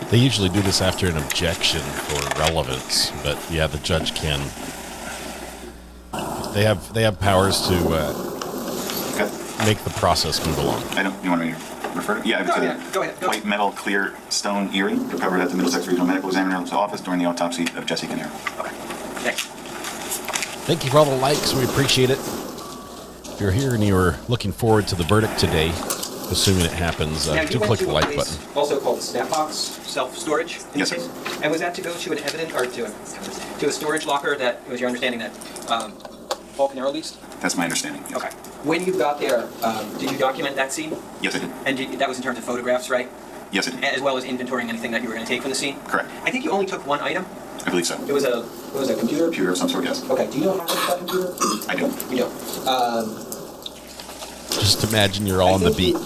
They usually do this after an objection for relevance, but yeah, the judge can. They have powers to make the process move along. You want me to refer to? Yeah, Go ahead. White metal clear stone earring recovered at the Middlesex Regional Medical Examiner's office during the autopsy of Jesse Caneiro. Okay. Thanks. Thank you for all the likes. We appreciate it. If you're here and you're looking forward to the verdict today, assuming it happens, do click the like button. Also called Snapbox self-storage. Yes, sir. And was that to go to an evidence or to a storage locker that it was your understanding that Paul Caneiro leased? That's my understanding. Yes. Okay. When you got there, did you document that scene? Yes, I did. And that was in terms of photographs, right? Yes, I did. As well as inventorying anything that you were going to take from the scene? Correct. I think you only took one item. I believe so. It was a computer? Computer of some sort, yes. Okay. Do you know how to use that computer? I don't. You don't. Just imagine you're all on the beach.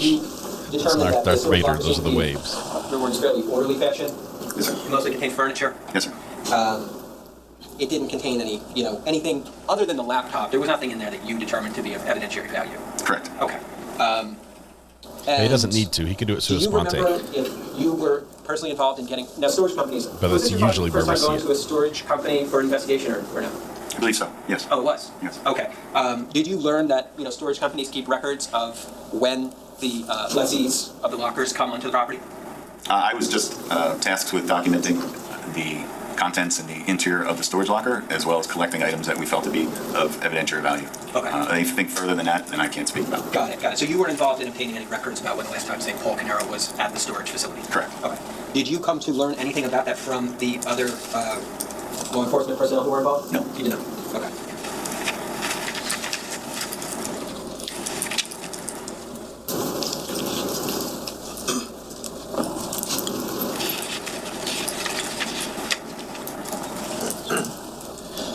It's not Darth Vader, those are the waves. The words fairly orderly fashion. Yes, sir. It mostly contained furniture. Yes, sir. It didn't contain any, anything other than the laptop. There was nothing in there that you determined to be of evidentiary value. Correct. Okay. He doesn't need to. He could do it sua sponte. Do you remember if you were personally involved in getting storage companies? But that's usually where we see going to a storage company for investigation or no? I believe so. Yes. Oh, it was. Yes. Okay. Did you learn that storage companies keep records of when the lessees of the lockers come onto the property? I was just tasked with documenting the contents in the interior of the storage locker, as well as collecting items that we felt to be of evidentiary value. Okay. Anything further than that, then I can't speak about. Got it. So you weren't involved in obtaining any records about when the last time, say, Paul Caneiro was at the storage facility? Correct. Okay. Did you come to learn anything about that from the other law enforcement personnel who were involved? No. You did not? Okay.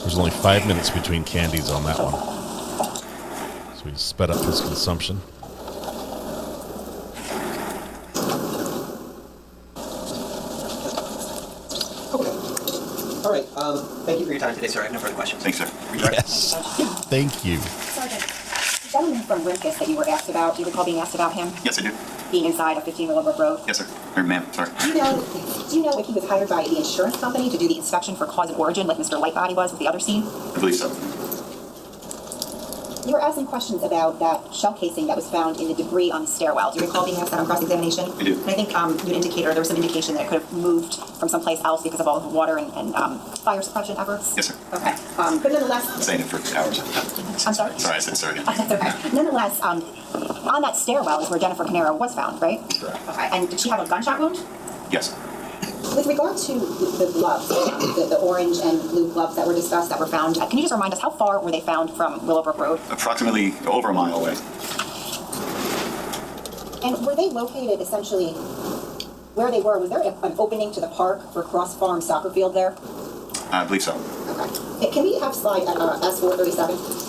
There's only 5 minutes between candies on that one. So we sped up his consumption. Okay. All right. Thank you for your time today, sir. I have no further questions. Thanks, sir. Yes. Thank you. Sergeant, the gentleman from Rimkus that you were asked about, do you recall being asked about him? Yes, I do. Being inside of 15 Willowbrook Road? Yes, sir. Or ma'am, sorry. Do you know if he was hired by the insurance company to do the inspection for cause of origin like Mr. Lightbody was with the other scene? I believe so. You were asking questions about that shell casing that was found in the debris on the stairwell. Do you recall being asked that on cross-examination? I do. And I think there was some indication that it could have moved from someplace else because of all the water and fire suppression efforts? Yes, sir. Okay. But nonetheless... I'm saying it for hours. I'm sorry? Sorry, I said sorry again. That's okay. Nonetheless, on that stairwell is where Jennifer Caneiro was found, right? Correct. Okay. And did she have a gunshot wound? Yes. With regard to the gloves, the orange and blue gloves that were discussed that were found, can you just remind us how far were they found from Willowbrook Road? Approximately over a mile away. And were they located essentially where they were? Was there an opening to the park for Cross Farm soccer field there? I believe so. Okay. Can we have slide S437?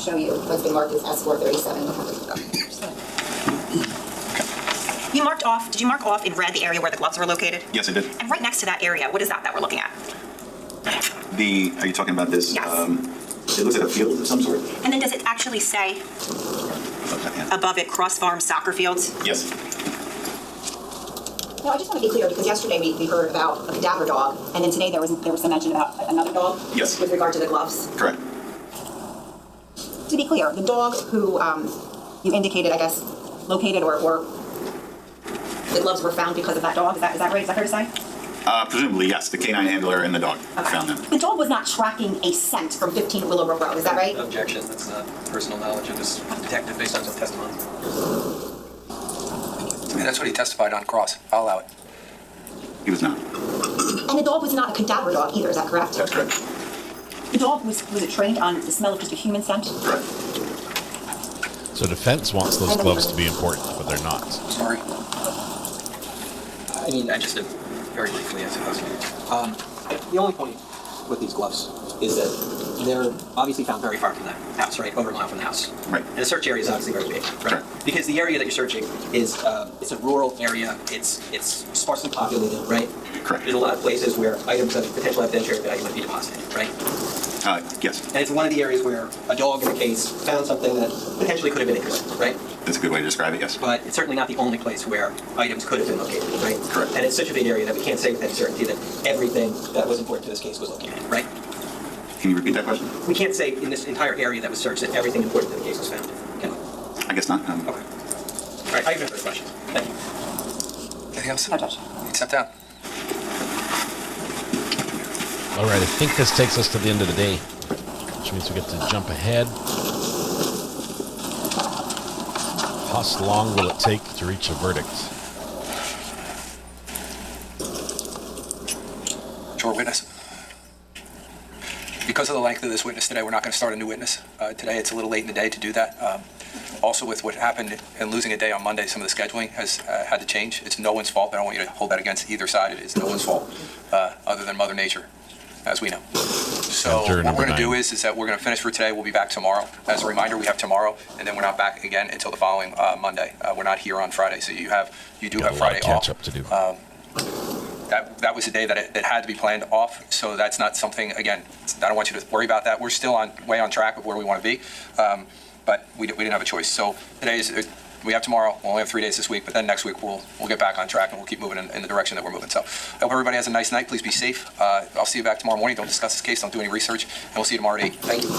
show you has been marked as S437. You marked off, did you mark off in red the area where the gloves were located? Yes, I did. And right next to that area, what is that we're looking at? Are you talking about this? Yes. It looks like a field of some sort. And then does it actually say above it, Cross Farm Soccer Fields? Yes. No, I just want to be clear because yesterday we heard about a cadaver dog, and then today there was some mention about another dog. Yes. With regard to the gloves. Correct. To be clear, the dog who you indicated, I guess, located or the gloves were found because of that dog. Is that right? Is that fair to say? Presumably, yes. The canine handler and the dog found them. The dog was not tracking a scent from 15 Willowbrook Road. Is that right? Objection. That's not personal knowledge of this detective based on some testimony. I mean, that's what he testified on cross. I'll allow it. He was not. And the dog was not a cadaver dog either. Is that correct? That's correct. The dog was it trained on the smell of just a human scent? Correct. So defense wants those gloves to be important, but they're not. Sorry. I mean, I just very briefly, I suppose. The only point with these gloves is that they're obviously found very far from the house, right? Over a mile from the house. Right. And the search area is obviously very big, right? Sure. Because the area that you're searching is it's a rural area. It's sparsely populated, right? Correct. There's a lot of places where items of potential evidentiary value might be deposited, right? Yes. And it's one of the areas where a dog in the case found something that potentially could have been interesting, right? That's a good way to describe it, yes. But it's certainly not the only place where items could have been located, right? Correct. And it's such a big area that we can't say with any certainty that everything that was important to this case was located, right? Can you repeat that question? We can't say in this entire area that was searched that everything important to the case was found, can we? I guess not. Okay. All right, I have no further questions. Thank you. Anything else? No, Judge. Step down. All right, I think this takes us to the end of the day, which means we get to jump ahead. How long will it take to reach a verdict? Short witness. Because of the length of this witness today, we're not going to start a new witness. Today, it's a little late in the day to do that. Also, with what happened and losing a day on Monday, some of the scheduling has had to change. It's no one's fault. I don't want you to hold that against either side. It is no one's fault, other than Mother Nature, as we know. So what we're going to do is that we're going to finish for today. We'll be back tomorrow. As a reminder, we have tomorrow, and then we're not back again until the following Monday. We're not here on Friday, so you do have Friday off. Catch up to do. That was a day that it had to be planned off, so that's not something, again, I don't want you to worry about that. We're still way on track of where we want to be, but we didn't have a choice. So we have tomorrow, we'll only have 3 days this week, but then next week we'll get back on track and we'll keep moving in the direction that we're moving. So I hope everybody has a nice night. Please be safe. I'll see you back tomorrow morning. Don't discuss this case, don't do any research, and we'll see you tomorrow at 8. Thank you.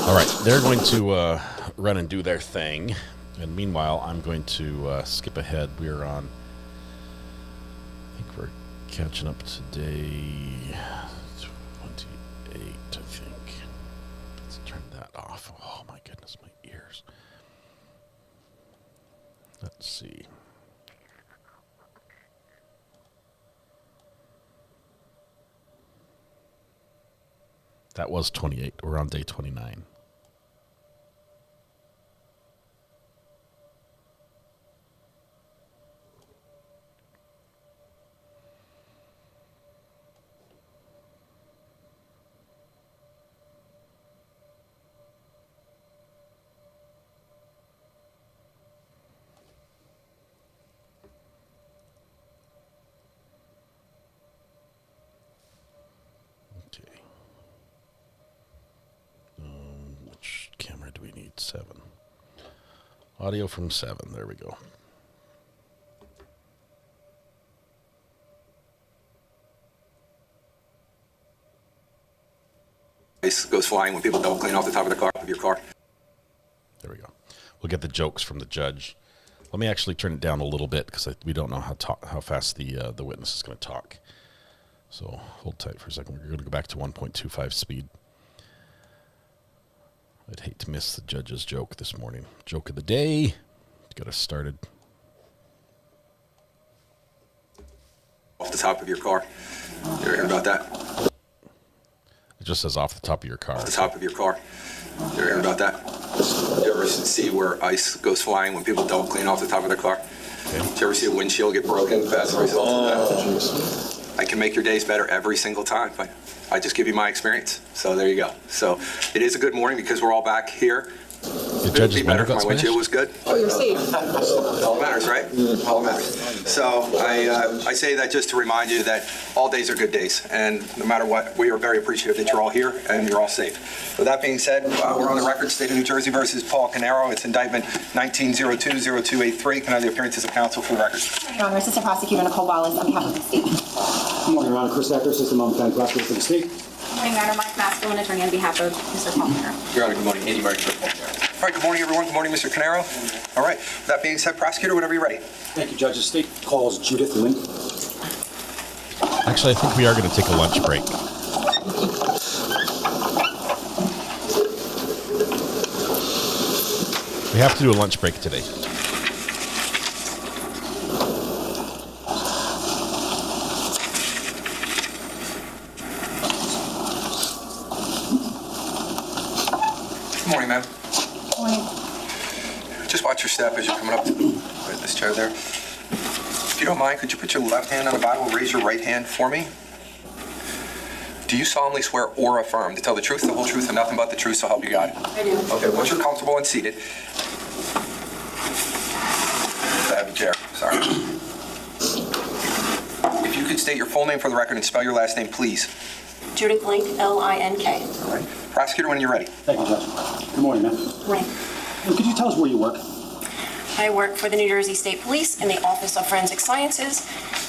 All right, they're going to run and do their thing, and meanwhile, I'm going to skip ahead. We're on, I think we're catching up today, 28, I think. Let's turn that off. Oh my goodness, my ears. Let's see. That was 28. We're on day 29. Which camera do we need? 7. Audio from 7. There we go. Ice goes flying when people don't clean off the top of your car. There we go. We'll get the jokes from the judge. Let me actually turn it down a little bit because we don't know how fast the witness is going to talk. So hold tight for a second. We're going to go back to 1.25 speed. I'd hate to miss the judge's joke this morning. Joke of the day. Get us started. Off the top of your car. You ever hear about that? It just says off the top of your car. Off the top of your car. You ever hear about that? You ever see where ice goes flying when people don't clean off the top of their car? Okay. Did you ever see a windshield get broken as a result of that? I can make your days better every single time, but I just give you my experience. So there you go. So it is a good morning because we're all back here. The judge's better if window my got windshield was good. Oh, you're safe. All that matters, right? All that matters. So I say that just to remind you that all days are good days, and no matter what, we are very appreciative that you're all here and you're all safe. With that being said, we're on the record, State of New Jersey versus Paul Caneiro. It's indictment 19020283. Can I have the appearances of counsel for the record? Your Honor, Assistant Prosecutor Nicole Wallace on behalf of the state. Good morning, Your Honor. Chris Ecker, Assistant Multnomah County Prosecutor for the state. Good morning, Your Honor. Mike Masculine, attorney on behalf of Mr. Paul Caneiro. Your Honor, good morning. Andy Murray for Paul Caneiro. All right, good morning, everyone. Good morning, Mr. Caneiro. All right, with that being said, prosecutor, whenever you're ready. Thank you, Judge. The state calls Judith Link. Actually, I think we are going to take a lunch break. We have to do a lunch break today. Good morning, ma'am. Morning. Just watch your step as you're coming up to this chair there. If you don't mind, could you put your left hand on the Bible, raise your right hand for me? Do you solemnly swear or affirm to tell the truth, the whole truth, and nothing but the truth, so help you God? I do. Okay, once you're comfortable and seated. I have a chair, sorry. If you could state your full name for the record and spell your last name, please. Judith Link, L-I-N-K. All right. Prosecutor, when you're ready. Thank you, Judge. Good morning, ma'am. Right. And could you tell us where you work? I work for the New Jersey State Police in the Office of Forensic Sciences,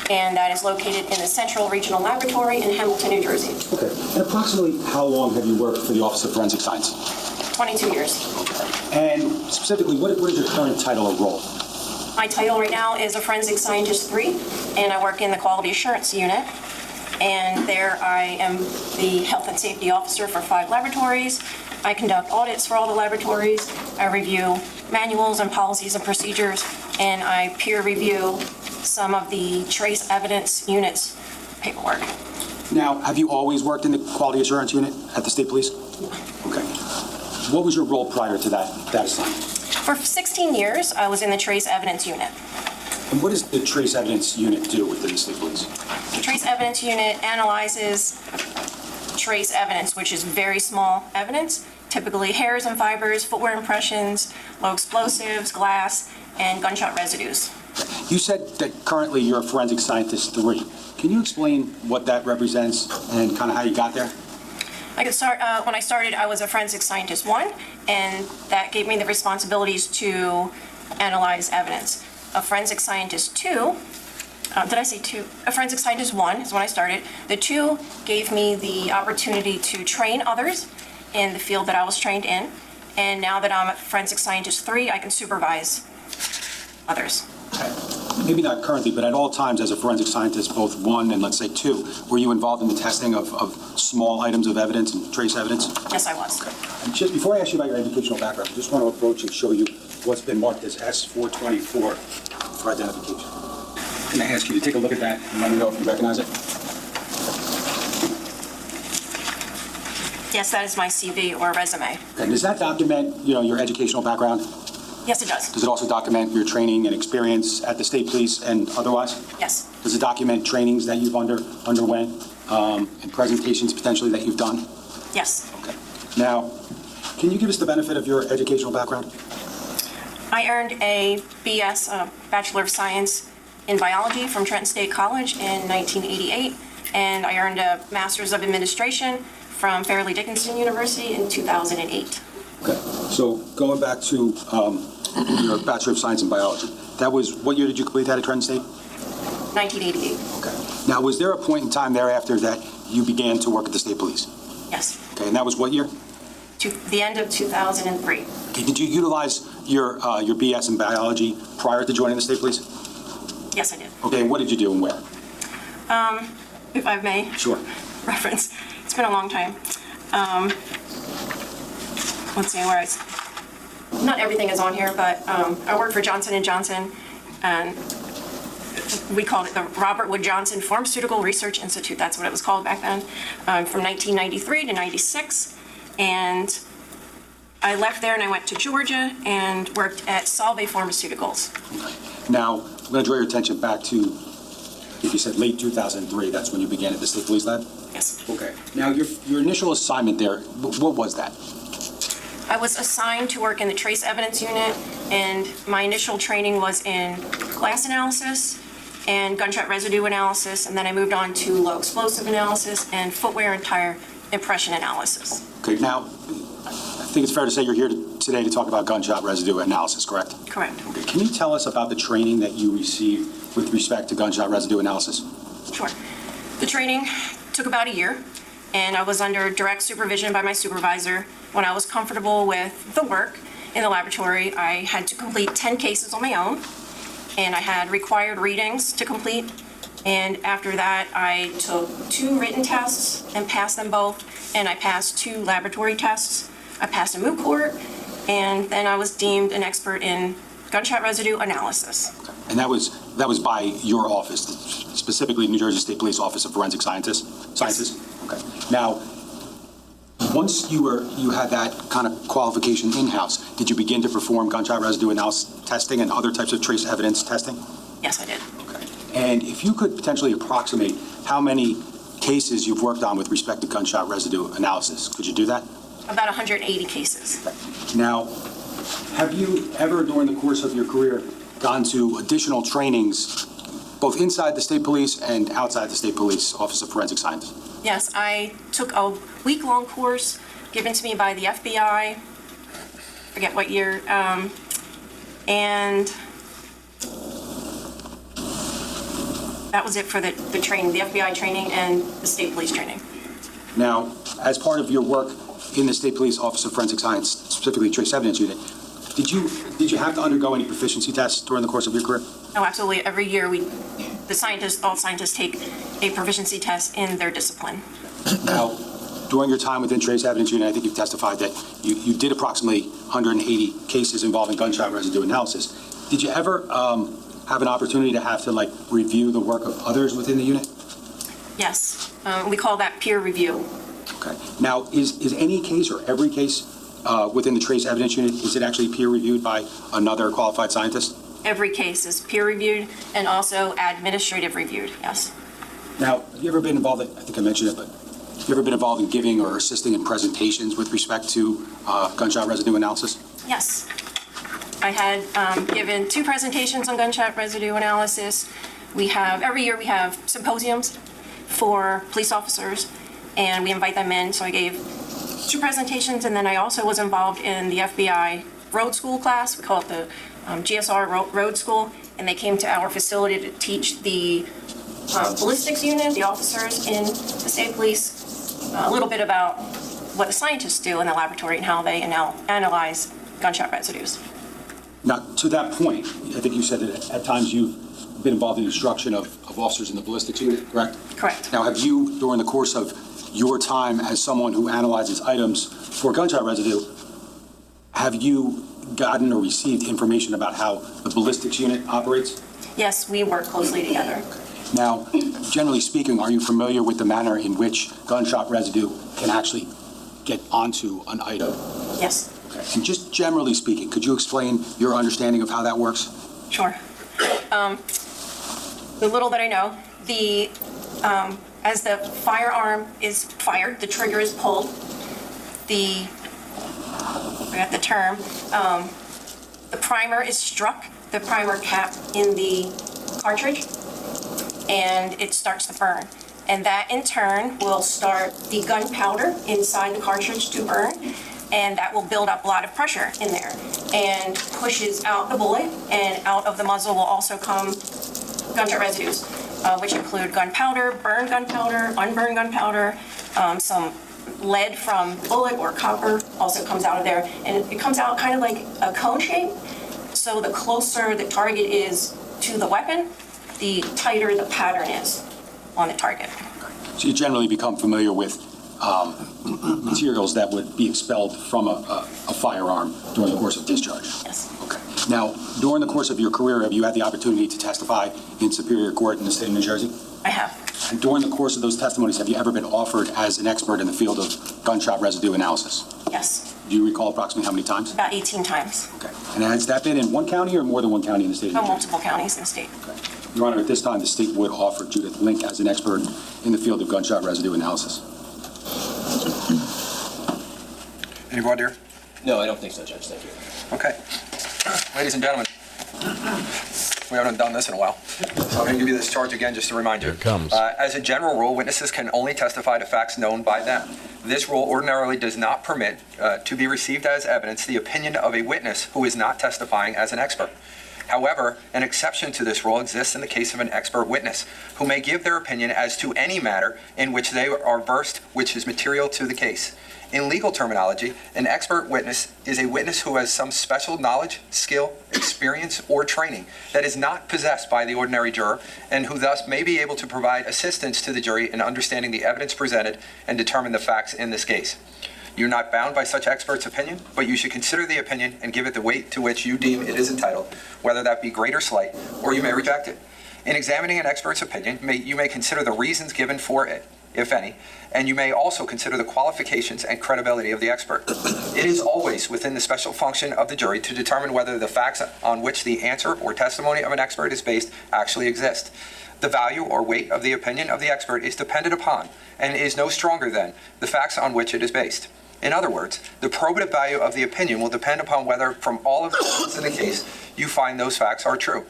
and that is located in the Central Regional Laboratory in Hamilton, New Jersey. Okay. And approximately how long have you worked for the Office of Forensic Science? 22 years. And specifically, what is your current title or role? My title right now is a Forensic Scientist 3, and I work in the Quality Assurance Unit. And there I am the Health and Safety Officer for 5 laboratories. I conduct audits for all the laboratories. I review manuals and policies and procedures, and I peer review some of the trace evidence units paperwork. Now, have you always worked in the Quality Assurance Unit at the State Police? Okay. What was your role prior to that assignment? For 16 years, I was in the trace evidence unit. And what does the Trace Evidence Unit do within the State Police? The trace evidence unit analyzes trace evidence, which is very small evidence, typically hairs and fibers, footwear impressions, low explosives, glass, and gunshot residues. You said that currently you're a Forensic Scientist 3. Can you explain what that represents and kind of how you got there? I could start, when I started, I was a Forensic Scientist 1, and that gave me the responsibilities to analyze evidence. A Forensic Scientist 2, did I say 2? A Forensic Scientist 1 is when I started. The 2 gave me the opportunity to train others in the field that I was trained in. And now that I'm a Forensic Scientist 3, I can supervise others. Maybe not currently, but at all times as a forensic scientist, both 1 and let's say 2, were you involved in the testing of small items of evidence and trace evidence? Yes, I was. Okay. And just before I ask you about your educational background, I just want to approach and show you what's been marked as S424 for identification. Can I ask you to take a look at that and let me know if you recognize it? Yes, that is my CV or resume. Okay. Does that document, your educational background? Yes, it does. Does it also document your training and experience at the State Police and otherwise? Yes. Does it document trainings that you've underwent and presentations potentially that you've done? Yes. Okay. Now, can you give us the benefit of your educational background? I earned a BS, Bachelor of Science in Biology from Trenton State College in 1988, and I earned a Master's of Administration from Fairleigh Dickinson University in 2008. Okay. So going back to your Bachelor of Science in Biology, that was, what year did you complete that at Trenton State? 1988. Okay. Now, was there a point in time thereafter that you began to work at the State Police? Yes. Okay, and that was what year? To the end of 2003. Okay, did you utilize your BS in biology prior to joining the State Police? Yes, I did. Okay, and what did you do and where? If I may. Sure. Reference. It's been a long time. Let's see where not everything is on here, but I worked for Johnson & Johnson, and we called it the Robert Wood Johnson Pharmaceutical Research Institute. That's what it was called back then, from 1993 to 96. And I left there and I went to Georgia and worked at Solvay Pharmaceuticals. Now, I'm going to draw your attention back to If you said late 2003, that's when you began at the State Police Lab? Yes. Okay. Now, your initial assignment there, what was that? I was assigned to work in the trace evidence unit, and my initial training was in glass analysis and gunshot residue analysis, and then I moved on to low explosive analysis and footwear and tire impression analysis. Okay, now, I think it's fair to say you're here today to talk about gunshot residue analysis, correct? Correct. Okay, can you tell us about the training that you received with respect to gunshot residue analysis? Sure. The training took about a year, and I was under direct supervision by my supervisor. When I was comfortable with the work in the laboratory, I had to complete 10 cases on my own, and I had required readings to complete. And after that, I took 2 written tests and passed them both, and I passed 2 laboratory tests. I passed a moot court, and then I was deemed an expert in gunshot residue analysis. And that was by your office, specifically New Jersey State Police Office of Forensic Sciences? Okay. Now, once you had that kind of qualification in-house, did you begin to perform gunshot residue analysis testing and other types of trace evidence testing? Yes, I did. Okay. And if you could potentially approximate how many cases you've worked on with respect to gunshot residue analysis, could you do that? About 180 cases. Now, have you ever during the course of your career gone to additional trainings, both inside the State Police and outside the State Police Office of Forensic Science? Yes, I took a week-long course given to me by the FBI, forget what year, and that was it for the training, the FBI training and the State Police training. Now, as part of your work in the State Police Office of Forensic Science, specifically Trace Evidence Unit, did you have to undergo any proficiency tests during the course of your career? Oh, absolutely. Every year, all scientists take a proficiency test in their discipline. Now, during your time within Trace Evidence Unit, I think you've testified that you did approximately 180 cases involving gunshot residue analysis. Did you ever have an opportunity to have to review the work of others within the unit? Yes, we call that peer review. Okay. Now, is any case or every case within the Trace Evidence Unit, is it actually peer reviewed by another qualified scientist? Every case is peer reviewed and also administrative reviewed, yes. Now, have you ever been involved, I think I mentioned it, but have you ever been involved in giving or assisting in presentations with respect to gunshot residue analysis? Yes. I had given 2 presentations on gunshot residue analysis. Every year we have symposiums for police officers, and we invite them in. So I gave 2 presentations, and then I also was involved in the FBI road school class. We call it the GSR road school, and they came to our facility to teach the ballistics unit, the officers in the State Police, a little bit about what the scientists do in the laboratory and how they analyze gunshot residues. Now, to that point, I think you said that at times you've been involved in instruction of officers in the ballistics unit, correct? Correct. Now, have you, during the course of your time as someone who analyzes items for gunshot residue, have you gotten or received information about how the ballistics unit operates? Yes, we work closely together. Now, generally speaking, are you familiar with the manner in which gunshot residue can actually get onto an item? Yes. Okay. And just generally speaking, could you explain your understanding of how that works? Sure. The little that I know, as the firearm is fired, the trigger is pulled, I forgot the term, the primer is struck, the primer cap in the cartridge, and it starts to burn. And that in turn will start the gunpowder inside the cartridge to burn, and that will build up a lot of pressure in there and pushes out the bullet, and out of the muzzle will also come gunshot residues, which include gunpowder, burned gunpowder, unburned gunpowder, some lead from bullet or copper also comes out of there, and it comes out kind of like a cone shape. So the closer the target is to the weapon, the tighter the pattern is on the target. So you generally become familiar with materials that would be expelled from a firearm during the course of discharge? Yes. Okay. Now, during the course of your career, have you had the opportunity to testify in Superior Court in the state of New Jersey? I have. And during the course of those testimonies, have you ever been offered as an expert in the field of gunshot residue analysis? Yes. Do you recall approximately how many times? About 18 times. Okay. And has that been in one county or more than one county in the state of New Jersey? Multiple counties in the state. Okay. Your Honor, at this time, the state would offer Judith Link as an expert in the field of gunshot residue analysis. Any voir dire? No, I don't think so, Judge. Thank you. Okay. Ladies and gentlemen, we haven't done this in a while, so I'm going to give you this charge again just to remind you. Here it comes. As a general rule, witnesses can only testify to facts known by them. This rule ordinarily does not permit to be received as evidence the opinion of a witness who is not testifying as an expert. However, an exception to this rule exists in the case of an expert witness who may give their opinion as to any matter in which they are versed, which is material to the case. In legal terminology, an expert witness is a witness who has some special knowledge, skill, experience, or training that is not possessed by the ordinary juror, and who thus may be able to provide assistance to the jury in understanding the evidence presented and determine the facts in this case. You're not bound by such expert's opinion, but you should consider the opinion and give it the weight to which you deem it is entitled, whether that be great or slight, or you may reject it. In examining an expert's opinion, you may consider the reasons given for it, if any, and you may also consider the qualifications and credibility of the expert. It is always within the special function of the jury to determine whether the facts on which the answer or testimony of an expert is based actually exist. The value or weight of the opinion of the expert is dependent upon, and is no stronger than, the facts on which it is based. In other words, the probative value of the opinion will depend upon whether, from all of the evidence in the case, you find those facts are true.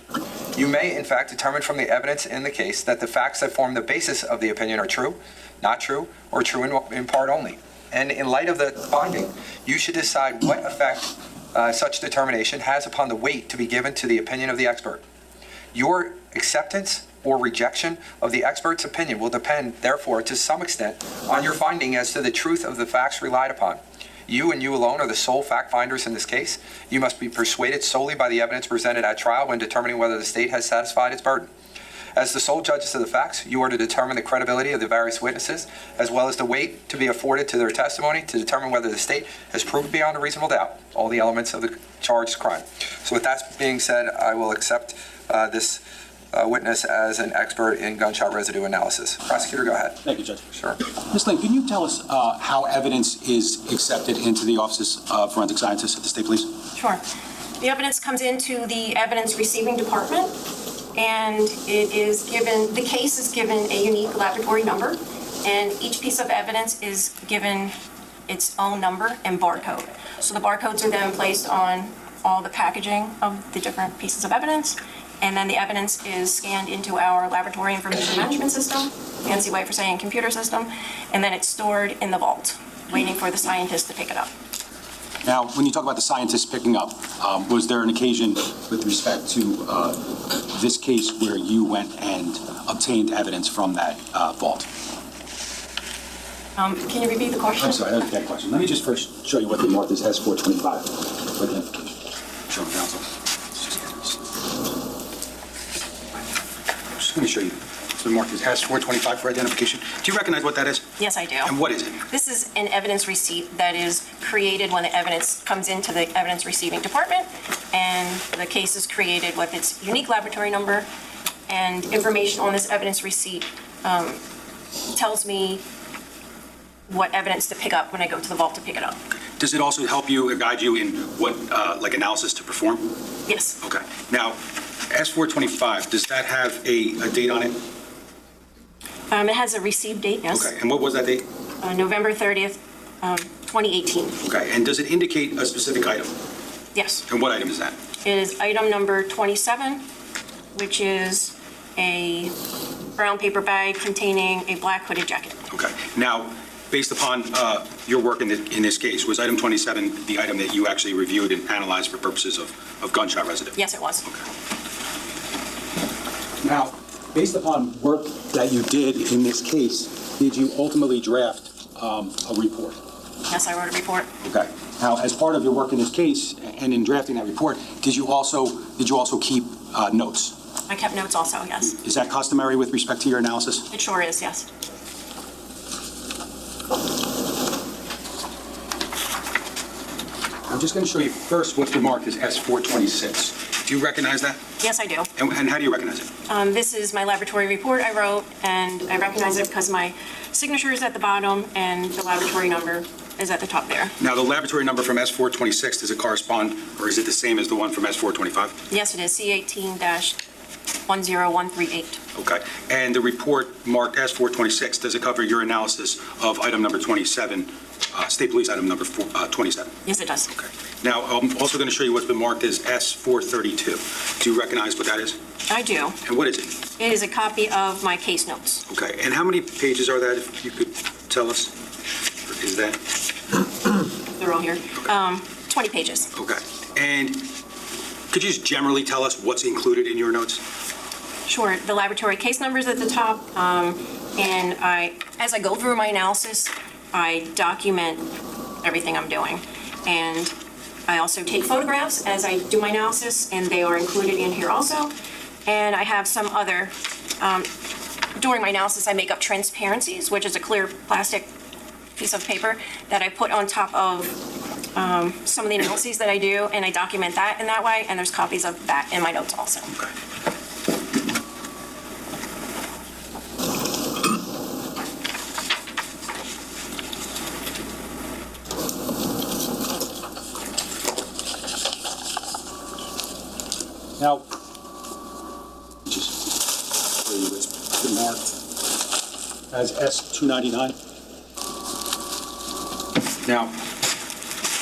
You may, in fact, determine from the evidence in the case that the facts that form the basis of the opinion are true, not true, or true in part only. And in light of the finding, you should decide what effect such determination has upon the weight to be given to the opinion of the expert. Your acceptance or rejection of the expert's opinion will depend, therefore, to some extent, on your finding as to the truth of the facts relied upon. You and you alone are the sole fact finders in this case. You must be persuaded solely by the evidence presented at trial when determining whether the state has satisfied its burden. As the sole judges of the facts, you are to determine the credibility of the various witnesses, as well as the weight to be afforded to their testimony to determine whether the state has proved beyond a reasonable doubt all the elements of the charged crime. So with that being said, I will accept this witness as an expert in gunshot residue analysis. Prosecutor, go ahead. Thank you, Judge. Sure. Ms. Link, can you tell us how evidence is accepted into the offices of forensic scientists at the state police? Sure. The evidence comes into the evidence receiving department, and it is given, the case is given a unique laboratory number, and each piece of evidence is given its own number and barcode. So the barcodes are then placed on all the packaging of the different pieces of evidence, and then the evidence is scanned into our laboratory information management system, fancy way for saying computer system, and then it's stored in the vault, waiting for the scientist to pick it up. Now, when you talk about the scientists picking up, was there an occasion with respect to this case where you went and obtained evidence from that vault? Can you repeat the question? I'm sorry, I didn't get that question. Let me just first show you what the marked as S425 for identification. Show the counsel. I'm just going to show you. It's been marked as S425 for identification. Do you recognize what that is? Yes, I do. And what is it? This is an evidence receipt that is created when the evidence comes into the evidence receiving department, and the case is created with its unique laboratory number, and information on this evidence receipt tells me what evidence to pick up when I go to the vault to pick it up. Does it also help you or guide you in what like analysis to perform? Yes. Okay. Now, S425, does that have a date on it? It has a received date, yes. Okay. And what was that date? November 30th, 2018. Okay. And does it indicate a specific item? Yes. And what item is that? It is item number 27, which is a brown paper bag containing a black hooded jacket. Okay. Now, based upon your work in this case, was item 27 the item that you actually reviewed and analyzed for purposes of gunshot residue? Yes, it was. Okay. Now, based upon work that you did in this case, did you ultimately draft a report? Yes, I wrote a report. Okay. Now, as part of your work in this case and in drafting that report, did you also keep notes? I kept notes also, yes. Is that customary with respect to your analysis? It sure is, yes. I'm just going to show you first what's been marked as S426. Do you recognize that? Yes, I do. And how do you recognize it? This is my laboratory report I wrote, and I recognize it because my signature is at the bottom and the laboratory number is at the top there. Now, the laboratory number from S426, does it correspond, or is it the same as the one from S425? Yes, it is, C18-. 10138. Okay. And the report marked S426, does it cover your analysis of item number 27, State Police item number 27? Yes, it does. Okay. Now, I'm also going to show you what's been marked as S432. Do you recognize what that is? I do. And what is it? It is a copy of my case notes. Okay. And how many pages are that, if you could tell us? Is that? They're all here. 20 pages. Okay. And could you just generally tell us what's included in your notes? Sure. The laboratory case numbers at the top, and as I go through my analysis, I document everything I'm doing. And I also take photographs as I do my analysis, and they are included in here also. And I have some other, during my analysis, I make up transparencies, which is a clear plastic piece of paper that I put on top of some of the analyses that I do, and I document that in that way, and there's copies of that in my notes also. Okay. Now, just show you it's been marked as S299. Now,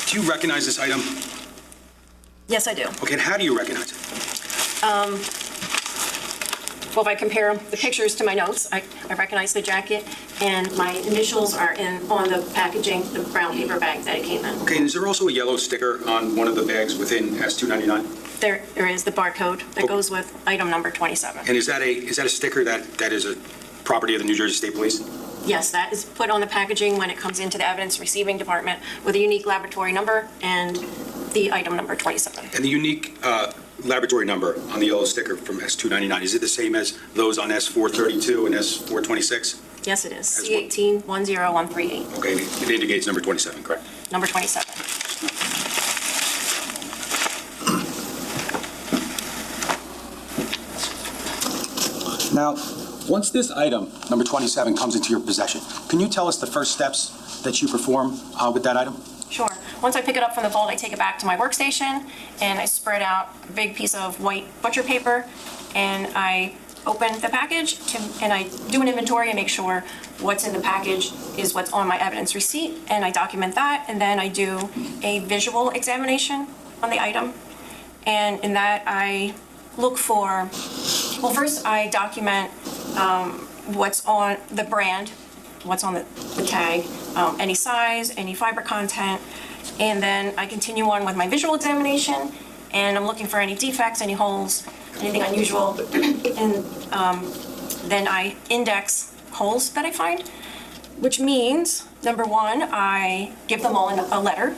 do you recognize this item? Yes, I do. Okay, and how do you recognize it? Well, if I compare the pictures to my notes, I recognize the jacket, and my initials are on the packaging, the brown paper bag that it came in. Okay, and is there also a yellow sticker on one of the bags within S299? There is the barcode that goes with item number 27. And is that a sticker that is a property of the New Jersey State Police? Yes, that is put on the packaging when it comes into the evidence receiving department with a unique laboratory number and the item number 27. And the unique laboratory number on the yellow sticker from S299, is it the same as those on S432 and S426? Yes, it is. C1810138. Okay, it indicates number 27, correct? Number 27. Now, once this item, number 27, comes into your possession, can you tell us the first steps that you perform with that item? Sure. Once I pick it up from the vault, I take it back to my workstation, and I spread out a big piece of white butcher paper, and I open the package, and I do an inventory and make sure what's in the package is what's on my evidence receipt, and I document that, and then I do a visual examination on the item, and in that I look for, well, first I document what's on the brand, what's on the tag, any size, any fiber content, and then I continue on with my visual examination, and I'm looking for any defects, any holes, anything unusual, and then I index holes that I find, which means, number one, I give them all a letter,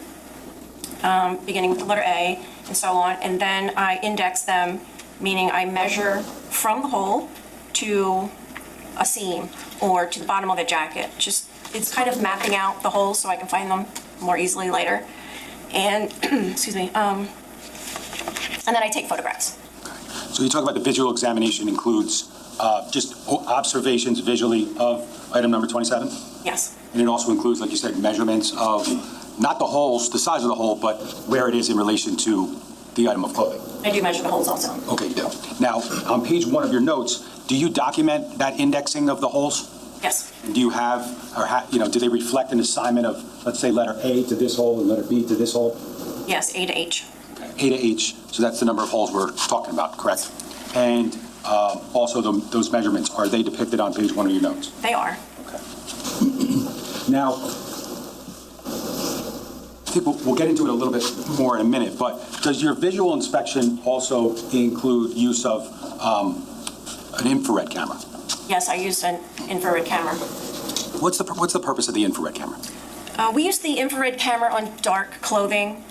beginning with the letter A, and so on, and then I index them, meaning I measure from the hole to a seam or to the bottom of the jacket. Just, it's kind of mapping out the holes so I can find them more easily later. And, excuse me, and then I take photographs. So you talk about the visual examination includes just observations visually of item number 27? Yes. And it also includes, like you said, measurements of not the holes, the size of the hole, but where it is in relation to the item of clothing. I do measure the holes also. Okay, you do. Now, on page 1 of your notes, do you document that indexing of the holes? Yes. And do you have, or do they reflect an assignment of, let's say, letter A to this hole and letter B to this hole? Yes, A to H. Okay. A to H, so that's the number of holes we're talking about, correct? And also those measurements, are they depicted on page 1 of your notes? They are. Okay. Now, I think we'll get into it a little bit more in a minute, but does your visual inspection also include use of an infrared camera? Yes, I use an infrared camera. What's the purpose of the infrared camera? We use the infrared camera on dark clothing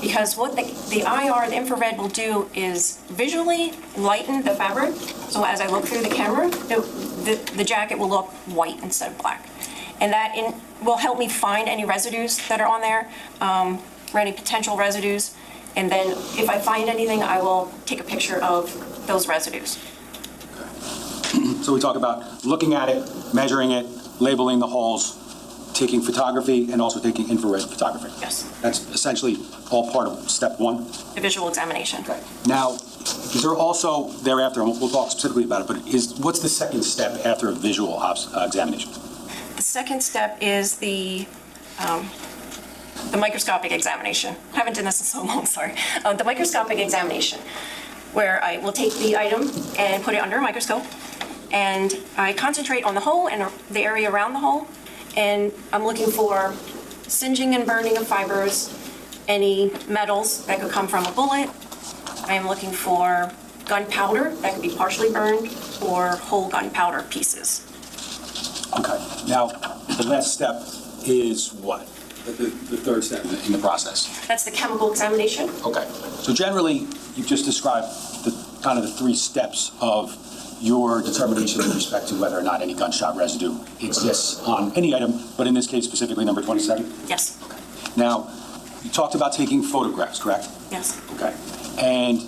because what the IR, the infrared, will do is visually lighten the fabric. So as I look through the camera, the jacket will look white instead of black. And that will help me find any residues that are on there, or any potential residues. And then if I find anything, I will take a picture of those residues. So we talk about looking at it, measuring it, labeling the holes, taking photography, and also taking infrared photography. Yes. That's essentially all part of step 1? The visual examination. Okay. Now, Is there also thereafter, and we'll talk specifically about it, but what's the second step after a visual examination? The second step is the microscopic examination. I haven't done this in so long, sorry. The microscopic examination, where I will take the item and put it under a microscope, and I concentrate on the hole and the area around the hole, and I'm looking for singeing and burning of fibers, any metals that could come from a bullet. I am looking for gunpowder that could be partially burned or whole gunpowder pieces. Okay. Now, the last step is what? The third step in the process? That's the chemical examination. Okay. So generally, you've just described the three steps of your determination with respect to whether or not any gunshot residue exists on any item, but in this case specifically number 27? Yes. Okay. Now, you talked about taking photographs, correct? Yes. Okay. And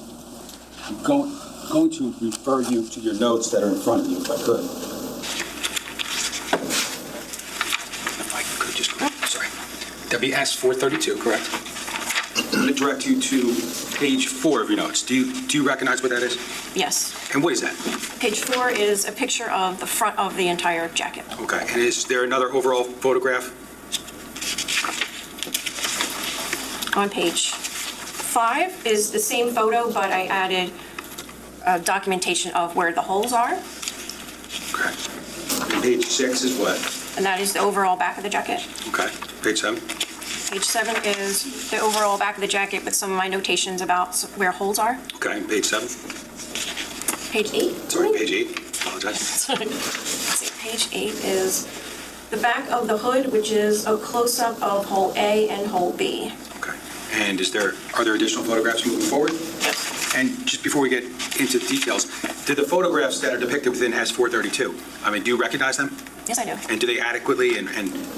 I'm going to refer you to your notes that are in front of you, if I could. If I could just, sorry. That'd be S432, correct? I'm going to direct you to page 4 of your notes. Do you recognize what that is? Yes. And what is that? Page 4 is a picture of the front of the entire jacket. Okay. And is there another overall photograph? On page 5 is the same photo, but I added documentation of where the holes are. Okay. And page 6 is what? And that is the overall back of the jacket. Okay. Page 7? Page 7 is the overall back of the jacket with some of my notations about where holes are. Okay. And page 7? Page 8? Sorry, page 8. Apologize. Let's see, page 8 is the back of the hood, which is a close-up of hole A and hole B. Okay. And are there additional photographs moving forward? Yes. And just before we get into the details, did the photographs that are depicted within S432, do you recognize them? Yes, I do. And do they adequately and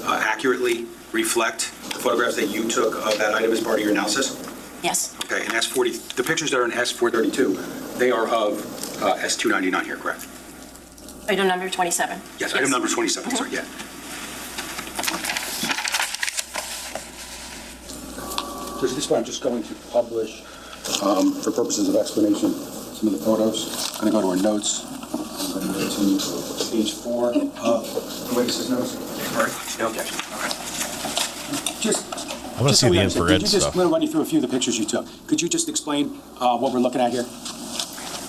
accurately reflect the photographs that you took of that item as part of your analysis? Yes. Okay, and the pictures that are in S432, they are of S299 here, correct? Item number 27. Yes, item number 27, sorry, yeah. So at this point, I'm just going to publish, for purposes of explanation, some of the photos. I'm going to go to our notes. I'm going to go to page 4 of the witness's notes. All right. Okay. All right. I want to see the infrared stuff. I'm going to run you through a few of the pictures you took. Could you just explain what we're looking at here?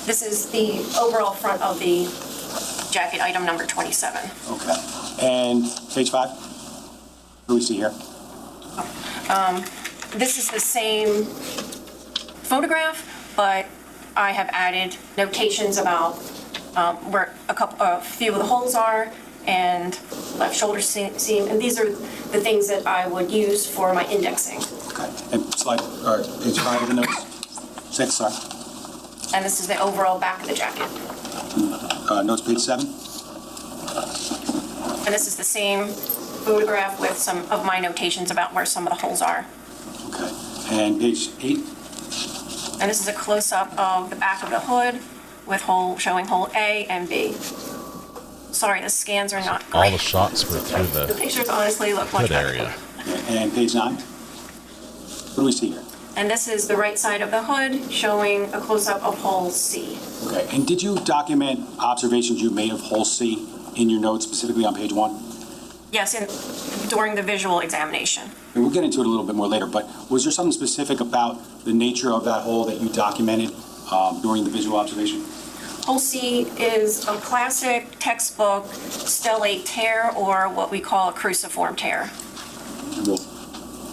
This is the overall front of the jacket, item number 27. Okay. And page 5? What do we see here? This is the same photograph, but I have added notations about where a few of the holes are and left shoulder seam, and these are the things that I would use for my indexing. Okay. And page 5 of the notes? 6, sorry. And this is the overall back of the jacket. Notes page 7? And this is the same photograph with some of my notations about where some of the holes are. Okay. And page 8? And this is a close-up of the back of the hood with showing hole A and B. Sorry, the scans are not great. All the shots were through The the pictures honestly look much hood better. area. And page 9? What do we see here? And this is the right side of the hood showing a close-up of hole C. Okay. And did you document observations you made of hole C in your notes, specifically on page 1? Yes, during the visual examination. And we'll get into it a little bit more later, but was there something specific about the nature of that hole that you documented during the visual observation? Hole C is a classic textbook stellate tear, or what we call a cruciform tear. Well,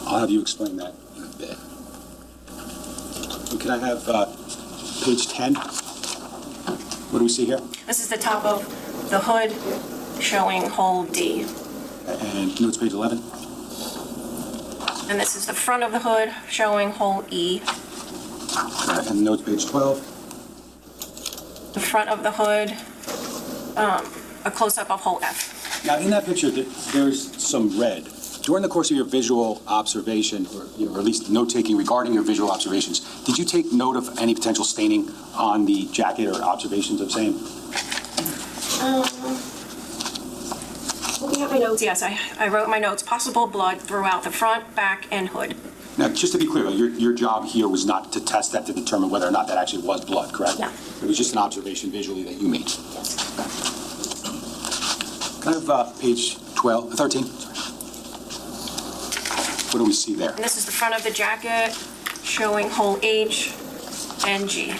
I'll have you explain that in a bit. Can I have page 10? What do we see here? This is the top of the hood showing hole D. And notes page 11? And this is the front of the hood showing hole E. And notes page 12? The front of the hood, a close-up of hole F. Now, in that picture, there's some red. During the course of your visual observation, or at least note-taking regarding your visual observations, did you take note of any potential staining on the jacket or observations of same? Looking at my notes, yes, I wrote my notes, possible blood throughout the front, back, and hood. Now, just to be clear, your job here was not to test that to determine whether or not that actually was blood, correct? No. It was just an observation visually that you made. Yes. Can I have page 13? What do we see there? And this is the front of the jacket showing hole H and G.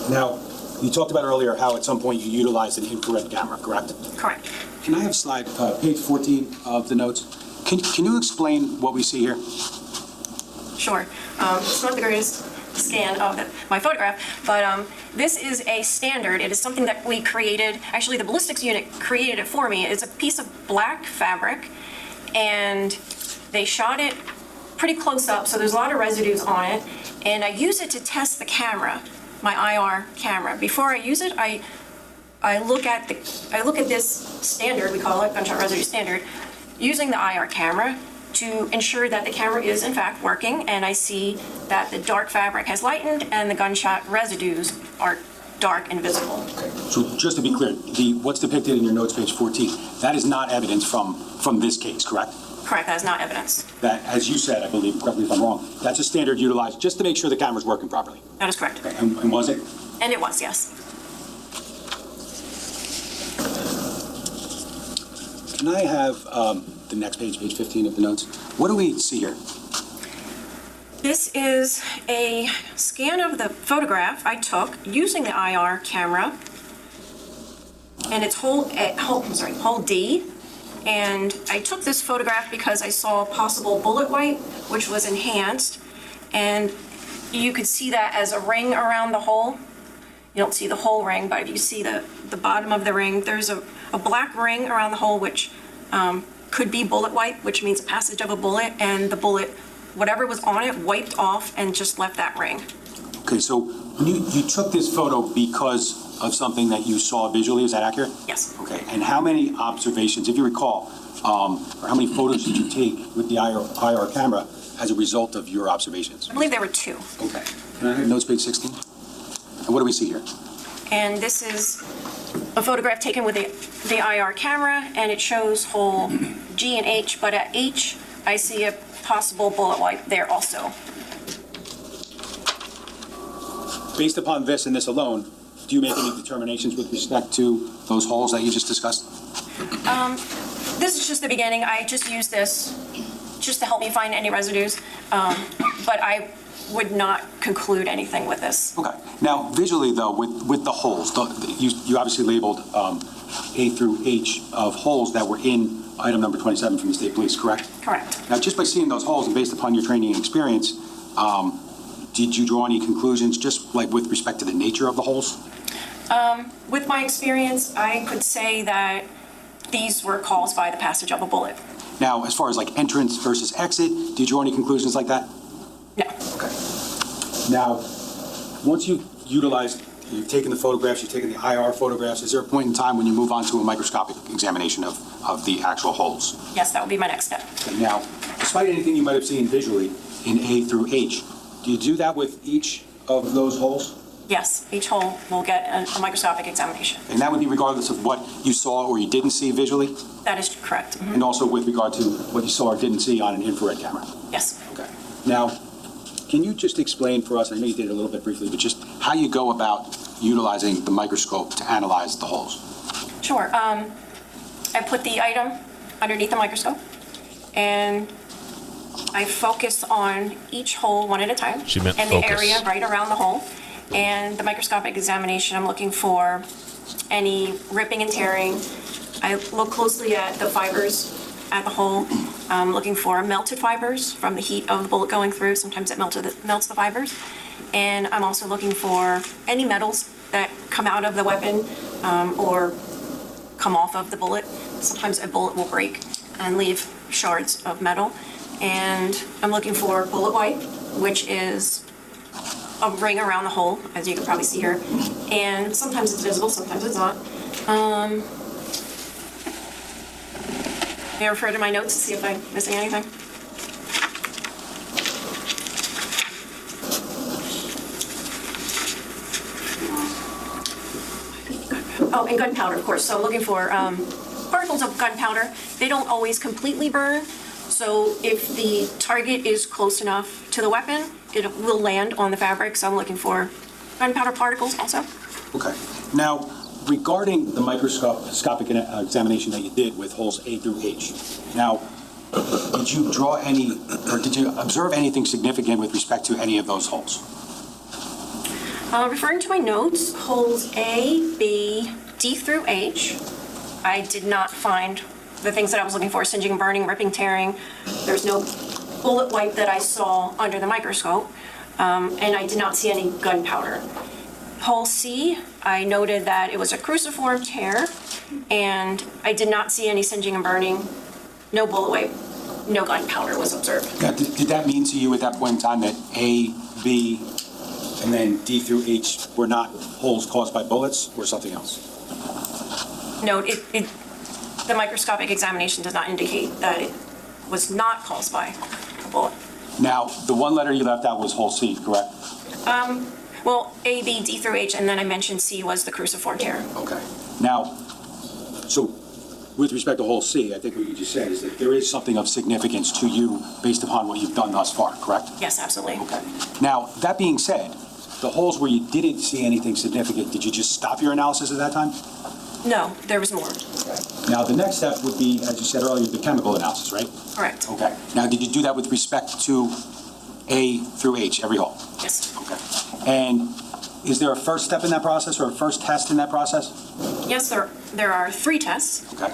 Now, you talked about earlier how at some point you utilized an infrared camera, correct? Correct. Can I have slide page 14 of the notes? Can you explain what we see here? Sure. It's not the greatest scan of my photograph, but this is a standard. It is something that we created. Actually, the ballistics unit created it for me. It's a piece of black fabric, and they shot it pretty close up, so there's a lot of residues on it, and I use it to test the camera, my IR camera. Before I use it, I look at this standard, we call it gunshot residue standard, using the IR camera to ensure that the camera is in fact working, and I see that the dark fabric has lightened and the gunshot residues are dark and visible. Okay. So just to be clear, what's depicted in your notes, page 14, that is not evidence from this case, correct? Correct, that is not evidence. That, as you said, I believe, correct me if I'm wrong, that's a standard utilized just to make sure the camera's working properly. That is correct. Okay. And was it? And it was, yes. Can I have the next page, page 15 of the notes? What do we see here? This is a scan of the photograph I took using the IR camera, and it's hole D. And I took this photograph because I saw a possible bullet wipe, which was enhanced, and you could see that as a ring around the hole. You don't see the whole ring, but if you see the bottom of the ring, there's a black ring around the hole, which could be bullet wipe, which means passage of a bullet, and the bullet, whatever was on it, wiped off and just left that ring. Okay, so you took this photo because of something that you saw visually, is that accurate? Yes. Okay, and how many observations, if you recall, or how many photos did you take with the IR camera as a result of your observations? I believe there were 2. Okay. Can I have notes page 16? And what do we see here? And this is a photograph taken with the IR camera, and it shows hole G and H, but at H, I see a possible bullet wipe there also. Based upon this and this alone, do you make any determinations with respect to those holes that you just discussed? This is just the beginning. I just use this just to help me find any residues, but I would not conclude anything with this. Okay. Now, visually, though, with the holes, you obviously labeled A through H of holes that were in item number 27 from the State Police, correct? Correct. Now, just by seeing those holes and based upon your training and experience, did you draw any conclusions just like with respect to the nature of the holes? With my experience, I could say that these were caused by the passage of a bullet. Now, as far as like entrance versus exit, did you draw any conclusions like that? No. Okay. Now, once you've taken the photographs, you've taken the IR photographs, is there a point in time when you move on to a microscopic examination of the actual holes? Yes, that would be my next step. Okay. Now, despite anything you might have seen visually in A through H, do you do that with each of those holes? Yes, each hole will get a microscopic examination. And that would be regardless of what you saw or you didn't see visually? That is correct. Mm-hmm. And also with regard to what you saw or didn't see on an infrared camera? Yes. Okay. Now, can you just explain for us, I know you did it a little bit briefly, but just how you go about utilizing the microscope to analyze the holes? Sure. I put the item underneath the microscope, and I focus on each hole one at a time. She meant and focus. The area right around the hole. And the microscopic examination, I'm looking for any ripping and tearing. I look closely at the fibers at the hole. I'm looking for melted fibers from the heat of the bullet going through. Sometimes it melts the fibers. And I'm also looking for any metals that come out of the weapon or come off of the bullet. Sometimes a bullet will break and leave shards of metal. And I'm looking for bullet wipe, which is a ring around the hole, as you can probably see here. And sometimes it's visible, sometimes it's not. May I refer to my notes to see if I'm missing anything? Oh, and gunpowder, of course. So I'm looking for particles of gunpowder. They don't always completely burn. So if the target is close enough to the weapon, it will land on the fabric. So I'm looking for gunpowder particles also. Okay. Now, regarding the microscopic examination that you did with holes A through H, now, did you draw any, or did you observe anything significant with respect to any of those holes? Referring to my notes, holes A, B, D through H, I did not find the things that I was looking for: singeing, burning, ripping, tearing. There's no bullet wipe that I saw under the microscope, and I did not see any gunpowder. Hole C, I noted that it was a cruciform tear, and I did not see any singeing and burning, no bullet wipe, no gunpowder was observed. Now, did that mean to you at that point in time that A, B, and then D through H were not holes caused by bullets or something else? No, the microscopic examination does not indicate that it was not caused by a bullet. Now, the one letter you left out was hole C, correct? Well, A, B, D through H, and then I mentioned C was the cruciform tear. Okay. Now, so with respect to hole C, I think what you just said is that there is something of significance to you based upon what you've done thus far, correct? Yes, absolutely. Okay. Now, that being said, the holes where you didn't see anything significant, did you just stop your analysis at that time? No, there was more. Okay. Now, the next step would be, as you said earlier, the chemical analysis, right? Correct. Okay. Now, did you do that with respect to A through H, every hole? Yes. Okay. And is there a first step in that process or a first test in that process? Yes, there are 3 tests. Okay.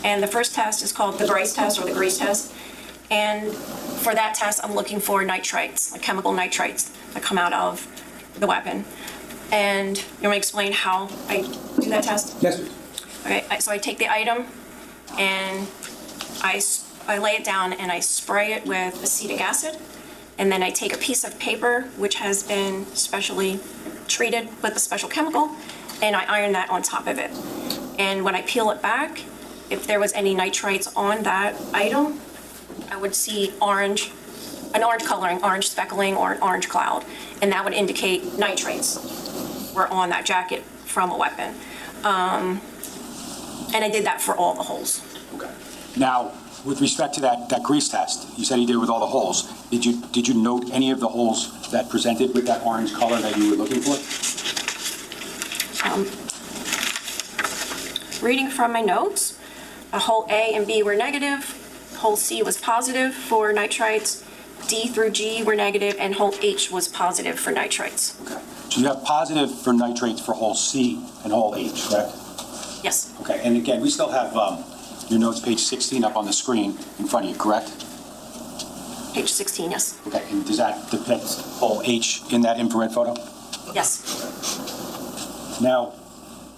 And the first test is called the Grice test or the grease test. And for that test, I'm looking for nitrites, like chemical nitrites that come out of the weapon. And you want me to explain how I do that test? Yes, please. Okay, so I take the item and I lay it down and I spray it with acetic acid. And then I take a piece of paper which has been specially treated with a special chemical, and I iron that on top of it. And when I peel it back, if there was any nitrites on that item, I would see an orange coloring, orange speckling, or an orange cloud, and that would indicate nitrates were on that jacket from a weapon. And I did that for all the holes. Okay. Now, with respect to that grease test, you said you did it with all the holes. Did you note any of the holes that presented with that orange color that you were looking for? Reading from my notes, hole A and B were negative, hole C was positive for nitrites, D through G were negative, and hole H was positive for nitrites. Okay. So you have positive for nitrates for hole C and hole H, correct? Yes. Okay. And again, we still have your notes, page 16, up on the screen in front of you, correct? Page 16, yes. Okay. And does that depict hole H in that infrared photo? Yes. Now,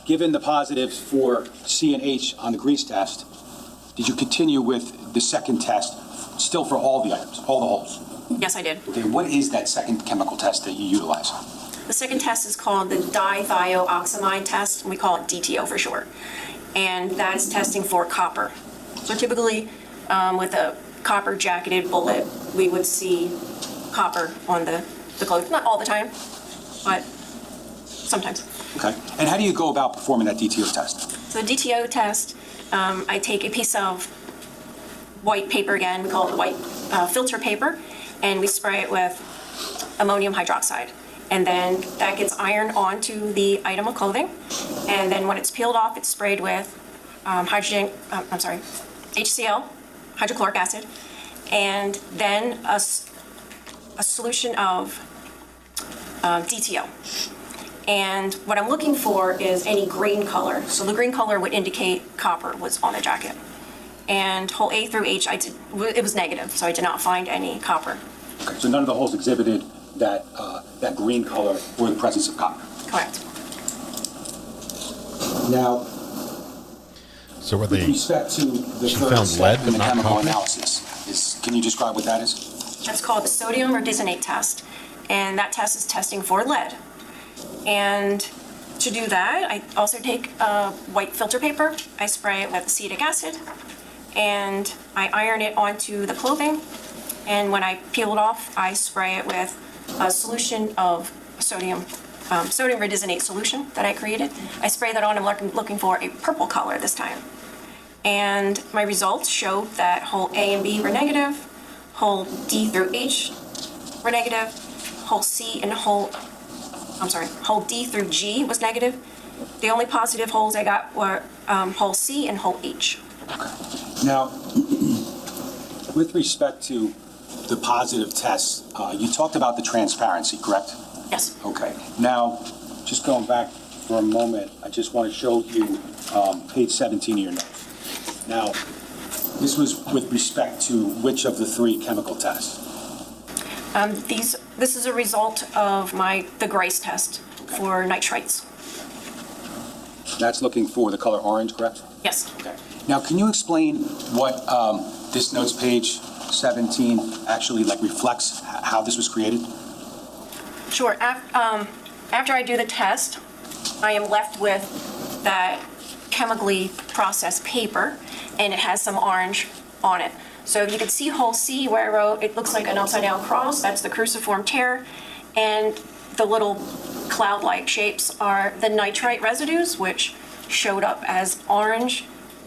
given the positives for C and H on the grease test, did you continue with the second test still for all the items, all the holes? Yes, I did. Okay. What is that second chemical test that you utilize? The second test is called the dithioxamide test, and we call it DTO for short. And that's testing for copper. So typically, with a copper jacketed bullet, we would see copper on the clothes. Not all the time, but sometimes. Okay. And how do you go about performing that DTO test? So the DTO test, I take a piece of white paper again, we call it the white filter paper, and we spray it with ammonium hydroxide. And then that gets ironed onto the item of clothing. And then when it's peeled off, it's sprayed with HCl, hydrochloric acid, and then a solution of DTO. And what I'm looking for is any green color. So the green color would indicate copper was on the jacket. And hole A through H, it was negative, so I did not find any copper. Okay, so none of the holes exhibited that green color or the presence of copper. Correct. Now, so with respect to the she third found step lead, in but the not chemical copper? analysis, can you describe what that is? That's called the sodium rhodizonate test, and that test is testing for lead. And to do that, I also take white filter paper, I spray it with acetic acid, and I iron it onto the clothing, and when I peel it off, I spray it with a solution of sodium sodium rhodizonate solution that I created. I spray that on. I'm looking for a purple color this time. And my results showed that hole A and B were negative, hole D through H were negative, hole C and hole D through G was negative. The only positive holes I got were hole C and hole H. Now, with respect to the positive tests, you talked about the transparency, correct? Yes. Okay. Now, just going back for a moment, I just want to show you page 17 of your notes. Now, this was with respect to which of the 3 chemical tests? This is a result of the Grice test for nitrites. That's looking for the color orange, correct? Yes. Okay. Now, can you explain what this notes page 17 actually reflects, how this was created? Sure. After I do the test, I am left with that chemically processed paper, and it has some orange on it. So you can see hole C where I wrote, it looks like an upside down cross. That's the cruciform tear. And the little cloud-like shapes are the nitrite residues, which showed up as orange,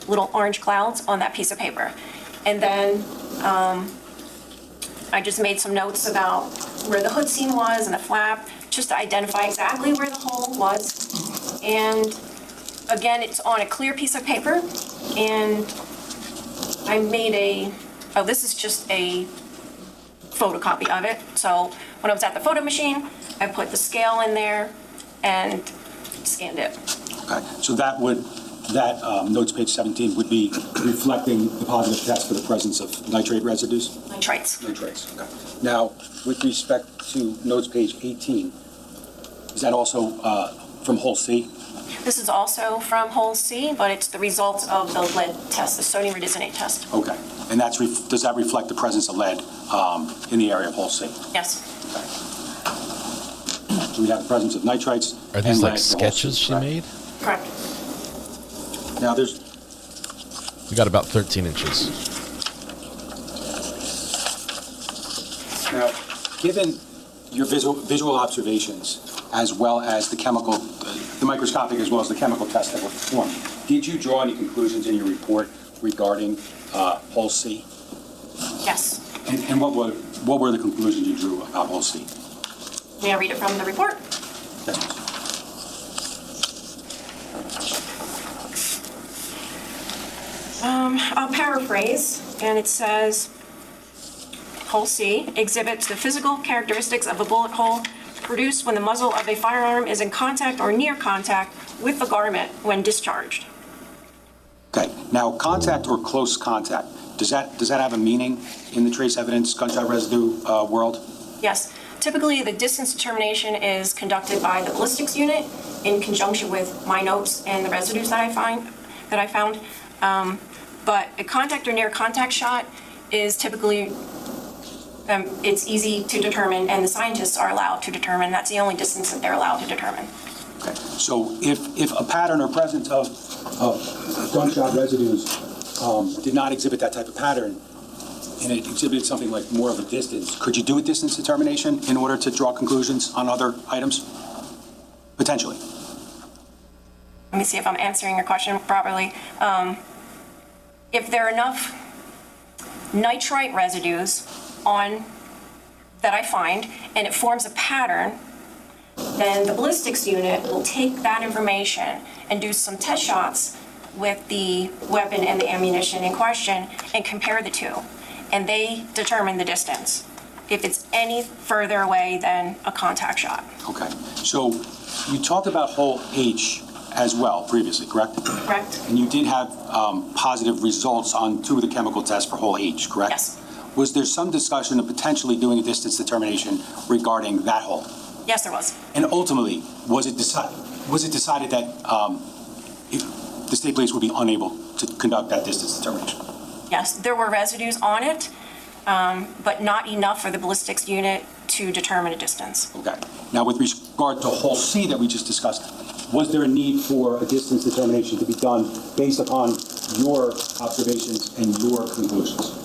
little orange clouds on that piece of paper. And then I just made some notes about where the hood seam was and the flap, just to identify exactly where the hole was. And again, it's on a clear piece of paper, and I made this is just a photocopy of it. So when I was at the photo machine, I put the scale in there and scanned it. Okay, so that notes page 17 would be reflecting the positive test for the presence of nitrate residues? Nitrites. Nitrates, okay. Now, with respect to notes page 18, is that also from hole C? This is also from hole C, but it's the results of the lead test, the sodium rhodizonate test. Okay, and does that reflect the presence of lead in the area of hole C? Yes. Okay. So we have the presence of nitrites. Are these and like lead, sketches she made? Correct. Now You got about 13 inches. Now, given your visual observations, as well as the microscopic as well as the chemical tests that were performed, did you draw any conclusions in your report regarding hole C? Yes. And what were the conclusions you drew about hole C? May I read it from the report? Yes, please. I'll paraphrase, and it says, hole C exhibits the physical characteristics of a bullet hole produced when the muzzle of a firearm is in contact or near contact with the garment when discharged. Okay, now contact or close contact, does that have a meaning in the trace evidence gunshot residue world? Yes. Typically, the distance determination is conducted by the ballistics unit in conjunction with my notes and the residues that I found. But a contact or near contact shot is typically, it's easy to determine, and the scientists are allowed to determine. That's the only distance that they're allowed to determine. Okay, so if a pattern or presence of gunshot residues did not exhibit that type of pattern, and it exhibited something like more of a distance, could you do a distance determination in order to draw conclusions on other items? Potentially. Let me see if I'm answering your question properly. If there are enough nitrite residues that I find, and it forms a pattern, then the ballistics unit will take that information and do some test shots with the weapon and the ammunition in question and compare the two. And they determine the distance, if it's any further away than a contact shot. Okay, so you talked about hole H as well previously, correct? Correct. And you did have positive results on 2 of the chemical tests for hole H, correct? Yes. Was there some discussion of potentially doing a distance determination regarding that hole? Yes, there was. And ultimately, was it decided that the state police would be unable to conduct that distance determination? Yes, there were residues on it, but not enough for the ballistics unit to determine a distance. Okay. Now, with regard to hole C that we just discussed, was there a need for a distance determination to be done based upon your observations and your conclusions?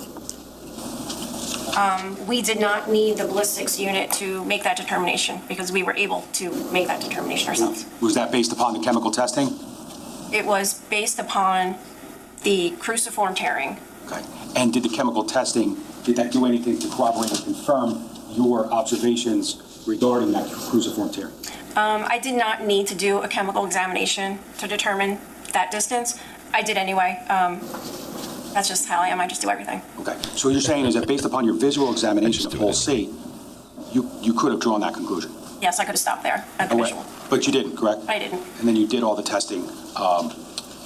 We did not need the ballistics unit to make that determination because we were able to make that determination ourselves. Was that based upon the chemical testing? It was based upon the cruciform tearing. Okay. And did the chemical testing, did that do anything to corroborate or confirm your observations regarding that cruciform tear? I did not need to do a chemical examination to determine that distance. I did anyway. That's just how I am. I just do everything. Okay. So what you're saying is that based upon your visual examination of hole C, you could have drawn that conclusion? Yes, I could have stopped there at the visual. But you didn't, correct? I didn't. And then you did all the testing,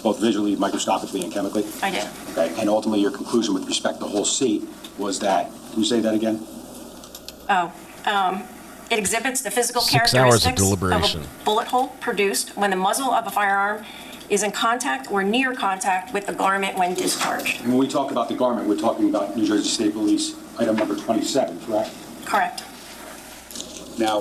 both visually, microscopically, and chemically? I did. Okay. And ultimately, your conclusion with respect to hole C was that, can you say that again? It exhibits the physical 6 hours of characteristics of deliberation. a bullet hole produced when the muzzle of a firearm is in contact or near contact with the garment when discharged. And when we talk about the garment, we're talking about New Jersey State Police item number 27, correct? Correct. Now,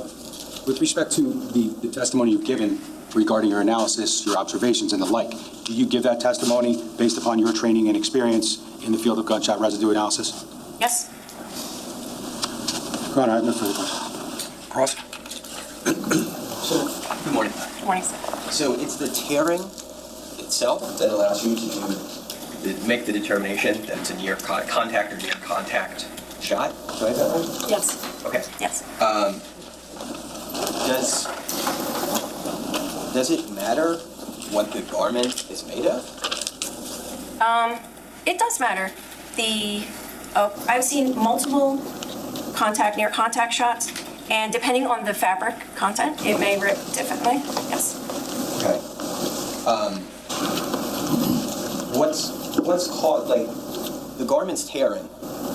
with respect to the testimony you've given regarding your analysis, your observations, and the like, do you give that testimony based upon your training and experience in the field of gunshot residue analysis? Yes. Your Honor, I have no further questions. Cross. Good morning. Good morning, sir. So it's the tearing itself that allows you to make the determination that it's a near contact or near contact shot? Do I have that right? Yes. Okay. Yes. Does it matter what the garment is made of? It does matter. I've seen multiple near contact shots, and depending on the fabric content, it may rip differently. Yes. Okay. What's called, like, the garment's tearing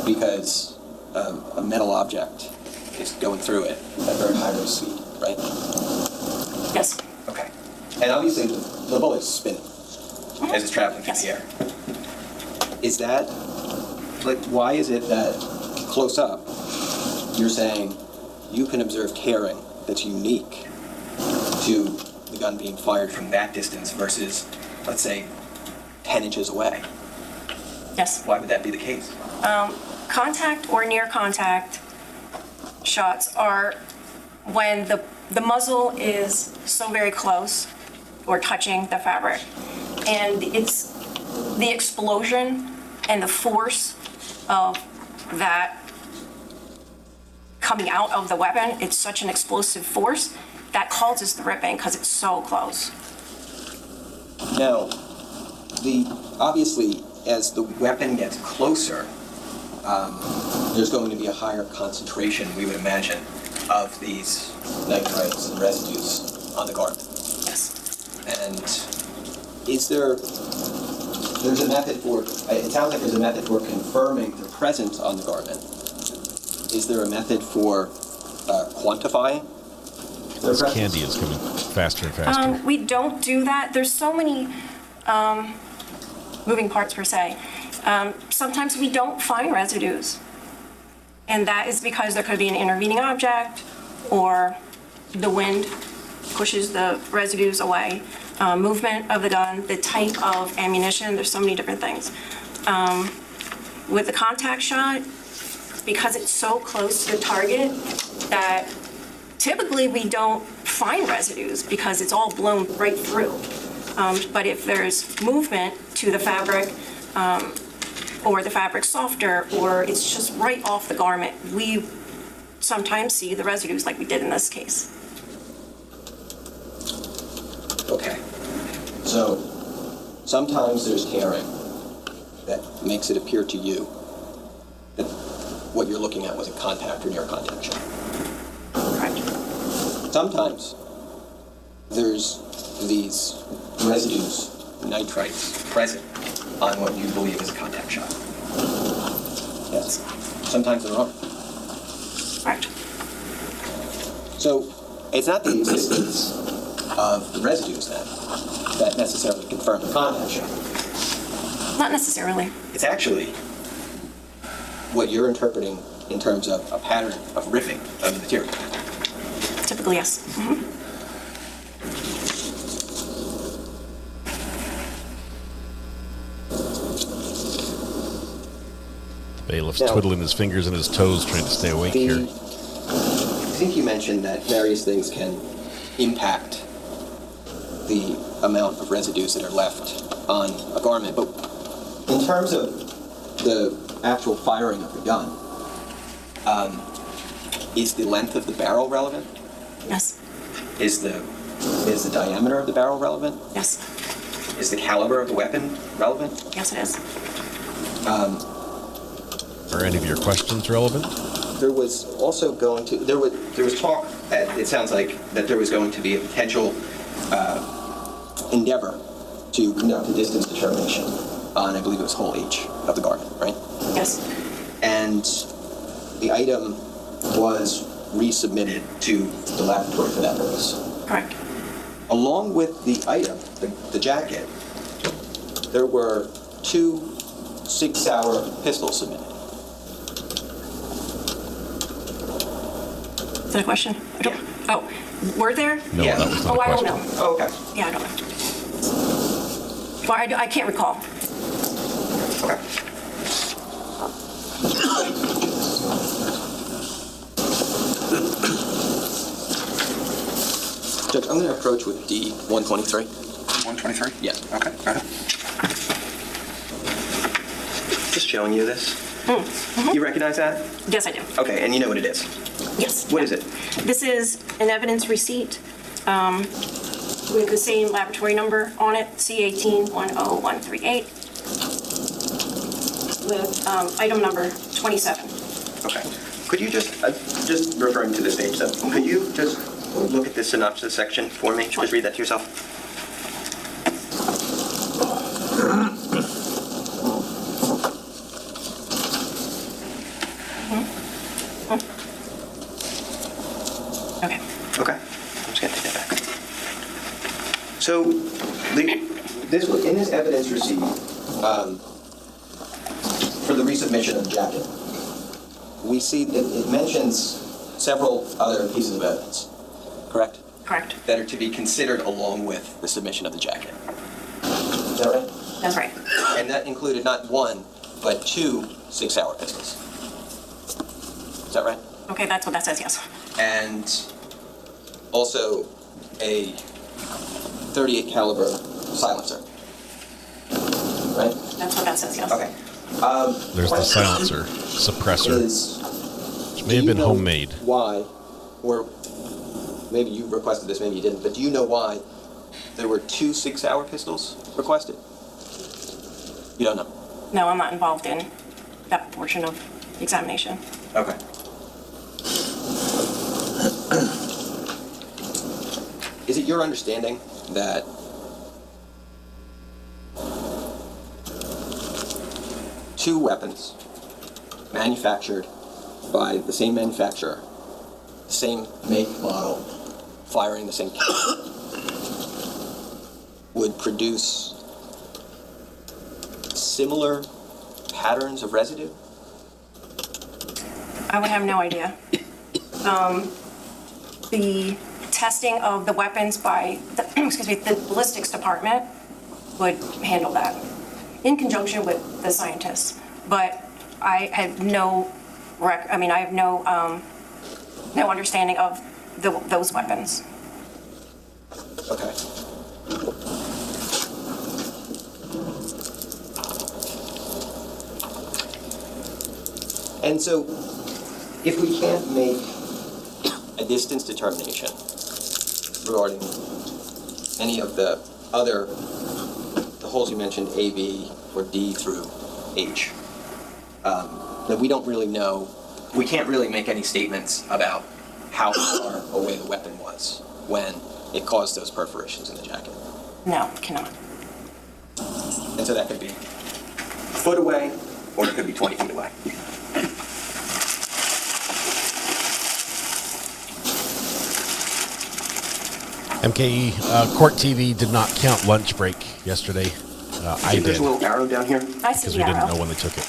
because a metal object is going through it at very high rate of speed, right? Yes. Okay. And obviously the bullet's spinning as it's traveling through the air. Is that, like, why is it that close up you're saying you can observe tearing that's unique to the gun being fired from that distance versus, let's say, 10 inches away? Yes. Why would that be the case? Contact or near contact shots are when the muzzle is so very close or touching the fabric, and it's the explosion and the force of that coming out of the weapon. It's such an explosive force that causes the ripping because it's so close. Now, obviously, as the weapon gets closer, there's going to be a higher concentration, we would imagine, of these nitrites and residues on the garment. Yes. And there's a method for, it sounds like there's a method for confirming the presence on the garment. Is there a method for quantifying? This candy is coming faster and faster. We don't do that. There's so many moving parts per se. Sometimes we don't find residues, and that is because there could be an intervening object or the wind pushes the residues away, movement of the gun, the type of ammunition. There's so many different things. With the contact shot, because it's so close to the target that typically we don't find residues because it's all blown right through. But if there's movement to the fabric, or the fabric's softer, or it's just right off the garment, we sometimes see the residues like we did in this case. Okay. So sometimes there's tearing that makes it appear to you that what you're looking at was a contact or near contact shot. Correct. Sometimes there's these residues, nitrites, present on what you believe is a contact shot. Yes. Sometimes there aren't. Right. So it's not the existence of the residues then that necessarily confirm the contact shot. Not necessarily. It's actually what you're interpreting in terms of a pattern of riffing of the material. Typically, yes. Mm-hmm. Bailiff's Now- twiddling his fingers and his toes trying to stay awake here. I think you mentioned that various things can impact the amount of residues that are left on a garment, but in terms of the actual firing of the gun, is the length of the barrel relevant? Yes. Is the diameter of the barrel relevant? Yes. Is the caliber of the weapon relevant? Yes, it is. Are any of your questions relevant? There was also going to there was talk. It sounds like that there was going to be a potential endeavor to conduct a distance determination on, I believe it was hole H of the garment, right? Yes. And the item was resubmitted to the laboratory for that purpose. Correct. Along with the item, the jacket, there were 2 Sig Sauer pistols submitted. Is that a question? I don't, Oh, were there? No, Yeah. that was not Oh, a I don't question. know. Oh, okay. Yeah, I don't know. Well, I can't recall. Okay. Judge, I'm going to approach with D-123. 123? Yeah. Okay, go ahead. Just showing you this. You recognize that? Yes, I do. Okay, and you know what it is? Yes. What is it? This is an evidence receipt with the same laboratory number on it, C1810138, with item number 27. Okay. Could you just referring to this page though, could you just look at this synopsis section for me? Just read that to yourself. Okay. Okay. I'm just gonna take that back. So, this was in this evidence receipt for the resubmission of the jacket. We see it mentions several other pieces of evidence, correct? Correct. That are to be considered along with the submission of the jacket. Is that right? That's right. And that included not 1, but 2 Sig Sauer pistols. Is that right? Okay, that's what that says, yes. And also a .38 caliber silencer. Right? That's what that says, yes. Okay. There's the silencer, suppressor, which may have been homemade. Why, or maybe you requested this, maybe you didn't, but do you know why there were 2 Sig Sauer pistols requested? You don't know? No, I'm not involved in that portion of the examination. Okay. Is it your understanding that two weapons manufactured by the same manufacturer, the same make, model, firing the same caliber, would produce similar patterns of residue? I would have no idea. The testing of the weapons by the, the ballistics department would handle that in conjunction with the scientists. But I have no I have no no understanding of those weapons. Okay. And so, if we can't make a distance determination regarding any of the other, the holes you mentioned, A, B, or D through H, that we don't really know, we can't really make any statements about how far away the weapon was when it caused those perforations in the jacket. No, cannot. And so that could be a foot away, or it could be 20 feet away. MKE, Court TV did not count lunch break yesterday. I did. There's a little arrow down here. I see Because the we didn't arrow. know when they took it.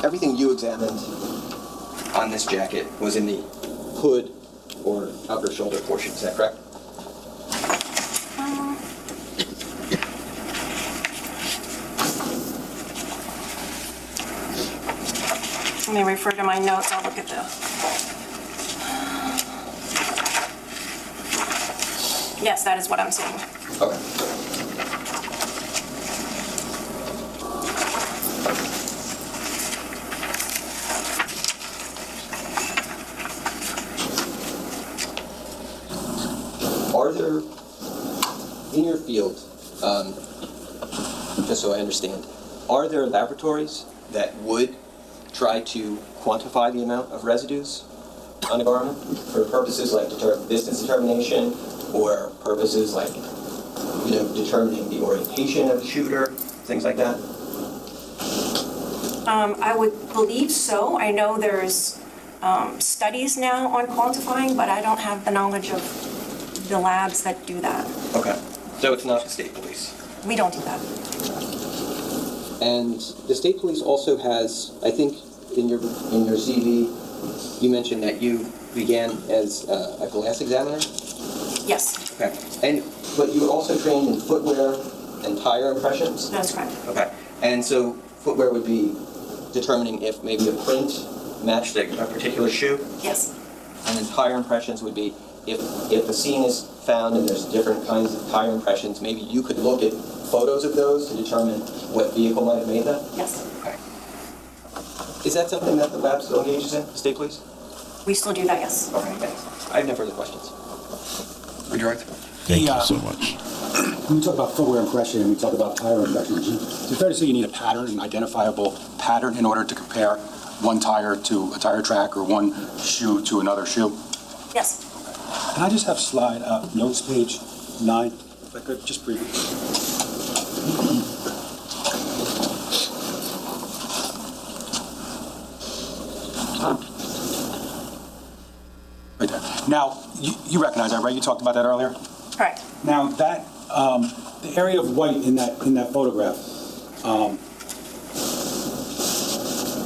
Everything you examined on this jacket was in the hood or upper shoulder portion, is that correct? Let me refer to my notes, I'll look at the. Yes, that is what I'm seeing. Okay. Are there, in your field, just so I understand, are there laboratories that would try to quantify the amount of residues on a garment for purposes like distance determination or purposes like, determining the orientation of the shooter, things like that? I would believe so. I know there's studies now on quantifying, but I don't have the knowledge of the labs that do that. Okay. So it's not the state police? We don't do that. And the state police also has, I think, in your CV, you mentioned that you began as a glass examiner? Yes. Okay. But you were also trained in footwear and tire impressions? That's correct. Okay. And so footwear would be determining if maybe a print matched a particular shoe? Yes. And then tire impressions would be if the scene is found and there's different kinds of tire impressions, maybe you could look at photos of those to determine what vehicle might have made them? Yes. Okay. Is that something that the lab still engages in, the state police? We still do that, yes. Okay, thanks. I have no further questions. Would you like to? Thank you so much. When we talk about footwear impression and we talk about tire impression, is it fair to say you need a pattern, an identifiable pattern, in order to compare one tire to a tire track or one shoe to another shoe? Yes. Can I just have slide notes page 9, if I could, just briefly? Right there. Now, you recognize that, right? You talked about that earlier? Correct. Now, that, the area of white in that photograph,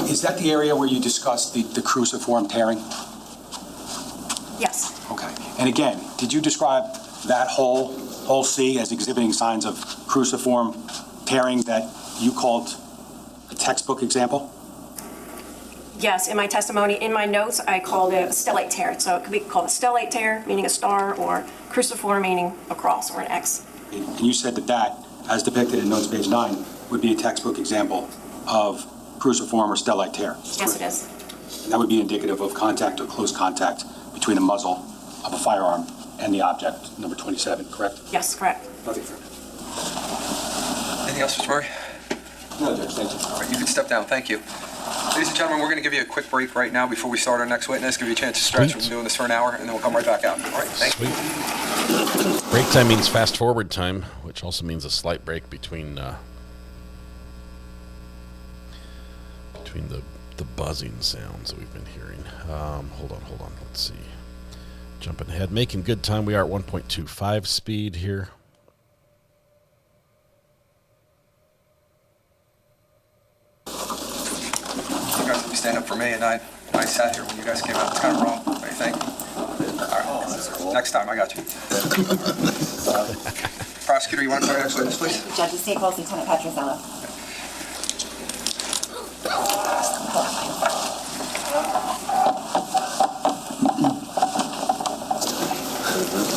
is that the area where you discussed the cruciform tearing? Yes. Okay. And again, did you describe that whole C as exhibiting signs of cruciform tearing that you called a textbook example? Yes, in my testimony, in my notes, I called it a stellate tear. So it could be called a stellate tear, meaning a star, or cruciform, meaning a cross or an X. And you said that, as depicted in notes page 9, would be a textbook example of cruciform or stellate tear. Yes, it is. And that would be indicative of contact or close contact between the muzzle of a firearm and the object, number 27, correct? Yes, correct. Nothing further. Anything else, Mr. Murray? No, Judge, thank you. All right, you can step down. Thank you. Ladies and gentlemen, we're going to give you a quick break right now before we start our next witness. Give you a chance to stretch. We've been doing this for an hour, and then we'll come right back out. All right, thank you. Break time means fast forward time, which also means a slight break between the buzzing sounds that we've been hearing. Hold on. Let's see. Jumping ahead, making good time. We are at 1.25 speed here. You guys will be standing up for me, and I sat here when you guys came out. It's kind of wrong. What do you think? All right. Next time, I got you. Prosecutor, you want to start next witness, please? Judge of State Police Lieutenant Petrosello.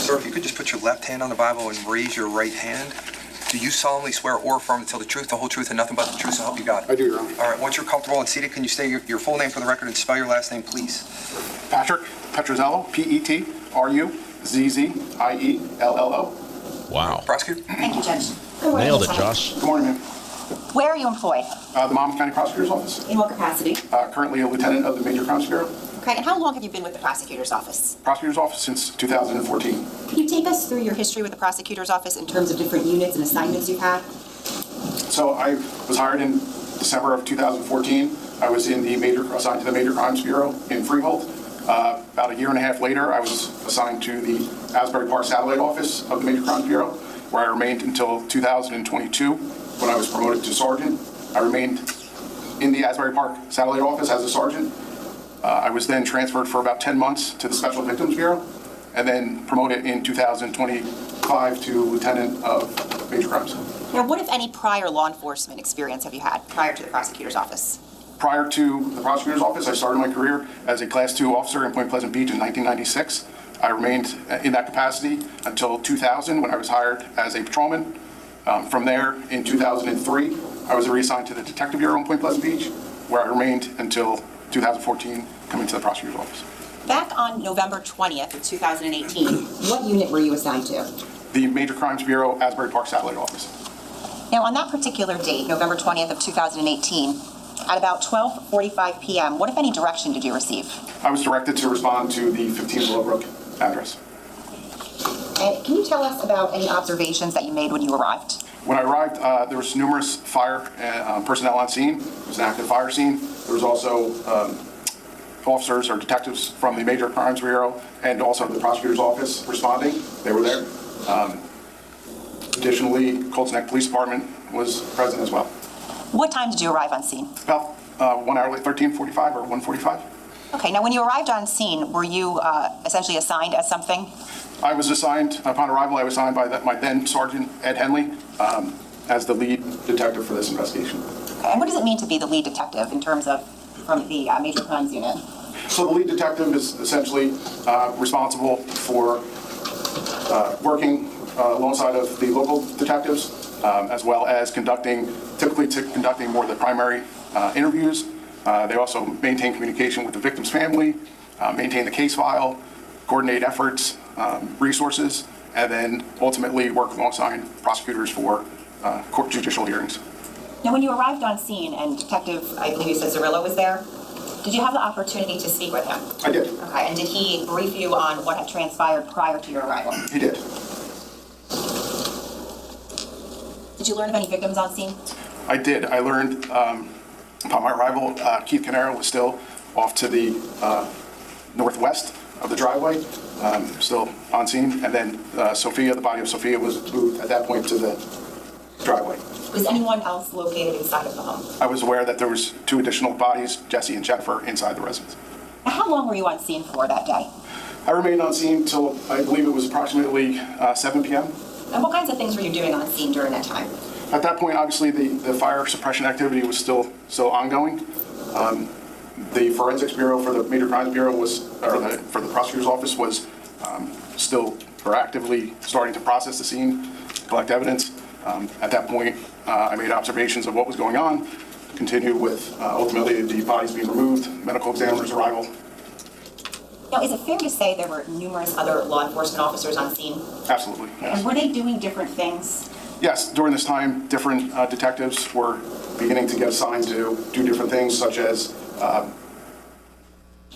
Sir, if you could just put your left hand on the Bible and raise your right hand. Do you solemnly swear or affirm to tell the truth, the whole truth, and nothing but the truth, so help you God? I do, Your Honor. All right, once you're comfortable and seated, can you say your full name for the record and spell your last name, please? Patrick Petrozello, Petruzziello. Wow. Prosecutor? Thank you, Judge. Nailed it, Josh. Good morning, ma'am. Where are you employed? The Monmouth County Prosecutor's Office. In what capacity? Currently a lieutenant of the Major Crimes Bureau. Okay, and how long have you been with the prosecutor's office? Prosecutor's Office since 2014. Can you take us through your history with the prosecutor's office in terms of different units and assignments you've had? So I was hired in December of 2014. I was assigned to the Major Crimes Bureau in Freehold. About a year and a half later, I was assigned to the Asbury Park Satellite Office of the Major Crimes Bureau, where I remained until 2022 when I was promoted to sergeant. I remained in the Asbury Park Satellite Office as a sergeant. I was then transferred for about 10 months to the Special Victims Bureau, and then promoted in 2025 to lieutenant of major crimes. Now, what, if any, prior law enforcement experience have you had prior to the prosecutor's office? Prior to the prosecutor's office, I started my career as a Class 2 officer in Point Pleasant Beach in 1996. I remained in that capacity until 2000 when I was hired as a patrolman. From there, in 2003, I was reassigned to the Detective Bureau in Point Pleasant Beach, where I remained until 2014, coming to the prosecutor's office. Back on November 20th of 2018, what unit were you assigned to? The Major Crimes Bureau, Asbury Park Satellite Office. Now, on that particular date, November 20th of 2018, at about 12:45 p.m., what, if any, direction did you receive? I was directed to respond to the 15 Willowbrook address. And can you tell us about any observations that you made when you arrived? When I arrived, there was numerous fire personnel on scene. It was an active fire scene. There was also officers or detectives from the Major Crimes Bureau and also the prosecutor's office responding. They were there. Additionally, Colts Neck Police Department was present as well. What time did you arrive on scene? About 1 hour late, 13:45 or 1:45. Okay, now when you arrived on scene, were you essentially assigned as something? I was assigned, upon arrival, I was assigned by my then Sergeant Ed Henley as the lead detective for this investigation. Okay, and what does it mean to be the lead detective in terms of from the Major Crimes Unit? So the lead detective is essentially responsible for working alongside of the local detectives, as well as typically conducting more of the primary interviews. They also maintain communication with the victim's family, maintain the case file, coordinate efforts, resources, and then ultimately work alongside prosecutors for court judicial hearings. Now, when you arrived on scene and Detective, I believe you said Zerillo was there, did you have the opportunity to speak with him? I did. Okay, and did he brief you on what had transpired prior to your arrival? He did. Did you learn of any victims on scene? I did. I learned upon my arrival, Keith Caneiro was still off to the northwest of the driveway, still on scene, and then the body of Sophia was moved at that point to the driveway. Was anyone else located inside of the home? I was aware that there was 2 additional bodies, Jesse and Jennifer, inside the residence. Now, how long were you on scene for that day? I remained on scene till I believe it was approximately 7 p.m. And what kinds of things were you doing on scene during that time? At that point, obviously, the fire suppression activity was still ongoing. The Forensics Bureau for the Major Crimes Bureau for the prosecutor's office was actively starting to process the scene, collect evidence. At that point, I made observations of what was going on, continued with ultimately the bodies being removed, medical examiner's arrival. Now, is it fair to say there were numerous other law enforcement officers on scene? Absolutely, yes. And were they doing different things? Yes, during this time, different detectives were beginning to get assigned to do different things, such as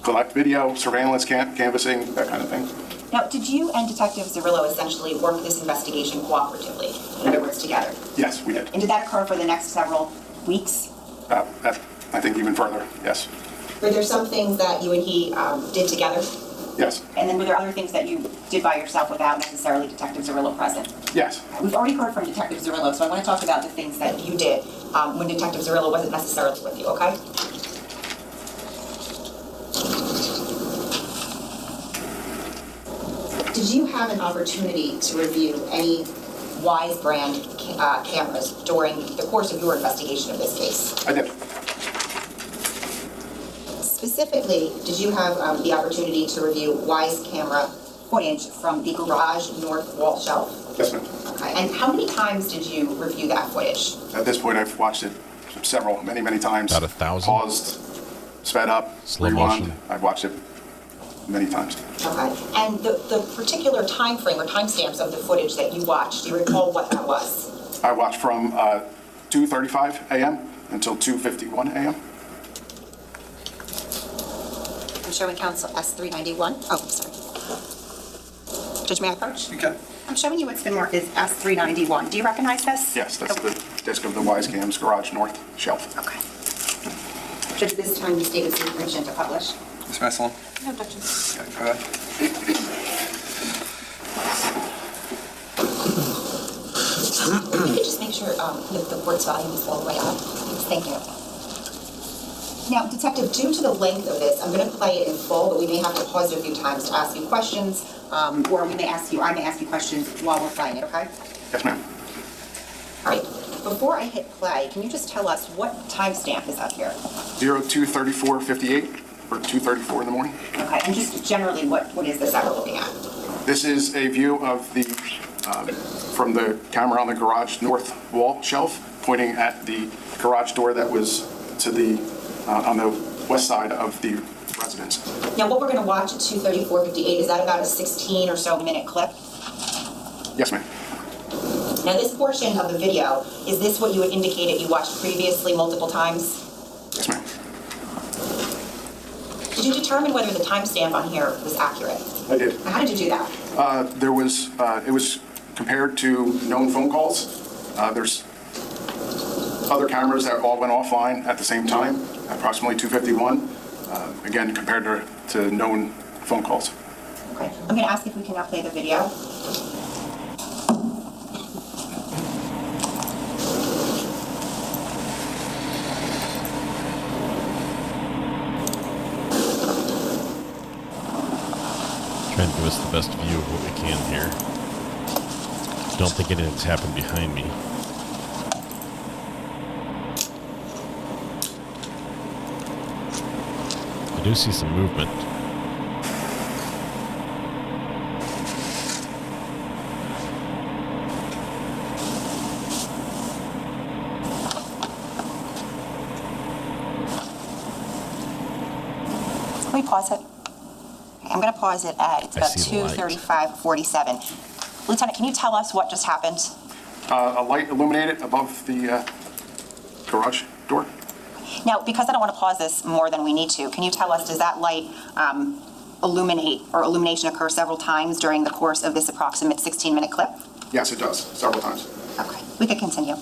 collect video, surveillance, canvassing, that kind of thing. Now, did you and Detective Zerillo essentially work this investigation cooperatively? In other words, together? Yes, we did. And did that occur for the next several weeks? I think even further, yes. Were there some things that you and he did together? Yes. And then were there other things that you did by yourself without necessarily Detective Zerillo present? Yes. We've already heard from Detective Zerillo, so I want to talk about the things that you did when Detective Zerillo wasn't necessarily with you, okay? Did you have an opportunity to review any Wise brand cameras during the course of your investigation of this case? I did. Specifically, did you have the opportunity to review Wise camera footage from the garage north wall shelf? Yes, ma'am. Okay, and how many times did you review that footage? At this point, I've watched it many times. About 1,000? Paused, sped up, slow rewound. motion. I've watched it many times. Okay, and the particular time frame or timestamps of the footage that you watched, do you recall what that was? I watched from 2:35 a.m. until 2:51 a.m. I'm showing counsel S391. Oh, I'm sorry. Judge, may I approach? You can. I'm showing you what's been marked as S391. Do you recognize this? Yes, that's the disc of the Wise Cam's garage north shelf. Okay. Judge, this time the state is seeking permission to publish. Ms. Messelin? No objections. Okay, go ahead. If you could just make sure that the court's volume is all the way up. Thank you. Now, Detective, due to the length of this, I'm going to play it in full, but we may have to pause it a few times to ask you questions, or I may ask you questions while we're playing it, okay? Yes, ma'am. All right. before I hit play, can you just tell us what timestamp is up here? 02:34:58 or 2:34 in the morning. Okay, and just generally, what is this that we're looking at? This is a view of the, from the camera on the garage north wall shelf, pointing at the garage door that was to the, on the west side of the residence. Now, what we're going to watch at 2:34:58, is that about a 16 or so minute clip? Yes, ma'am. Now, this portion of the video, is this what you had indicated you watched previously multiple times? Yes, ma'am. Did you determine whether the timestamp on here was accurate? I did. How did you do that? It was compared to known phone calls. There's other cameras that all went offline at the same time, approximately 2:51. Again, compared to known phone calls. Okay. I'm going to ask if we can now play the video. Trying to give us the best view of what we can here. Don't think anything's happened behind me. I do see some movement. Can we pause it? I'm going to pause it at, it's about 2:35:47. Lieutenant, can you tell us what just happened? A light illuminated above the garage door. Now, because I don't want to pause this more than we need to, can you tell us, does that light illuminate or illumination occur several times during the course of this approximate 16-minute clip? Yes, it does, several times. Okay, we could continue.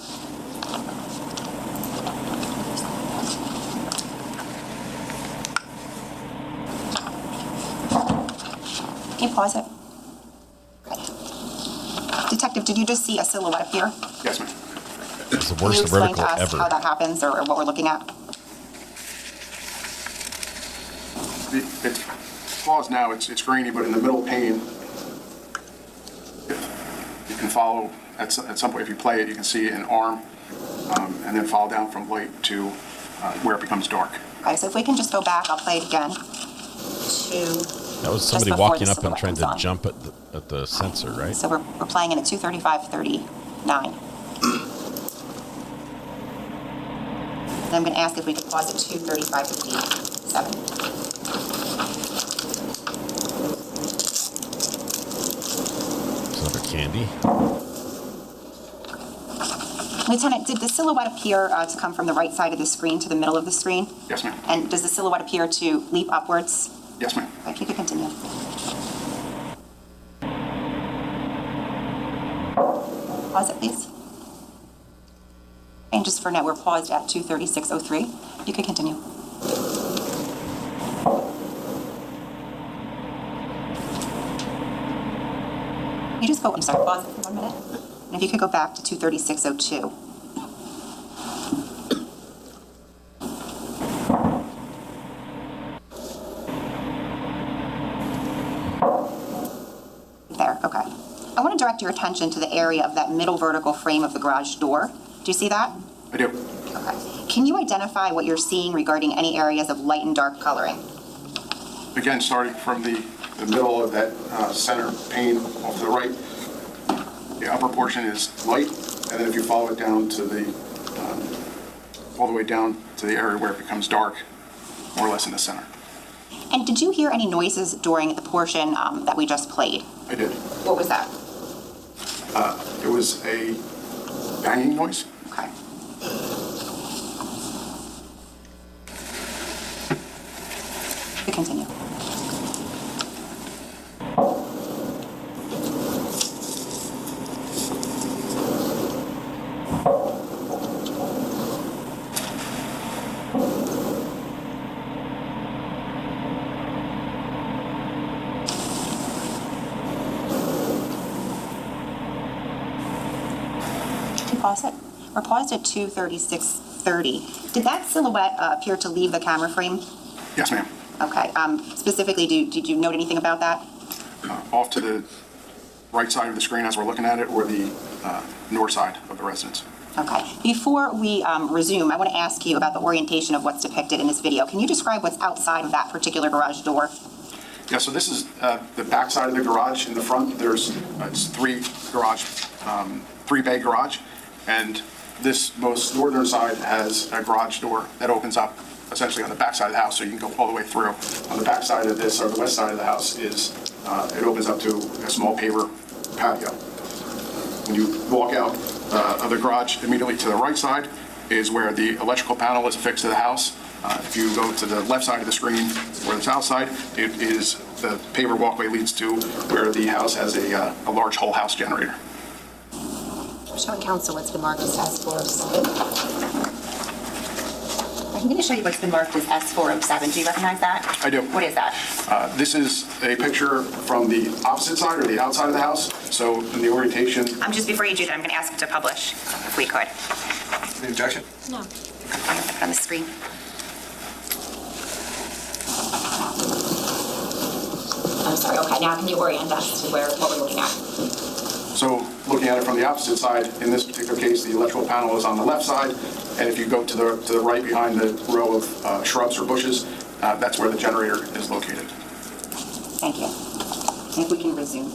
Can you pause it? Okay. Detective, did you just see a silhouette appear? Yes, ma'am. It's the Can you worst explain vertical to us ever. how that happens or what we're looking at? It's paused now, it's grainy, but in the middle pane, you can follow, at some point, if you play it, you can see an arm, and then follow down from light to where it becomes dark. Okay, so if we can just go back, I'll play it again. That was somebody walking up and trying to jump at the sensor, right? So we're playing it at 2:35:39. And I'm going to ask if we could pause at 2:35:57. Another candy. Lieutenant, did the silhouette appear to come from the right side of the screen to the middle of the screen? Yes, ma'am. And does the silhouette appear to leap upwards? Yes, ma'am. If you could continue. Pause it, please. And just for now, we're paused at 2:36:03. You could continue. You just go, I'm sorry, pause it for 1 minute. And if you could go back to 2:36:02. There, okay. I want to direct your attention to the area of that middle vertical frame of the garage door. Do you see that? I do. Okay. Can you identify what you're seeing regarding any areas of light and dark coloring? Again, starting from the middle of that center pane off to the right, the upper portion is light, and then if you follow it down to the, all the way down to the area where it becomes dark, more or less in the center. And did you hear any noises during the portion that we just played? I did. What was that? It was a banging noise. Okay. We continue. Pause it. We're paused at 2:36:30. Did that silhouette appear to leave the camera frame? Yes, ma'am. Okay. Specifically, did you note anything about that? Off to the right side of the screen as we're looking at it, or the north side of the residence. Okay. Before we resume, I want to ask you about the orientation of what's depicted in this video. Can you describe what's outside of that particular garage door? Yeah, so this is the back side of the garage. In the front, there's it's three bay garage, and this most northern side has a garage door that opens up essentially on the back side of the house, so you can go all the way through. On the back side of this, or the west side of the house, is it opens up to a small paver patio. When you walk out of the garage, immediately to the right side is where the electrical panel is affixed to the house. If you go to the left side of the screen, or the south side, it is the paver walkway leads to where the house has a large whole house generator. Showing council what's been marked as S407. I'm going to show you what's been marked as S407. Do you recognize that? I do. What is that? This is a picture from the opposite side, or the outside of the house. So in the orientation... Just before you do that, I'm going to ask it to publish, if we could. Any objection? No. I'm going to put it on the screen. I'm sorry. Okay, now can you orient us to what we're looking at? So looking at it from the opposite side, in this particular case, the electrical panel is on the left side, and if you go to the right behind the row of shrubs or bushes, that's where the generator is located. Thank you. And if we can resume.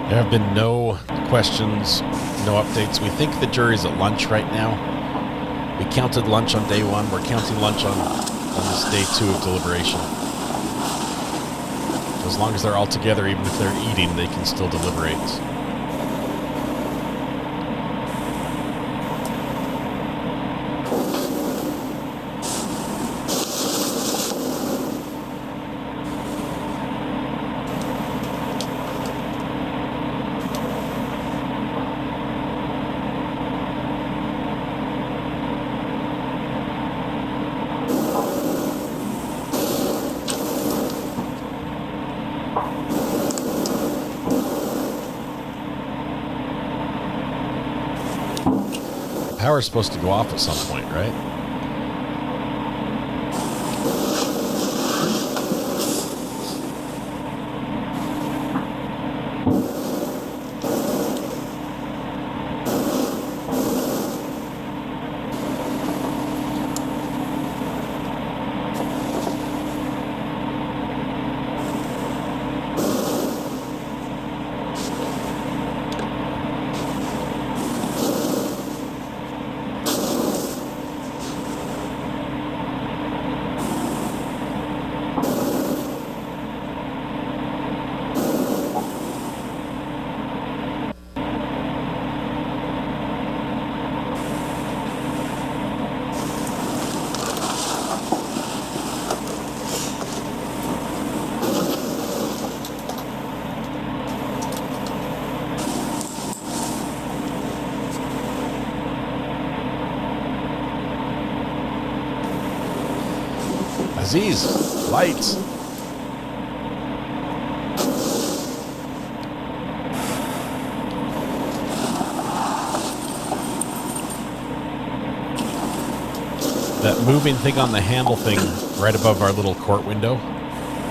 There have been no questions, no updates. We think the jury's at lunch right now. We counted lunch on day one. We're counting lunch on this day 2 of deliberation. As long as they're all together, even if they're eating, they can still deliberate. power's supposed to go off at some point, right? Aziz, lights. That moving thing on the handle thing right above our little court window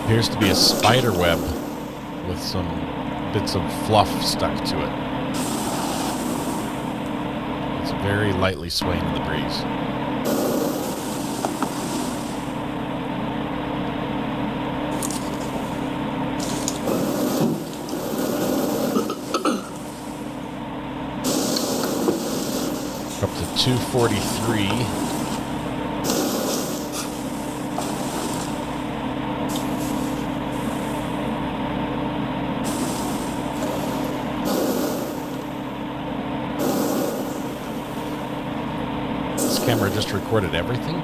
appears to be a spider web with some bits of fluff stuck to it. It's very lightly swaying in the breeze. Up to 243. Camera just recorded everything.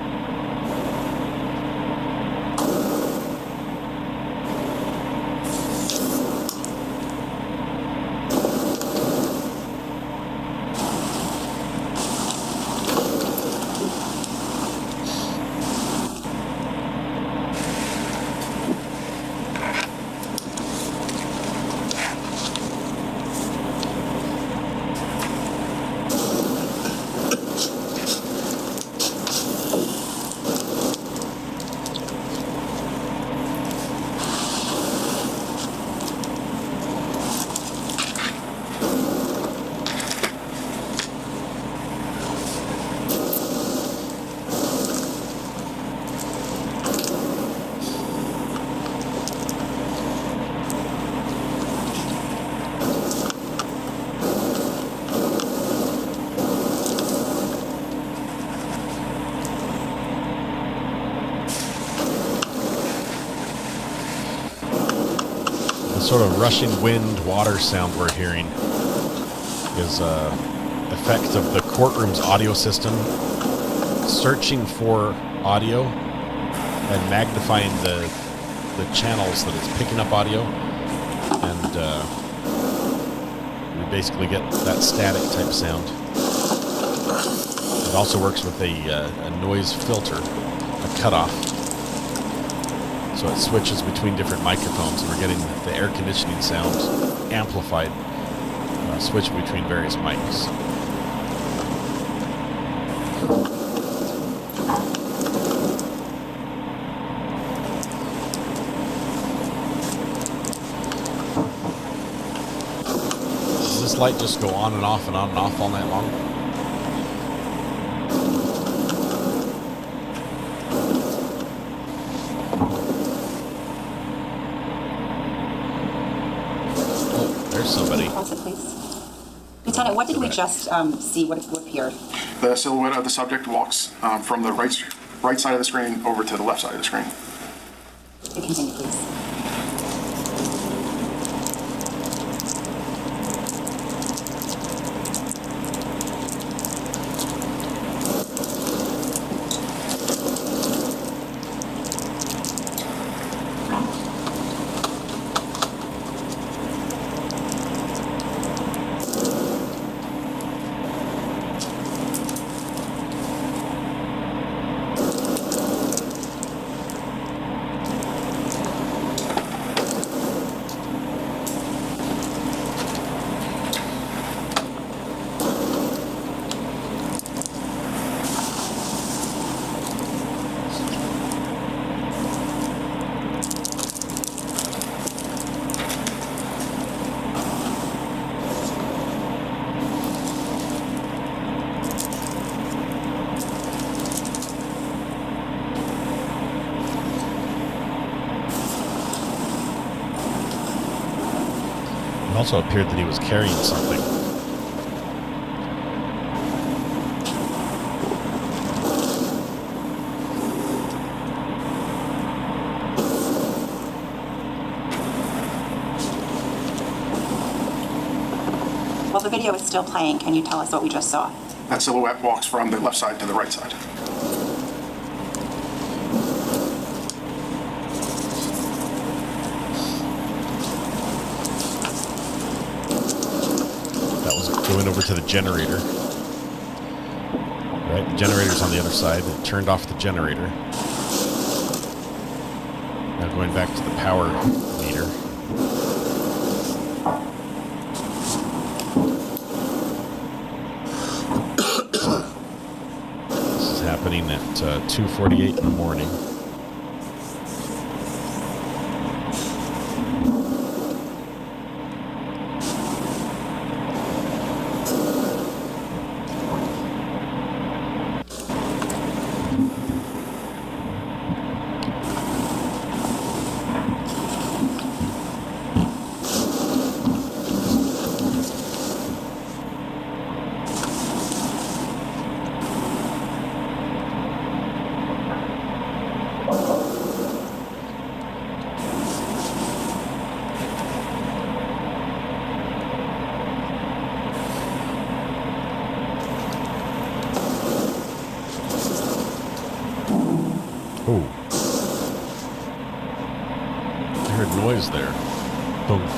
Sort of rushing wind, water sound we're hearing is effect of the courtroom's audio system searching for audio and magnifying the channels that it's picking up audio, and we basically get that static type sound. It also works with a noise filter, a cutoff. So it switches between different microphones, and we're getting the air conditioning sound amplified, switch between various mics. Does this light just go on and off and on and off all night long? Somebody. Lieutenant, what did we just see? What appeared? The silhouette of the subject walks from the right side of the screen over to the left side of the screen. Continue, please. It also appeared that he was carrying something. Well, the video is still playing. Can you tell us what we just saw? That silhouette walks from the left side to the right side. That was going over to the generator. Right, the generator's on the other side. It turned off the generator. Now going back to the power meter. This is happening at 2:48 in the morning. Oh. I heard noise there. Boom.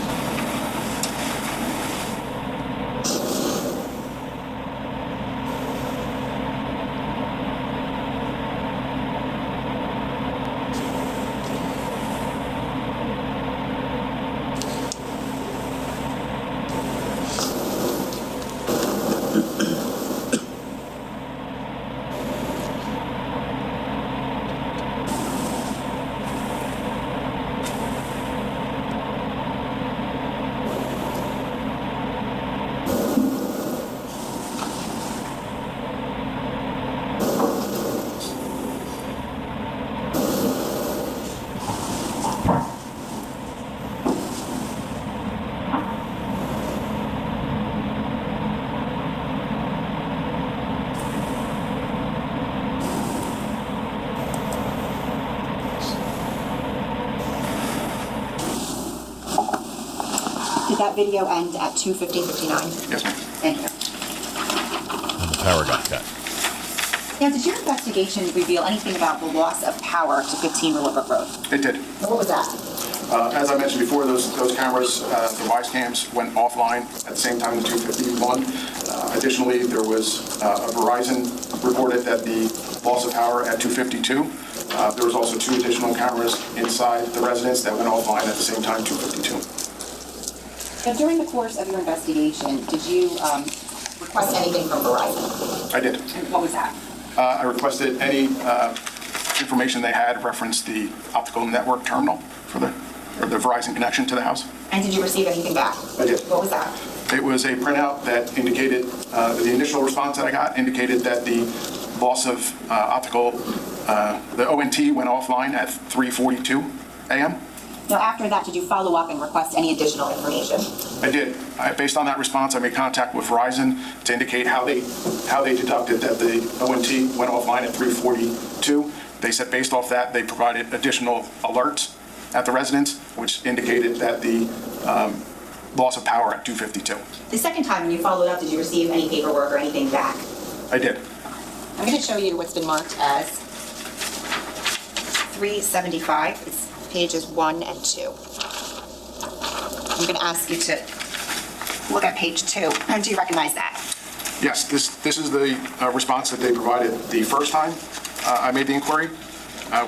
Did that video end at 2:59? Yes, ma'am. Thank you. And the power got cut. Now, did your investigation reveal anything about the loss of power to 15 Willowbrook Road? It did. What was that? As I mentioned before, those cameras, the Wise cams, went offline at the same time as 251. Additionally, there was a Verizon reported that the loss of power at 252. There was also 2 additional cameras inside the residence that went offline at the same time, 252. Now, during the course of your investigation, did you request anything from Verizon? I did. And what was that? I requested any information they had referenced the optical network terminal for the Verizon connection to the house. And did you receive anything back? I did. What was that? It was a printout that indicated, the initial response that I got indicated that the loss of optical, the ONT went offline at 3:42 a.m. Now, after that, did you follow up and request any additional information? I did. Based on that response, I made contact with Verizon to indicate how they deducted that the ONT went offline at 3:42. They said based off that, they provided additional alerts at the residence, which indicated that the loss of power at 2:52. The second time when you followed up, did you receive any paperwork or anything back? I did. I'm going to show you what's been marked as 375. It's pages 1 and 2. I'm going to ask you to look at page 2. Do you recognize that? Yes, this is the response that they provided the first time I made the inquiry,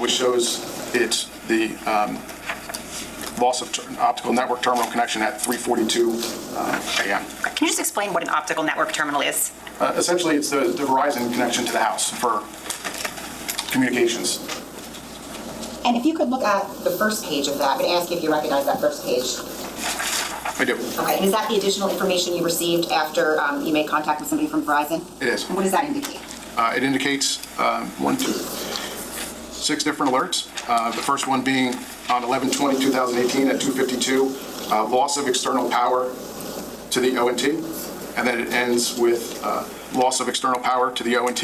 which shows it's the loss of optical network terminal connection at 3:42 a.m. Can you just explain what an optical network terminal is? Essentially, it's the Verizon connection to the house for communications. And if you could look at the first page of that, I'm going to ask you if you recognize that first page. I do. Okay, and is that the additional information you received after you made contact with somebody from Verizon? It is. And what does that indicate? It indicates 6 different alerts. The first one being on 11/20/2018 at 2:52. loss of external power to the ONT, and then it ends with loss of external power to the ONT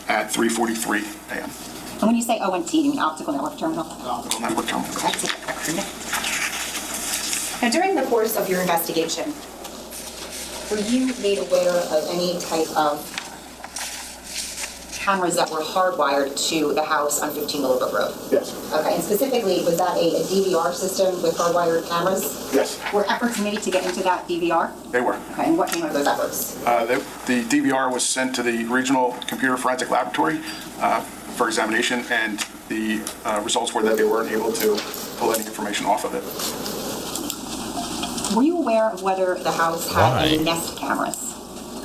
at 3:43 a.m. And when you say ONT, you mean optical network terminal? Optical network terminal. Now, during the course of your investigation, were you made aware of any type of cameras that were hardwired to the house on 15 Willowbrook Road? Yes. Okay, and specifically, was that a DVR system with hardwired cameras? Yes. Were efforts made to get into that DVR? They were. Okay, and what came of those efforts? The DVR was sent to the Regional Computer Forensic Laboratory for examination, and the results were that they weren't able to pull any information off of it. Were you aware of whether the house had any Nest cameras?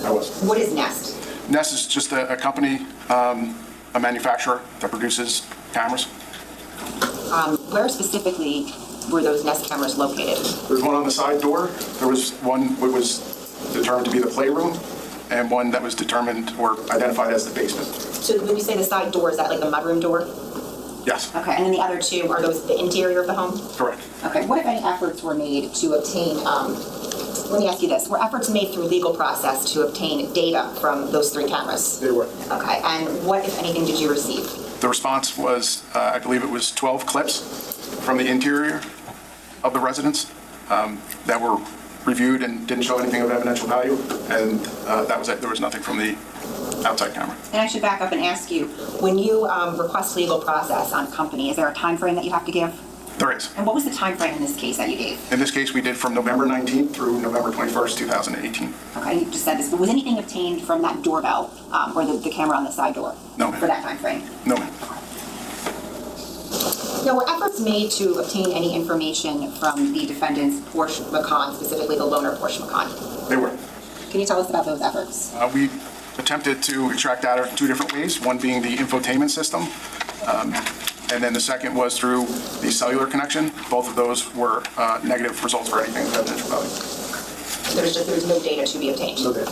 I was. What is Nest? Nest is just a company, a manufacturer that produces cameras. Where specifically were those Nest cameras located? There's one on the side door. There was one that was determined to be the playroom, and one that was determined or identified as the basement. So when you say the side door, is that like the mudroom door? Yes. Okay, and then the other two, are those the interior of the home? Correct. Okay, what if any efforts were made to obtain, let me ask you this, were efforts made through legal process to obtain data from those 3 cameras? They were. Okay, and what, if anything, did you receive? The response was, I believe it was 12 clips from the interior of the residence that were reviewed and didn't show anything of evidential value, and that was it. There was nothing from the outside camera. And I should back up and ask you, when you request legal process on a company, is there a time frame that you have to give? There is. And what was the time frame in this case that you gave? In this case, we did from November 19th through November 21st, 2018. Okay, you just said this, but was anything obtained from that doorbell or the camera on the side door? No. For that time frame? No. Now, were efforts made to obtain any information from the defendant's Porsche Macan, specifically the loaner Porsche Macan? They were. Can you tell us about those efforts? We attempted to extract data in 2 different ways, one being the infotainment system, and then the second was through the cellular connection. Both of those were negative results for anything of evidential value. There was no data to be obtained? No data.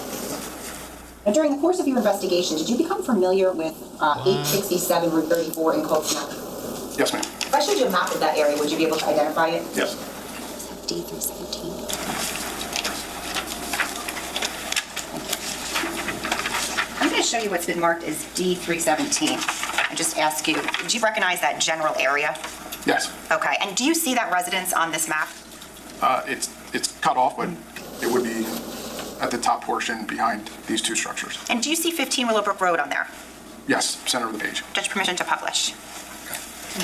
Now, during the course of your investigation, did you become familiar with 867 Route 34 in Colts Neck? Yes, ma'am. If I showed you a map of that area, would you be able to identify it? Yes. D317. I'm going to show you what's been marked as D317. I just ask you, do you recognize that general area? Yes. Okay, and do you see that residence on this map? It's cut off, but it would be at the top portion behind these 2 structures. And do you see 15 Willowbrook Road on there? Yes, center of the page. Judge, permission to publish. We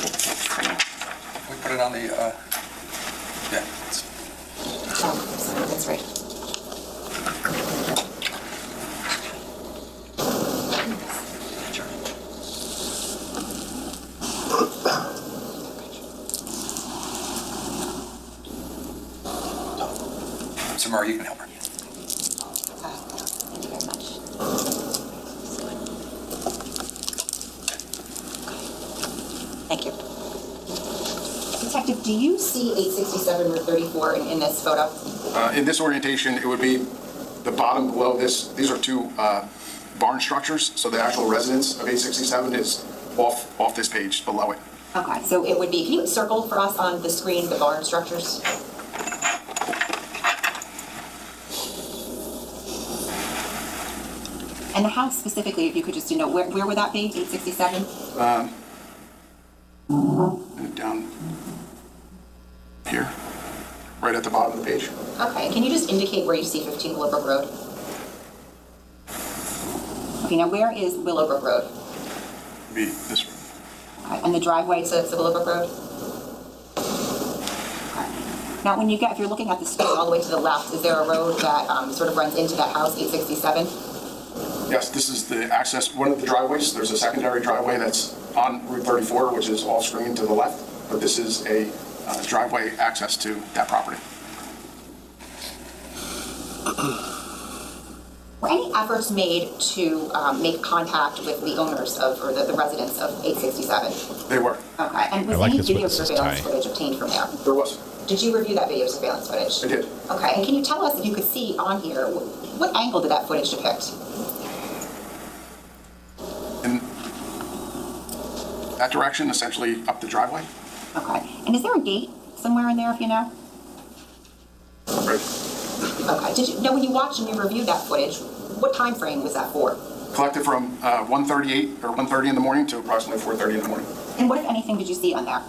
put it on the, yeah. Oh, sorry, that's right. Samara, you can help her. Thank you very much. Thank you. Detective, do you see 867 Route 34 in this photo? In this orientation, it would be the bottom below this. These are 2 barn structures, so the actual residence of 867 is off this page below it. Okay, so it would be, can you circle for us on the screen the barn structures? And the house specifically, if you could just denote, where would that be, 867? Down here, right at the bottom of the page. Okay, can you just indicate where you see 15 Willowbrook Road? Okay, now where is Willowbrook Road? Be this room. Okay, and the driveway to Willowbrook Road? Okay. Now, if you're looking at the street all the way to the left, is there a road that sort of runs into that house, 867? Yes, this is the access, one of the driveways. There's a secondary driveway that's on Route 34, which is off screen to the left, but this is a driveway access to that property. Were any efforts made to make contact with the owners of, or the residents of 867? They were. Okay, and was any video surveillance footage obtained from there? There was. Did you review that video surveillance footage? I did. Okay, and can you tell us if you could see on here, what angle did that footage depict? In that direction, essentially up the driveway. Okay, and is there a gate somewhere in there if you know? Okay. Now, when you watched and you reviewed that footage, what time frame was that for? Collected from 1:38 or 1:30 in the morning to approximately 4:30 in the morning. And what, if anything, did you see on there?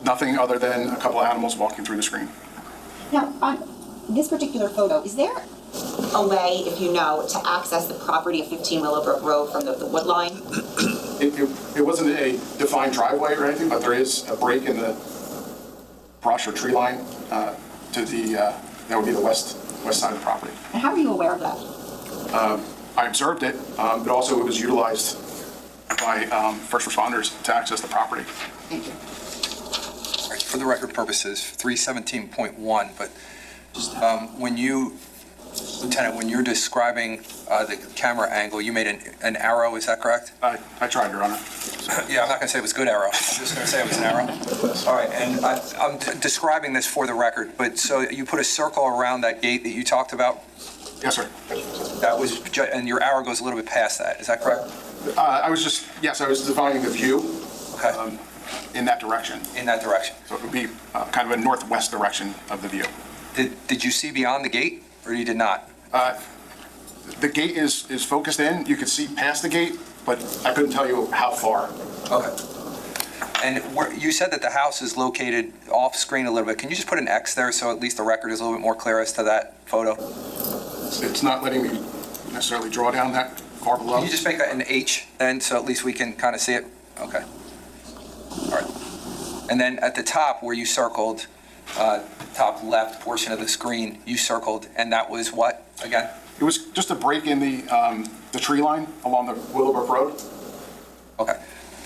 Nothing other than a couple of animals walking through the screen. Now, on this particular photo, is there a way, if you know, to access the property of 15 Willowbrook Road from the wood line? It wasn't a defined driveway or anything, but there is a break in the brush or tree line to the, that would be the west side of the property. And how are you aware of that? I observed it, but also it was utilized by first responders to access the property. Thank you. All right, for the record purposes, 317.1, but when you, Lieutenant, when you're describing the camera angle, you made an arrow, is that correct? I tried, Your Honor. Yeah, I'm not going to say it was a good arrow. I'm just going to say it was an arrow. All right, and I'm describing this for the record, but so you put a circle around that gate that you talked about? Yes, sir. That was, and your arrow goes a little bit past that, is that correct? I was defining the view. Okay. In that direction. In that direction. So it would be kind of a northwest direction of the view. Did you see beyond the gate, or you did not? The gate is focused in. You could see past the gate, but I couldn't tell you how far. Okay. And you said that the house is located off screen a little bit. Can you just put an X there so at least the record is a little bit more clear as to that photo? It's not letting me necessarily draw down that far below. Can you just make that an H then so at least we can kind of see it? Okay. All right. And then at the top where you circled, top left portion of the screen, you circled, and that was what again? It was just a break in the tree line along the Willowbrook Road. Okay.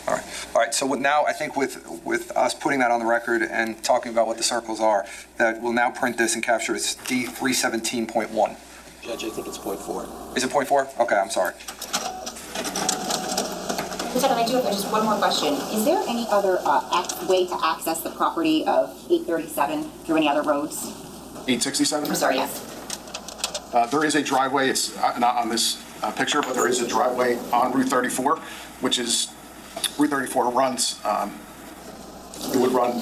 All right. All right. So now I think with us putting that on the record and talking about what the circles are, that we'll now print this and capture it's D317.1. Judge, I think it's .4. Is it .4? Okay, I'm sorry. Lieutenant, I do have just one more question. Is there any other way to access the property of 837 through any other roads? 867? I'm sorry, yes. There is a driveway. It's not on this picture, but there is a driveway on Route 34, which is, Route 34 runs, it would run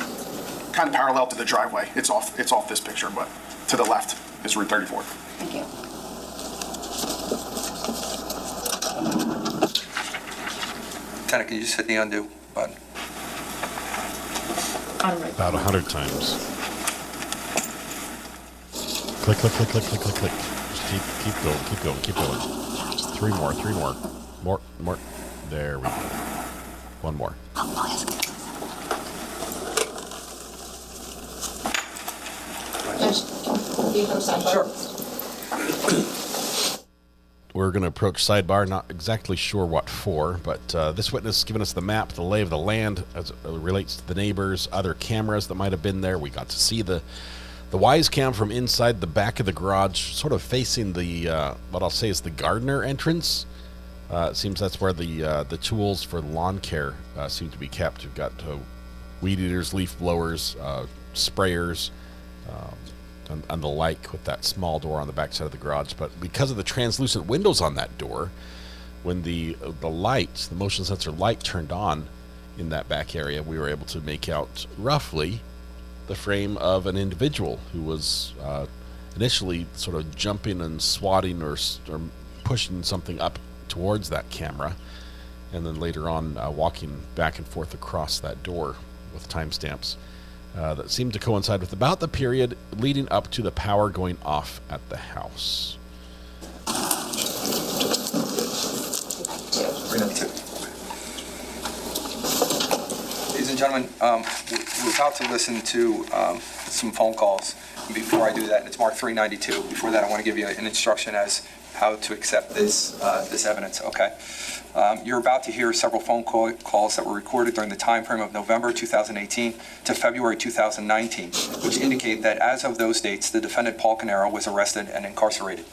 kind of parallel to the driveway. It's off this picture, but to the left is Route 34. Thank you. Lieutenant, can you just hit the undo button? About 100 times. Click, click, click, click, click, click, click. Just keep going, keep going, keep going. Three more. More. There we go. One more. Sure. We're going to approach sidebar, not exactly sure what for, but this witness has given us the map, the lay of the land as it relates to the neighbors, other cameras that might have been there. We got to see the Wise cam from inside the back of the garage, sort of facing the, what I'll say is the gardener entrance. It seems that's where the tools for lawn care seem to be kept. You've got weed eaters, leaf blowers, sprayers, and the like, with that small door on the back side of the garage. But because of the translucent windows on that door, when the lights, the motion sensor light turned on in that back area, we were able to make out roughly the frame of an individual who was initially sort of jumping and swatting or pushing something up towards that camera, and then later on walking back and forth across that door with timestamps that seemed to coincide with about the period leading up to the power going off at the house. 392. Ladies and gentlemen, we're about to listen to some phone calls. Before I do that, and it's marked 392. Before that, I want to give you an instruction as how to accept this evidence, okay? You're about to hear several phone calls that were recorded during the time frame of November 2018 to February 2019, which indicate that as of those dates, the defendant, Paul Caneiro, was arrested and incarcerated.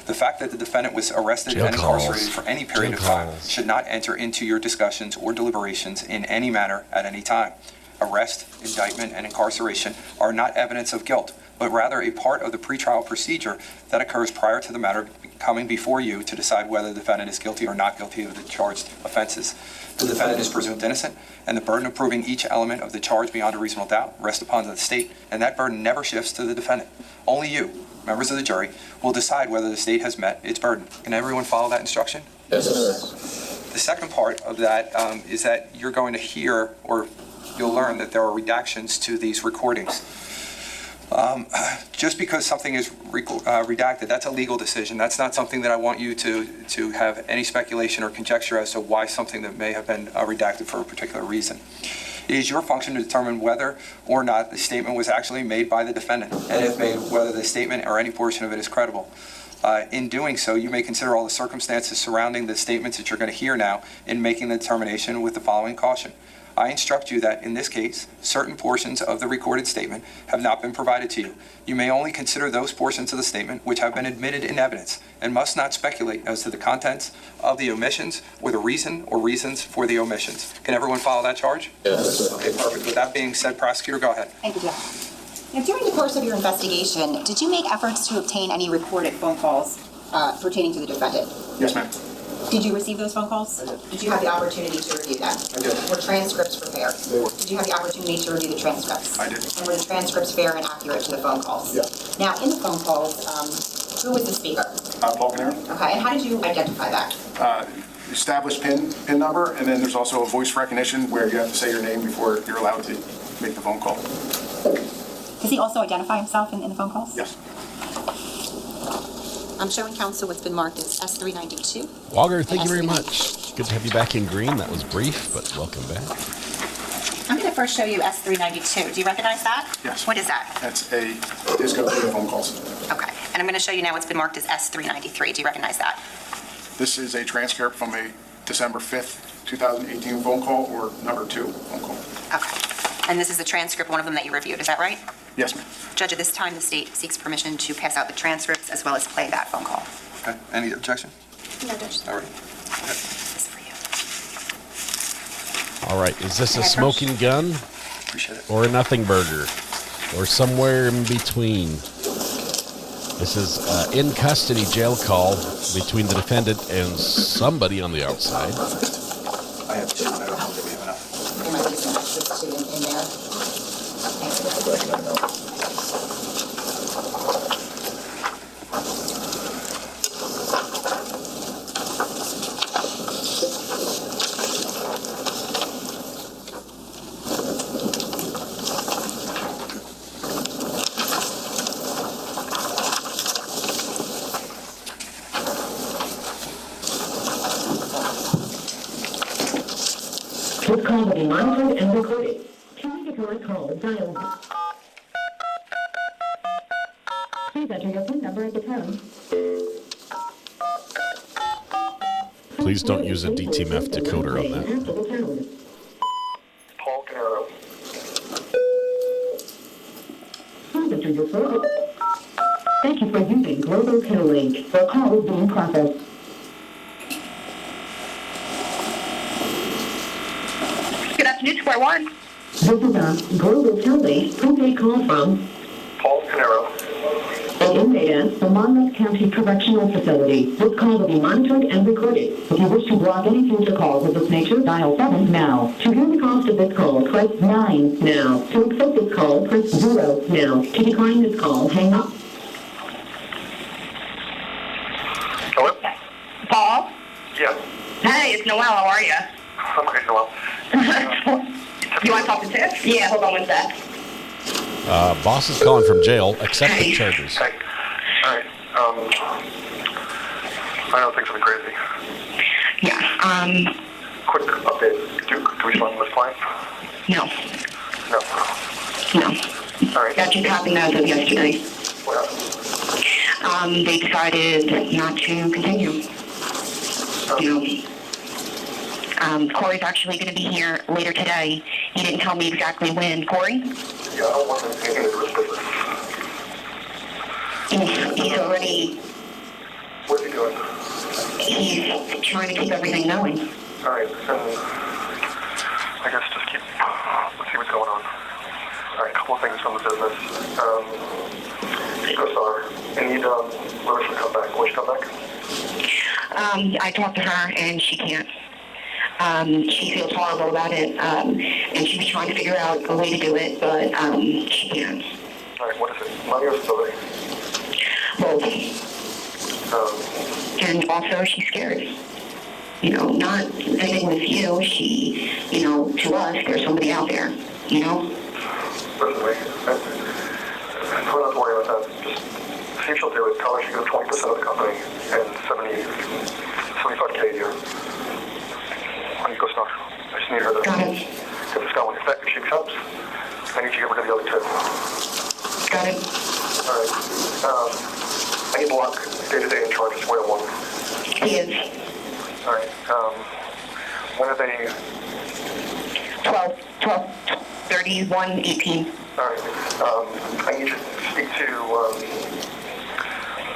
The fact that the defendant was arrested and incarcerated for any period of time should not enter into your discussions or deliberations in any manner at any time. Arrest, indictment, and incarceration are not evidence of guilt. but rather a part of the pretrial procedure that occurs prior to the matter coming before you to decide whether the defendant is guilty or not guilty of the charged offenses. The defendant is presumed innocent, and the burden of proving each element of the charge beyond a reasonable doubt rests upon the state, and that burden never shifts to the defendant. Only you, members of the jury, will decide whether the state has met its burden. Can everyone follow that instruction? Yes, sir. The second part of that is that you're going to hear, or you'll learn, that there are redactions to these recordings. Just because something is redacted, that's a legal decision. That's not something that I want you to have any speculation or conjecture as to why something that may have been redacted for a particular reason. It is your function to determine whether or not the statement was actually made by the defendant, and if made, whether the statement or any portion of it is credible. In doing so, you may consider all the circumstances surrounding the statements that you're going to hear now in making the determination with the following caution. I instruct you that, in this case, certain portions of the recorded statement have not been provided to you. You may only consider those portions of the statement which have been admitted in evidence and must not speculate as to the contents of the omissions or the reason or reasons for the omissions. Can everyone follow that charge? Yes, sir. Okay, perfect. With that being said, prosecutor, go ahead. Thank you, Jeff. Now, during the course of your investigation, did you make efforts to obtain any recorded phone calls pertaining to the defendant? Yes, ma'am. Did you receive those phone calls? I did. Did you have the opportunity to review them? I did. Were transcripts prepared? They were. Did you have the opportunity to review the transcripts? I did. And were the transcripts fair and accurate to the phone calls? Yeah. Now, in the phone calls, who was the speaker? Paul Caneiro. Okay, and how did you identify that? Established PIN number, and then there's also a voice recognition where you have to say your name before you're allowed to make the phone call. Does he also identify himself in the phone calls? Yes. I'm showing counsel what's been marked as S392. Walker, thank you very much. Good to have you back in green. That was brief, but welcome back. I'm going to first show you S392. Do you recognize that? Yes. What is that? That's a disco video phone calls. Okay. And I'm going to show you now what's been marked as S393. Do you recognize that? This is a transcript from a December 5th, 2018 phone call, or number 2 phone call. Okay. And this is the transcript, one of them that you reviewed. Is that right? Yes, ma'am. Judge, at this time, the state seeks permission to pass out the transcripts as well as play that phone call. Okay. Any objection? No, Judge. All right. This is for you. All right. Is this a smoking gun Appreciate it. or a nothing burger or somewhere in between? This is in custody jail call between the defendant and somebody on the outside. I have 2. I don't know if we have enough. There might be some extras too in there. This call will be monitored and recorded. To make a direct call, dial. Please enter your PIN number at the tone. Please don't use a DTMF decoder on that. Paul Caneiro. Please enter your phone. Thank you for using Global Kill Link. The call is being processed. Good afternoon, Square One. This is a Global Kill Link prepaid call from Paul Caneiro. an inmate at the Monmouth County Correctional Facility. This call will be monitored and recorded. If you wish to block any future calls of this nature, dial 7 now. To hear the cost of this call, press 9 now. To accept this call, press 0 now. To decline this call, hang up. Hello? Paul? Yes. Hey, it's Noelle. How are you? I'm great, Noel. You want to talk to Tiff? Yeah, hold on one sec. Boss is calling from jail. Accept the charges. Hey. All right. I don't think something crazy. Yeah, Quick update. Can we still on this line? no. No. No. All right. That just happened as of yesterday. What happened? They decided not to continue. You know, Corey's actually going to be here later today. He didn't tell me exactly when. Corey? Yeah, I don't want anything to do with business. He's already... What's he doing? He's trying to keep everything going. All right, and I guess just let's see what's going on. All right, couple of things from the business. EcoStar, I need Lewis to come back. Will she come back? I talked to her and she can't. She feels horrible about it, and she's trying to figure out a way to do it, but she can't. All right, what is it? Money or stability? Both. And also, she's scared. You know, not living with you, she, you know, to us, there's somebody out there, you know? Listen to me. Try not to worry about that. Just see if she'll do it. Tell her she can have 20% of the company and 75K a year. On EcoStar. I just need her to get this going. If she accepts, I need to get rid of the other two. Got it. All right. I need Block day-to-day in charge of Square One. He is. All right. When are they? 12/31/18. All right. I need you to speak to.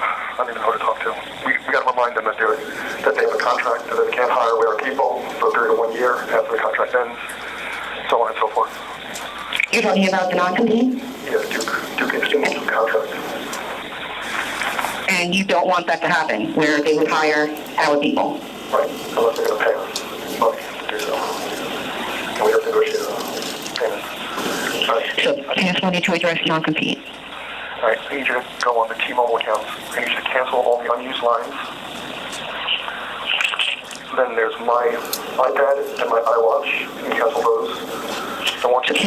I don't even know who to talk to. We got to remind them that they have a contract, that they can't hire our people for a period of 1 year after the contract ends, so on and so forth. You're talking about the non-compete? Yes, Duke Institute contract. And you don't want that to happen, where they would hire our people? Right, unless they're going to pay us money to do so. And we have to negotiate payments. All right. So, I just wanted to address non-compete. All right, I need you to go on the T-Mobile accounts. I need you to cancel all the unused lines. Then there's my iPad and my iWatch. You can cancel those. I want you to,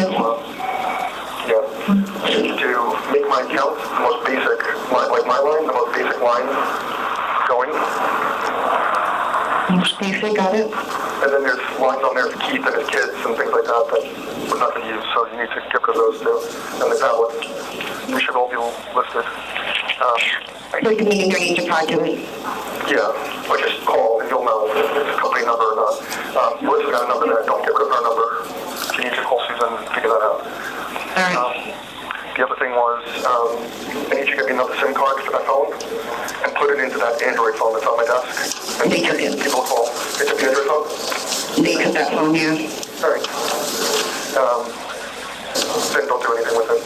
to make my account the most basic, like my line, the most basic line going. Most basic, got it. And then there's lines on there for Keith and his kids and things like that we're not going to use, so you need to get rid of those too. And the tablets, we should all be listed. So you mean your names are tied to it? Yeah, or just call and you'll know if it's a company number or not. Melissa's got a number there, don't get rid of her number. You need to call Susan and figure that out. All right. The other thing was, I need you to get me another SIM card for that phone and put it into that Android phone that's on my desk. And they took it. People call. They took the Android phone? They took that phone, yeah. All right. Then don't do anything with it.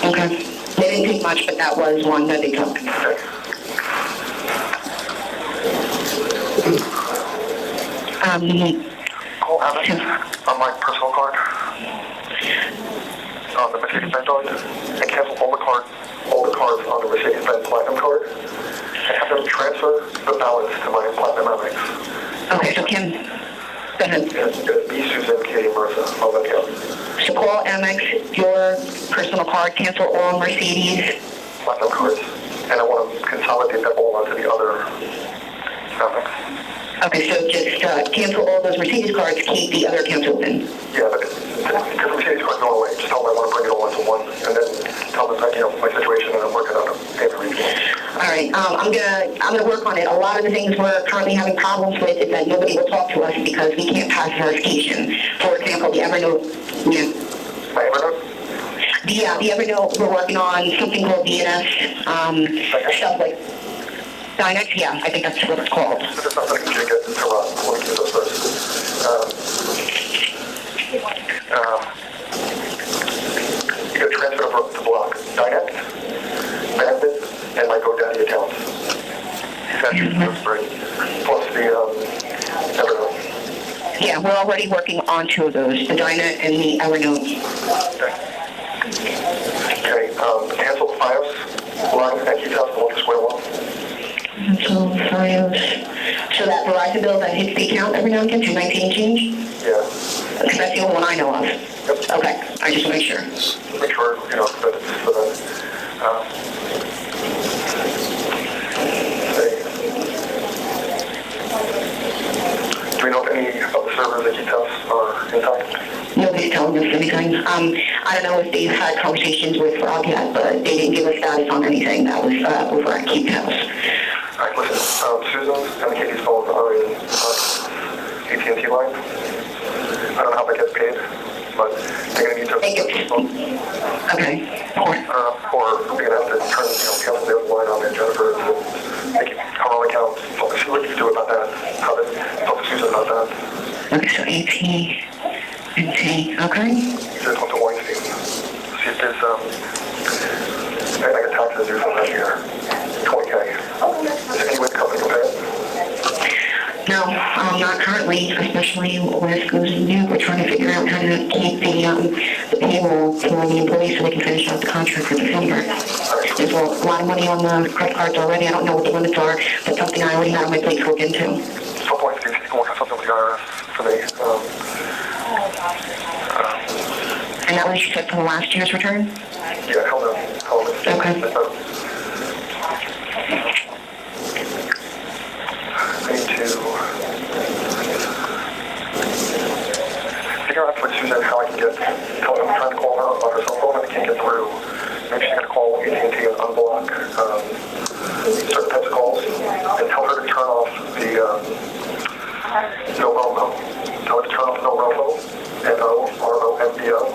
Okay. They didn't take much, but that was one that they took. Okay. Call Abbott on my personal card. On the Mercedes-Benz card, and cancel all the cards on the Mercedes-Benz Platinum card, and have them transfer the balance to my Platinum Amex. Okay, so Kim, go ahead. B. Susan K. Martha on that account. So call Amex, your personal card, cancel all Mercedes Platinum cards, and I want to consolidate that all onto the other Amex. Okay, so just cancel all those Mercedes cards, keep the other accounts open. Yeah, but because Mercedes cards go away, just tell them I want to bring it all into one, and then tell them that, my situation and I'm working on a payment reasonable. All right, I'm gonna work on it. A lot of the things we're currently having problems with is that nobody will talk to us because we can't pass verification. For example, the Evernote. Yeah. My Evernote? The Evernote, we're working on something called DNS, stuff like Dynex, yeah, I think that's what it's called. But there's nothing I can get to run. Let me do those first. You got to transfer over to Block. Dynex, Bandit, and my GoDaddy accounts. That's three. Plus the Evernote. Yeah, we're already working on two of those, the Dynet and the Evernote. Okay, cancel the FiOS line at Keith's house, the one to Square One. Cancel FiOS. So that Verizon bill that hits the account every now and again, $219 change? Yeah. Because that's the only one I know of. Yep. Okay, I just want to make sure. Make sure, that it's for that. Do we know if any of the servers at Keith's house are intact? Nobody's telling us anything. I don't know if they've had conversations with Rob yet, but they didn't give us status on anything that was over at Keith's house. All right, listen, Susan's and Katie's phones are in AT&T line. I don't know how that gets paid, but they're going to need to... Okay. Or they're going to have to turn, cancel the other line on there, Jennifer, to make it her own account. See what you can do about that. How to talk to Susan about that. Okay, so AT&T, okay. You just want to Weinstein. see if there's, I got taxes due from last year, $20K. Is there any way the company can pay it? No, not currently, especially with losing new. We're trying to figure out how to keep the payroll for the employees so they can finish out the contract for December. There's a lot of money on the credit cards already. I don't know what the limits are. That's something I already have on my plate to look into. At some point, if you can work on something with the IRS for me. And that was, you said, for the last year's return? Yeah, hold on. Okay. I need to figure out with Susan how I can get, tell her I'm trying to call her on her cell phone and I can't get through. Maybe she's going to call AT&T and unblock certain types of calls and tell her to turn off the no romo. Tell her to turn off no romo, NOROMBO.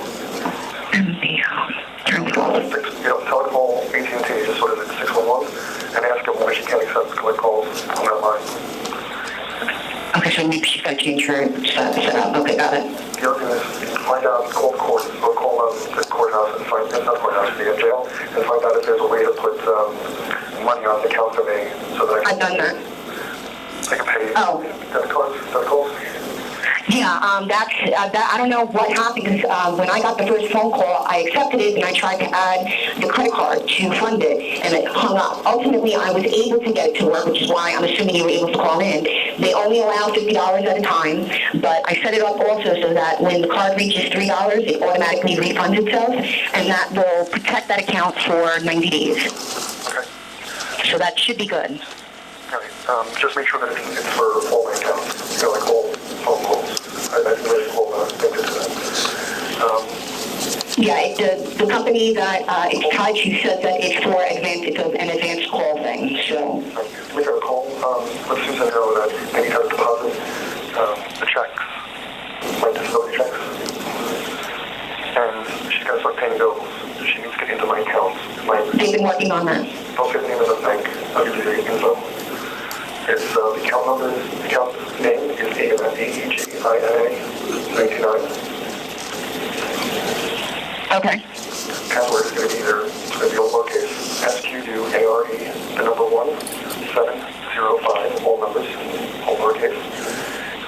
Tell her to call AT&T, just sort of 611, and ask them why she can't accept collect calls on that line. Okay, so maybe she's got to change her set up. Okay, got it. The other thing is find out, call the court, or call the courthouse and find, not the courthouse, the jail, and find out if there's a way to put money on the account for me so that I've done that. I can pay debit calls. Yeah, I don't know what happened because when I got the first phone call, I accepted it and I tried to add the credit card to fund it and it hung up. Ultimately, I was able to get it to work, which is why I'm assuming you were able to call in. They only allow $50 at a time, but I set it up also so that when the card reaches $3, it automatically refunds itself, and that will protect that account for 90 days. Okay. So that should be good. Okay. Just make sure that it's for all my accounts. You know, like all phone calls. I didn't really call into that. Yeah, the company that it's tied to says that it's for an advanced call thing, so. We got a call, let Susan know that they need to deposit the checks, my disability checks. And she's got to start paying bills. She needs to get into my accounts. They've been working on that. Don't say the name of the bank. I'll give you the info. It's the account number, the account name is AEGINA 99. Okay. Password is going to be either, it's going to be all lowercase, SQUARE, the number 1705, all numbers, all lowercase.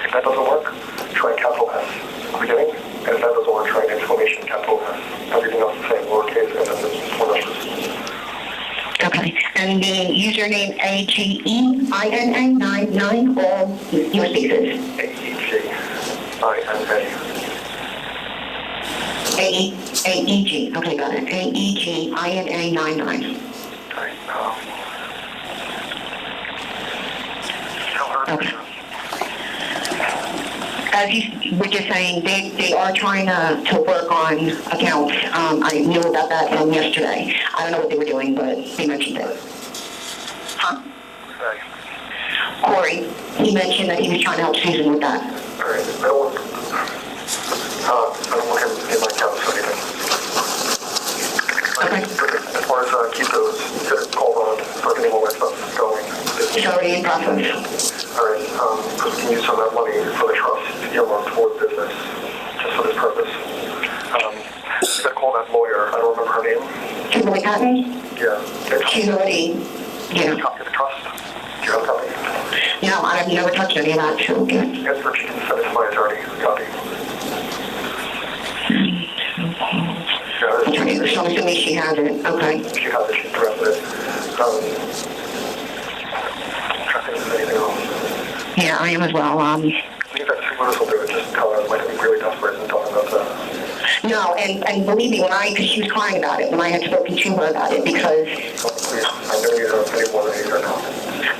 If that doesn't work, try capital S at the beginning, and if that doesn't work, try an exclamation capital S. Everything else the same, lowercase, and then the four numbers. Okay. And the username AGEINA99, all your spaces. AEG. Okay, got it. AEGINA99. Okay. As you were just saying, they are trying to work on accounts. I knew about that from yesterday. I don't know what they were doing, but they mentioned it. Huh? Corey, he mentioned that he was trying to help Susan with that. All right. I don't want him in my accounts or anything. Okay. As far as keep those, get it called on, start getting all that stuff going. It's already in process. All right. Because we can use some of that money for the trust earmarked for the business, just for this purpose. You got to call that lawyer. I don't remember her name. Kimberly Cotton? Yeah. She's already, yeah. Copy of the trust. Do you have a copy? No, I've never touched any of that, so okay. Yes, sir. She can send it to my attorney. Copy. Attorney, so I'm assuming she has it. Okay. She has it. She's drafted it. I'm trying to think if there's anything else. Yeah, I am as well. I think that Susan will do it. Just tell her I'm like really desperate and talking about that. No, and believe me, because she was crying about it when I had spoken to her about it, because Please, I know you're any more than you are now.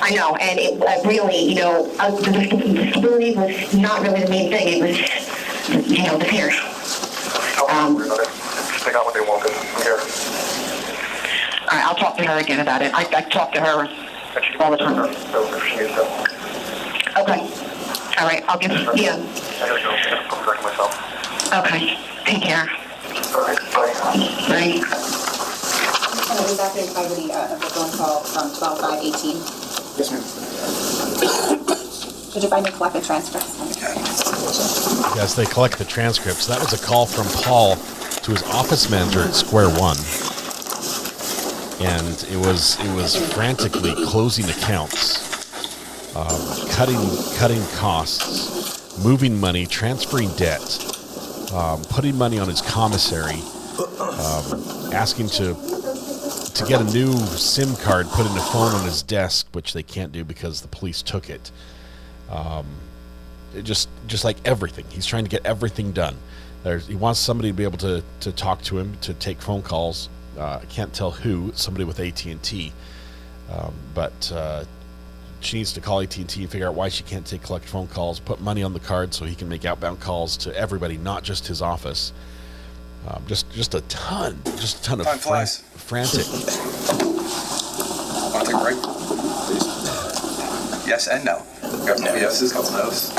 I know, and it really, the disability was not really the main thing. It was, the fear. They got what they wanted. I'm here. All right, I'll talk to her again about it. I talk to her all the time. No, if she needs help. Okay. All right, I'll give, yeah. I gotta go. I'm back to myself. Okay, take care. All right, bye. Bye. And it was after the phone call from 12/5/18. Yes, ma'am. Did you find the collect the transcripts? Yes, they collect the transcripts. That was a call from Paul to his office manager at Square One, and it was frantically closing accounts, cutting costs, moving money, transferring debt, putting money on his commissary, asking to get a new SIM card, putting a phone on his desk, which they can't do because the police took it. Just like everything, he's trying to get everything done. He wants somebody to be able to talk to him, to take phone calls. I can't tell who, somebody with AT&T, but she needs to call AT&T and figure out why she can't collect phone calls, put money on the card so he can make outbound calls to everybody, not just his office. Just a ton of frantic. Want to take a break? Yes and no. Yeses, couple no's.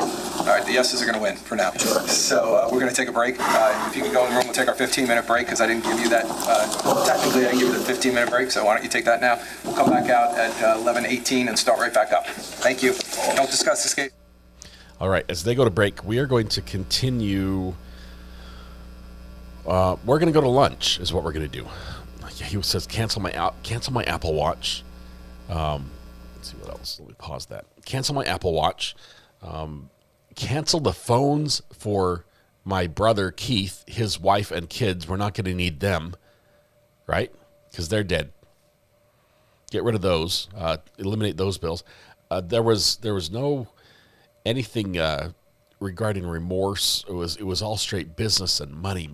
All right, the yeses are going to win for now. So we're going to take a break. If you can go in the room, we'll take our 15-minute break because I didn't give you that. Technically, I didn't give you the 15-minute break, so why don't you take that now? We'll come back out at 11:18 and start right back up. Thank you. Don't discuss this case. All right, as they go to break, we are going to continue. We're going to go to lunch is what we're going to do. He says cancel my Apple Watch. Let's see what else. Let me pause that. Cancel my Apple Watch. Cancel the phones for my brother Keith, his wife and kids. We're not going to need them, right? Because they're dead. Get rid of those. Eliminate those bills. There was no anything regarding remorse. It was all straight business and money,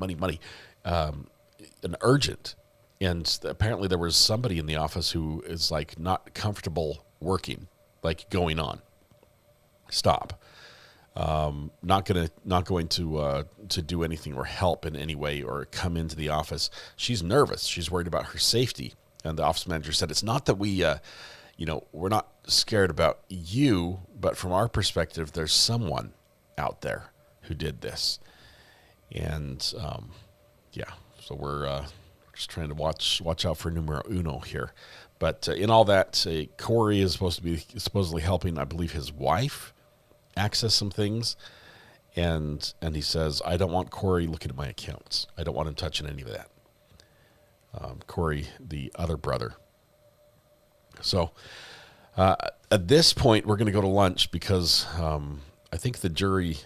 and urgent. And apparently there was somebody in the office who is like not comfortable working, like going on. Stop. Not going to do anything or help in any way or come into the office. She's nervous. She's worried about her safety. And the office manager said, it's not that we, we're not scared about you, but from our perspective, there's someone out there who did this. And, so we're just trying to watch out for numero uno here. But in all that, Corey is supposedly helping, I believe, his wife access some things. And he says, I don't want Corey looking at my accounts. I don't want him touching any of that. Corey, the other brother. So at this point, we're going to go to lunch because I think the jury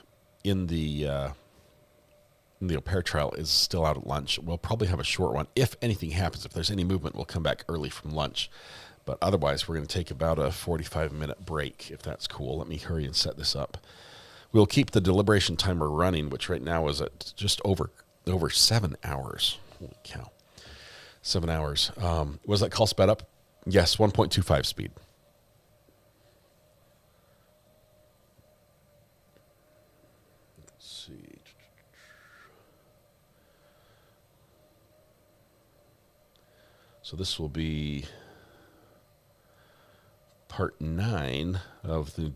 in the au pair trial is still out at lunch. We'll probably have a short one. If anything happens, if there's any movement, we'll come back early from lunch. But otherwise, we're going to take about a 45-minute break, if that's cool. Let me hurry and set this up. We'll keep the deliberation timer running, which right now is at just over 7 hours. Holy cow. 7 hours. Was that call sped up? Yes, 1.25 speed. Let's see. So this will be part 9 of the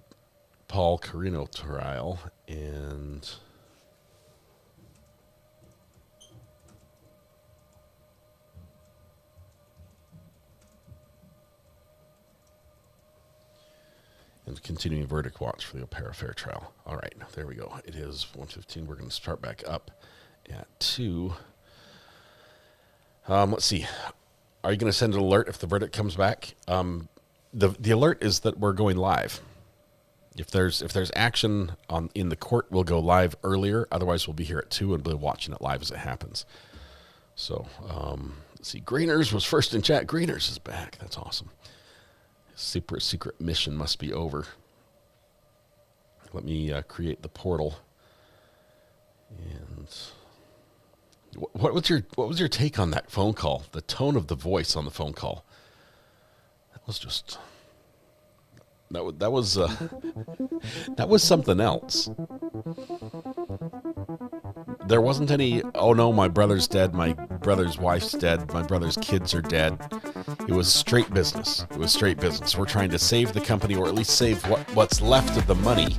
Paul Caneiro trial, and continuing verdict watch for the au pair affair trial. All right, there we go. It is 1:15. We're going to start back up at 2. Let's see. Are you going to send an alert if the verdict comes back? The alert is that we're going live. If there's action in the court, we'll go live earlier. Otherwise, we'll be here at 2 and be watching it live as it happens. So, let's see. Greeners was first in chat. Greeners is back. That's awesome. Secret mission must be over. Let me create the portal. And what was your take on that phone call? The tone of the voice on the phone call. That was just that was something else. There wasn't any, oh no, my brother's dead, my brother's wife's dead, my brother's kids are dead. It was straight business. We're trying to save the company, or at least save what's left of the money,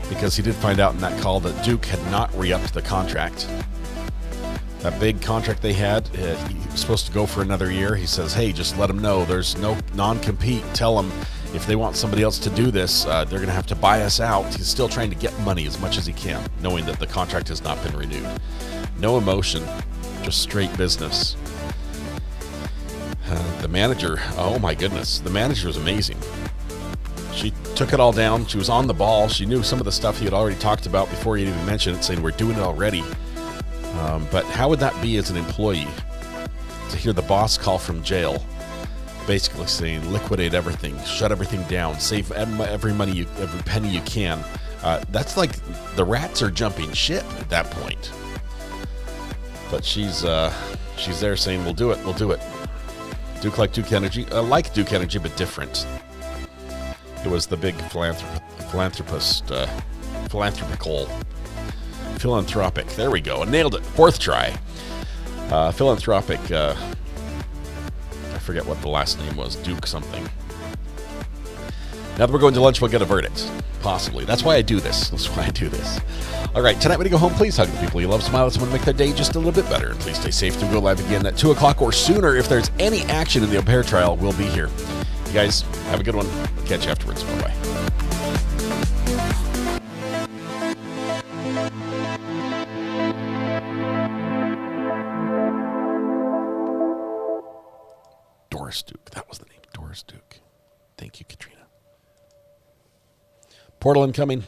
because he did find out in that call that Duke had not re-upped the contract. That big contract they had, he was supposed to go for another year. He says, hey, just let them know there's no non-compete. Tell them if they want somebody else to do this, they're going to have to buy us out. He's still trying to get money as much as he can, knowing that the contract has not been renewed. No emotion, Just straight business. The manager, oh my goodness, the manager was amazing. She took it all down. She was on the ball. She knew some of the stuff he had already talked about before he even mentioned it, saying we're doing it already. But how would that be as an employee to hear the boss call from jail, basically saying liquidate everything, shut everything down, save every penny you can? That's like the rats are jumping ship at that point. But she's there saying we'll do it. Duke like Duke Energy, Duke Energy, but different. It was the big philanthropic. There we go. I nailed it. Fourth try. Philanthropic. I forget what the last name was. Duke something. Now that we're going to lunch, we'll get a verdict. Possibly. That's why I do this. All right. Tonight when you go home, please hug the people you love. Smile at someone, make their day just a little bit better. And please stay safe. To go live again at 2 o'clock or sooner. If there's any action in the O'Hare trial, we'll be here. You guys have a good one. I'll catch you afterwards. Bye-bye. Doris Duke. That was the name. Doris Duke. Thank you, Katrina. Portal incoming.